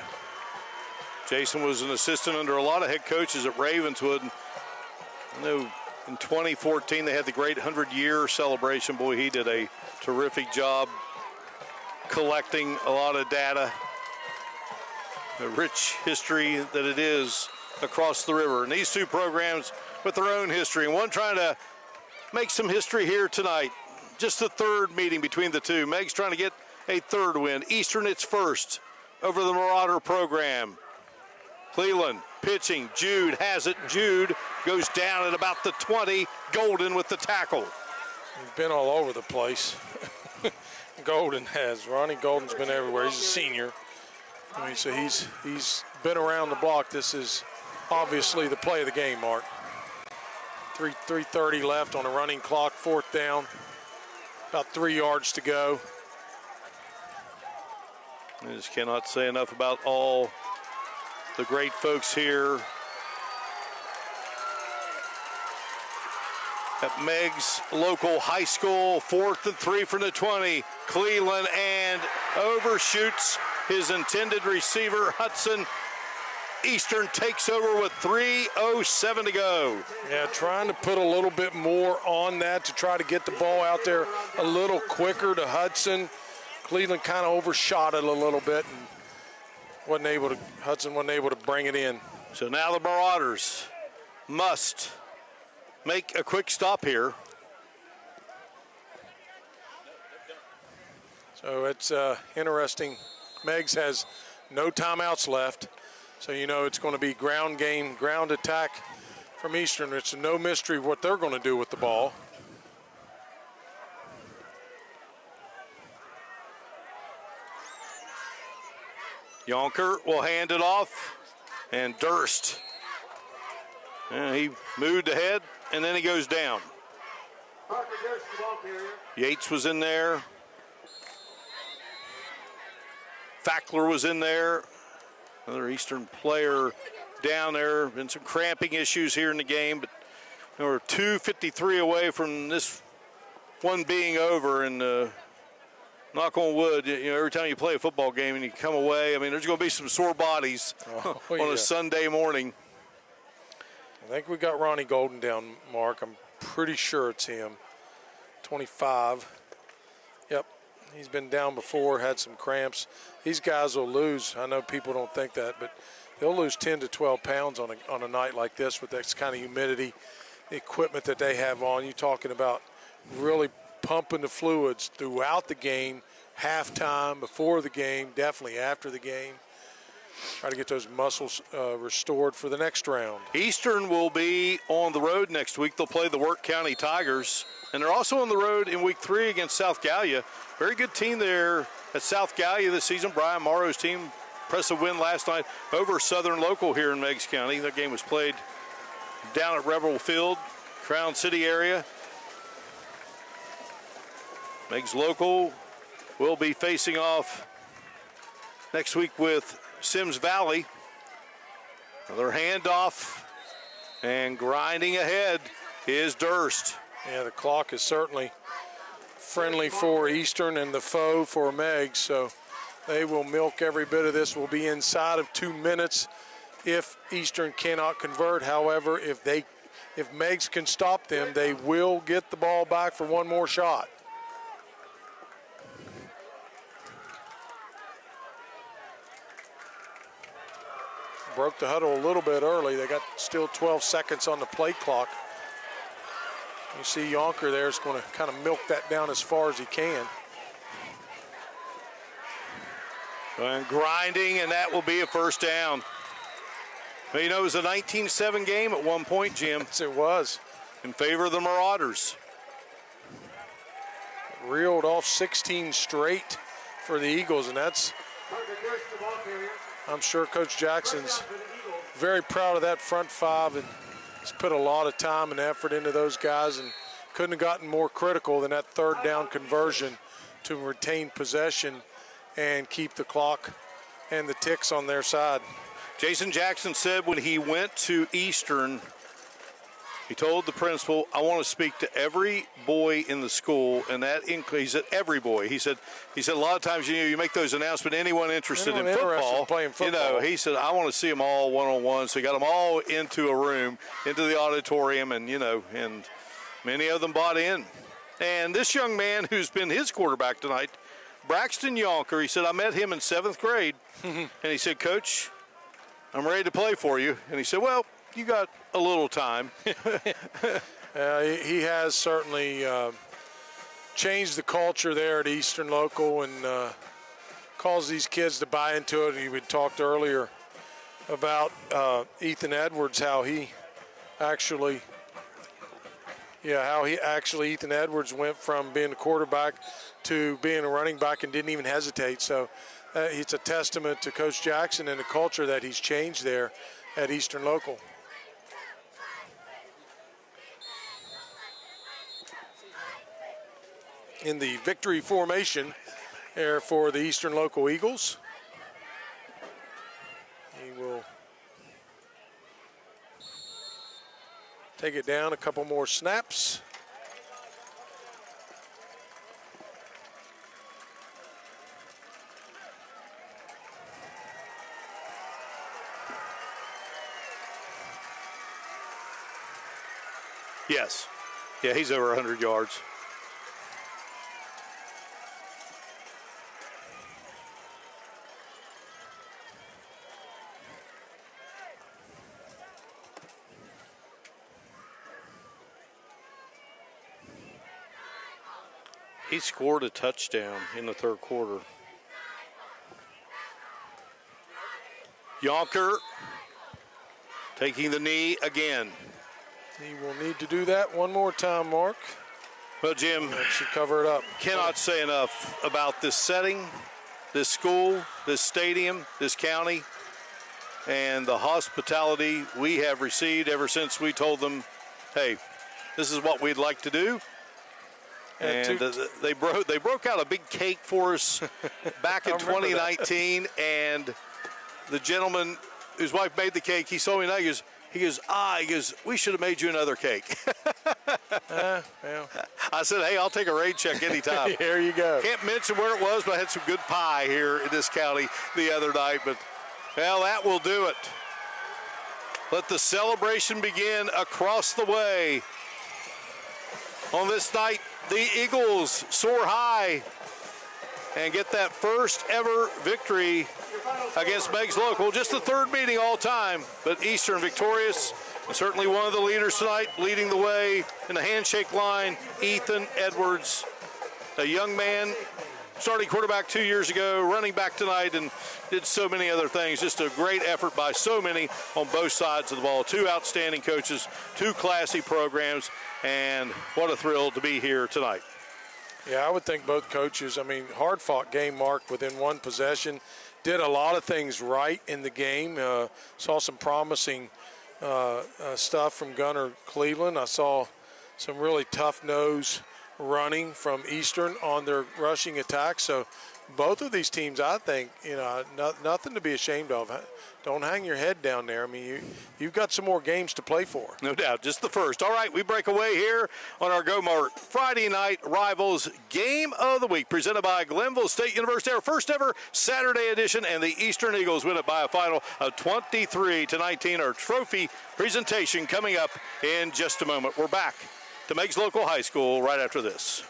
Jason was an assistant under a lot of head coaches at Ravenswood. I know in 2014 they had the great 100-year celebration. Boy, he did a terrific job collecting a lot of data. The rich history that it is across the river. And these two programs with their own history, and one trying to make some history here tonight. Just the third meeting between the two. Meigs trying to get a third win. Eastern its first over the Marauder program. Cleveland pitching. Jude has it. Jude goes down at about the 20. Golden with the tackle. He's been all over the place. Golden has. Ronnie Golden's been everywhere. He's a senior. I mean, so he's been around the block. This is obviously the play of the game, Mark. 3:30 left on a running clock, 4th down. About 3 yards to go. I just cannot say enough about all the great folks here at Meigs Local High School. 4th and 3 from the 20. Cleveland and overshoots his intended receiver, Hudson. Eastern takes over with 3:07 to go. Yeah, trying to put a little bit more on that to try to get the ball out there a little quicker to Hudson. Cleveland kind of overshot it a little bit and Hudson wasn't able to bring it in. So now the Marauders must make a quick stop here. So it's interesting. Meigs has no timeouts left. So you know it's going to be ground game, ground attack from Eastern. It's no mystery what they're going to do with the ball. Yonker will hand it off, and Durst. And he moved ahead, and then he goes down. Yates was in there. Fackler was in there. Another Eastern player down there. Been some cramping issues here in the game, but we're 2:53 away from this one being over. And knock on wood, you know, every time you play a football game and you come away, I mean, there's going to be some sore bodies on a Sunday morning. I think we got Ronnie Golden down, Mark. I'm pretty sure it's him. 25. Yep. He's been down before, had some cramps. These guys will lose. I know people don't think that, but they'll lose 10 to 12 pounds on a night like this with that kind of humidity, the equipment that they have on. You're talking about really pumping the fluids throughout the game, halftime, before the game, definitely after the game. Try to get those muscles restored for the next round. Eastern will be on the road next week. They'll play the Work County Tigers. And they're also on the road in week 3 against South Gallia. Very good team there at South Gallia this season. Brian Morrow's team, impressive win last night over Southern Local here in Meigs County. That game was played down at Rebel Field, Crown City area. Meigs Local will be facing off next week with Sims Valley. Another handoff, and grinding ahead is Durst. Yeah, the clock is certainly friendly for Eastern and the foe for Meigs, so they will milk every bit of this. Will be inside of 2 minutes if Eastern cannot convert. However, if Meigs can stop them, they will get the ball back for one more shot. Broke the huddle a little bit early. They got still 12 seconds on the play clock. You see Yonker there is going to kind of milk that down as far as he can. And grinding, and that will be a first down. Well, you know, it was a 19-7 game at one point, Jim. Yes, it was. In favor of the Marauders. reeled off 16 straight for the Eagles, and that's, I'm sure Coach Jackson's very proud of that front five, and he's put a lot of time and effort into those guys, and couldn't have gotten more critical than that third down conversion to retain possession and keep the clock and the ticks on their side. Jason Jackson said when he went to Eastern, he told the principal, I want to speak to every boy in the school, and that includes every boy. He said a lot of times, you make those announcements, anyone interested in football, playing football. he said, I want to see them all one-on-one. So he got them all into a room, into the auditorium, and, and many of them bought in. And this young man who's been his quarterback tonight, Braxton Yonker, he said, I met him in 7th grade, and he said, Coach, I'm ready to play for you. And he said, well, you got a little time. He has certainly changed the culture there at Eastern Local and caused these kids to buy into it. We talked earlier about Ethan Edwards, Ethan Edwards went from being a quarterback to being a running back and didn't even hesitate. So it's a testament to Coach Jackson and the culture that he's changed there at Eastern Local. In the victory formation there for the Eastern Local Eagles. He will take it down, a couple more snaps. Yes. Yeah, he's over 100 yards. He scored a touchdown in the third quarter. Yonker taking the knee again. He will need to do that one more time, Mark. Well, Jim, that should cover it up. Cannot say enough about this setting, this school, this stadium, this county, and the hospitality we have received ever since we told them, hey, this is what we'd like to do. And they broke out a big cake for us back in 2019, and the gentleman whose wife made the cake, he saw me and he goes, we should have made you another cake. Well. I said, hey, I'll take a rain check anytime. There you go. Can't mention where it was, but I had some good pie here in this county the other night. But, well, that will do it. Let the celebration begin across the way. On this night, the Eagles soar high and get that first ever victory against Meigs Local. Just the third meeting all time, but Eastern victorious. And certainly one of the leaders tonight, leading the way in the handshake line, Ethan Edwards, a young man, starting quarterback 2 years ago, running back tonight, and did so many other things. Just a great effort by so many on both sides of the ball. Two outstanding coaches, two classy programs, and what a thrill to be here tonight. Yeah, I would think both coaches, hard-fought game, Mark, within one possession. Did a lot of things right in the game. Saw some promising stuff from Gunnar Cleveland. I saw some really tough-nose running from Eastern on their rushing attack. So both of these teams, I think, nothing to be ashamed of. Don't hang your head down there. You've got some more games to play for. No doubt, just the first. All right, we break away here on our Go-Mart Friday Night Rivals Game of the Week, presented by Glenville State University, our first ever Saturday edition, and the Eastern Eagles win it by a final of 23-19. Our trophy presentation coming up in just a moment. We're back to Meigs Local High School right after this.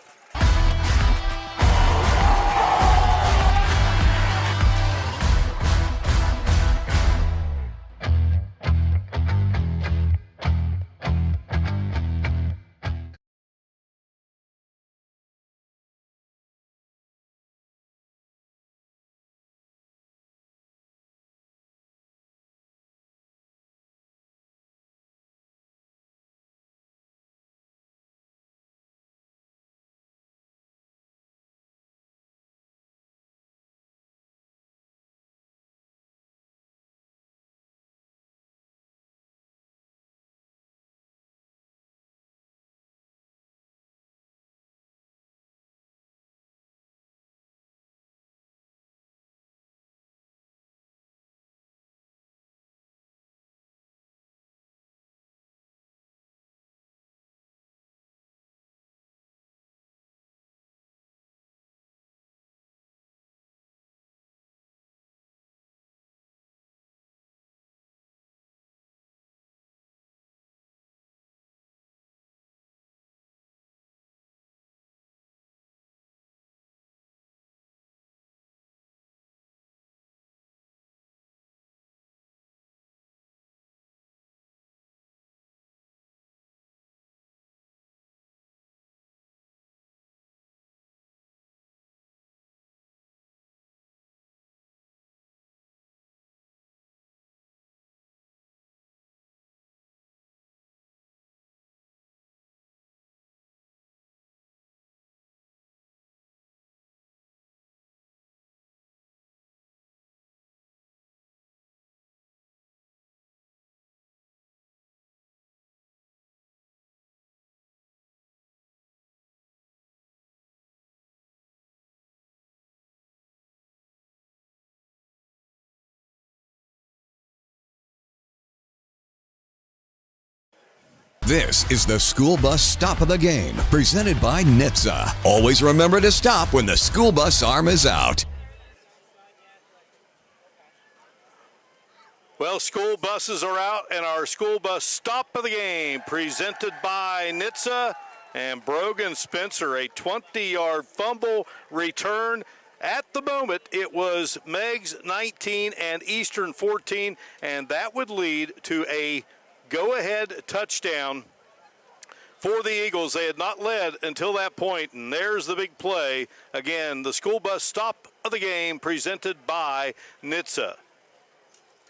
This is the School Bus Stop of the Game, presented by NHTSA. Always remember to stop when the school bus arm is out. Well, school buses are out, and our School Bus Stop of the Game, presented by NHTSA. And Brogan Spencer, a 20-yard fumble return. At the moment, it was Meigs 19 and Eastern 14, and that would lead to a go-ahead touchdown for the Eagles. They had not led until that point, and there's the big play. Again, the School Bus Stop of the Game presented by NHTSA.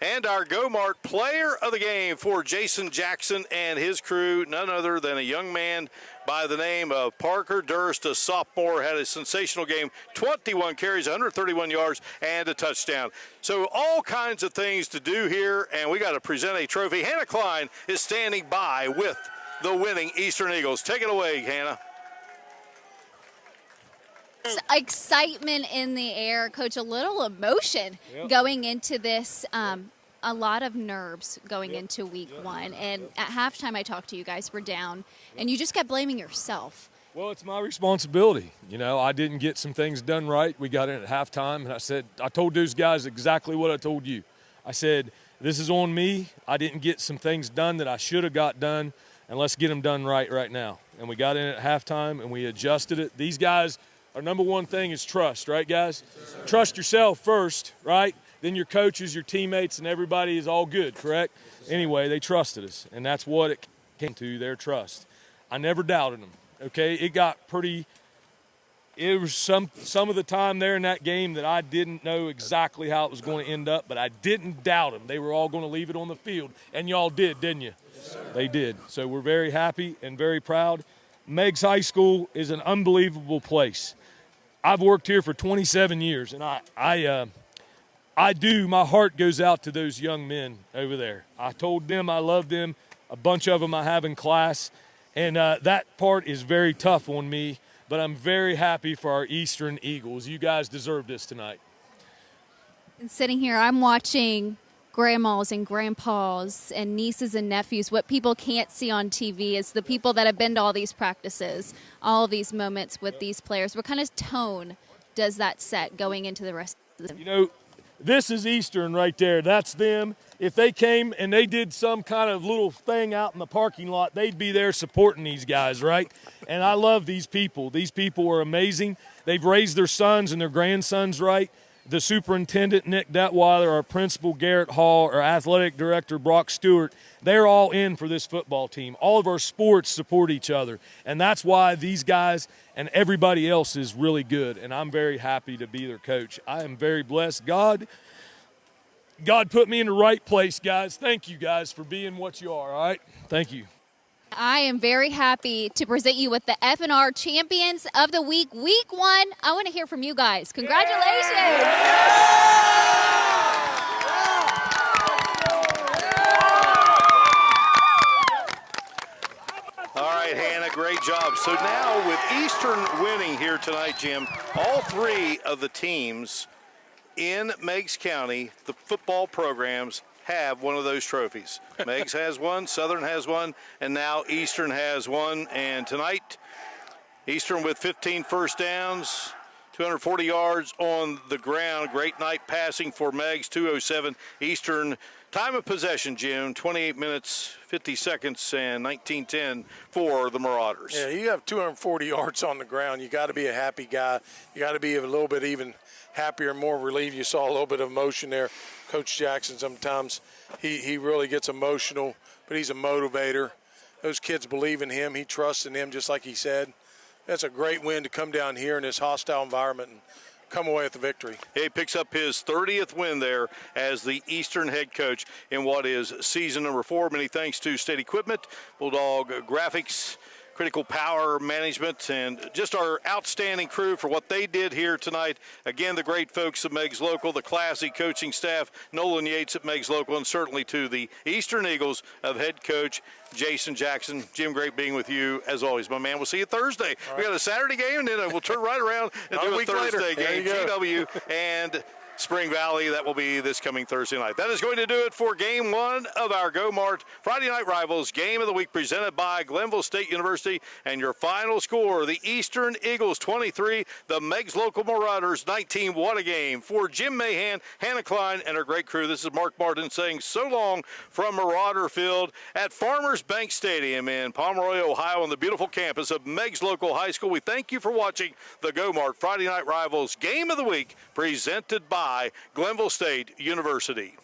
And our Go-Mart player of the game for Jason Jackson and his crew, none other than a young man by the name of Parker Durst, a sophomore, had a sensational game, 21 carries, 131 yards, and a touchdown. So all kinds of things to do here, and we got to present a trophy. Hannah Klein is standing by with the winning Eastern Eagles. Take it away, Hannah. Excitement in the air, Coach, a little emotion going into this, a lot of nerves going into week one. And at halftime, I talked to you guys, we're down, and you just kept blaming yourself. Well, it's my responsibility. You know, I didn't get some things done right. We got in at halftime, and I told those guys exactly what I told you. I said, this is on me. I didn't get some things done that I should have got done, and let's get them done right now. And we got in at halftime, and we adjusted it. These guys, our number one thing is trust, right, guys? Trust yourself first, right? Then your coaches, your teammates, and everybody is all good, correct? Anyway, they trusted us, and that's what it came to, their trust. I never doubted them, okay? It was some of the time there in that game that I didn't know exactly how it was going to end up, but I didn't doubt them. They were all going to leave it on the field, and y'all did, didn't you? Yes, they did. So we're very happy and very proud. Meigs High School is an unbelievable place. I've worked here for 27 years, and my heart goes out to those young men over there. I told them I love them. A bunch of them I have in class, and that part is very tough on me, but I'm very happy for our Eastern Eagles. You guys deserve this tonight. And sitting here, I'm watching grandmas and grandpas and nieces and nephews. What people can't see on TV is the people that have been to all these practices, all of these moments with these players. What kind of tone does that set going into the rest of the season? You know, this is Eastern right there. That's them. If they came and they did some kind of little thing out in the parking lot, they'd be there supporting these guys, right? And I love these people. These people are amazing. They've raised their sons and their grandsons right. The superintendent, Nick Detweiler, our principal, Garrett Hall, our athletic director, Brock Stewart, they're all in for this football team. All of our sports support each other, and that's why these guys and everybody else is really good, and I'm very happy to be their coach. I am very blessed. God put me in the right place, guys. Thank you, guys, for being what you are, all right? Thank you. I am very happy to present you with the FNR Champions of the Week, Week 1. I want to hear from you guys. Congratulations. All right, Hannah, great job. So now with Eastern winning here tonight, Jim, all three of the teams in Meigs County, the football programs, have one of those trophies. Meigs has one, Southern has one, and now Eastern has one. And tonight, Eastern with 15 first downs, 240 yards on the ground. Great night passing for Meigs, 207. Eastern time of possession, Jim, 28 minutes, 50 seconds, and 19:10 for the Marauders. Yeah, you have 240 yards on the ground. You got to be a happy guy. You got to be a little bit even happier and more relieved. You saw a little bit of emotion there. Coach Jackson, sometimes he really gets emotional, but he's a motivator. Those kids believe in him. He trusts in them, just like he said. That's a great win to come down here in this hostile environment and come away with the victory. He picks up his 30th win there as the Eastern head coach in what is season number 4. Many thanks to State Equipment, Bulldog Graphics, Critical Power Management, and just our outstanding crew for what they did here tonight. Again, the great folks at Meigs Local, the classy coaching staff, Nolan Yates at Meigs Local, and certainly to the Eastern Eagles of head coach Jason Jackson. Jim, great being with you as always, my man. We'll see you Thursday. Right. We got a Saturday game, and then we'll turn right around and do a Thursday game. GW and Spring Valley. That will be this coming Thursday night. That is going to do it for Game 1 of our Go-Mart Friday Night Rivals Game of the Week presented by Glenville State University. And your final score, the Eastern Eagles 23, the Meigs Local Marauders 19. What a game. For Jim Mahan, Hannah Klein, and our great crew, this is Mark Martin saying so long from Marauder Field at Farmers Bank Stadium in Pomeroy, Ohio, on the beautiful campus of Meigs Local High School. We thank you for watching the Go-Mart Friday Night Rivals Game of the Week presented by Glenville State University.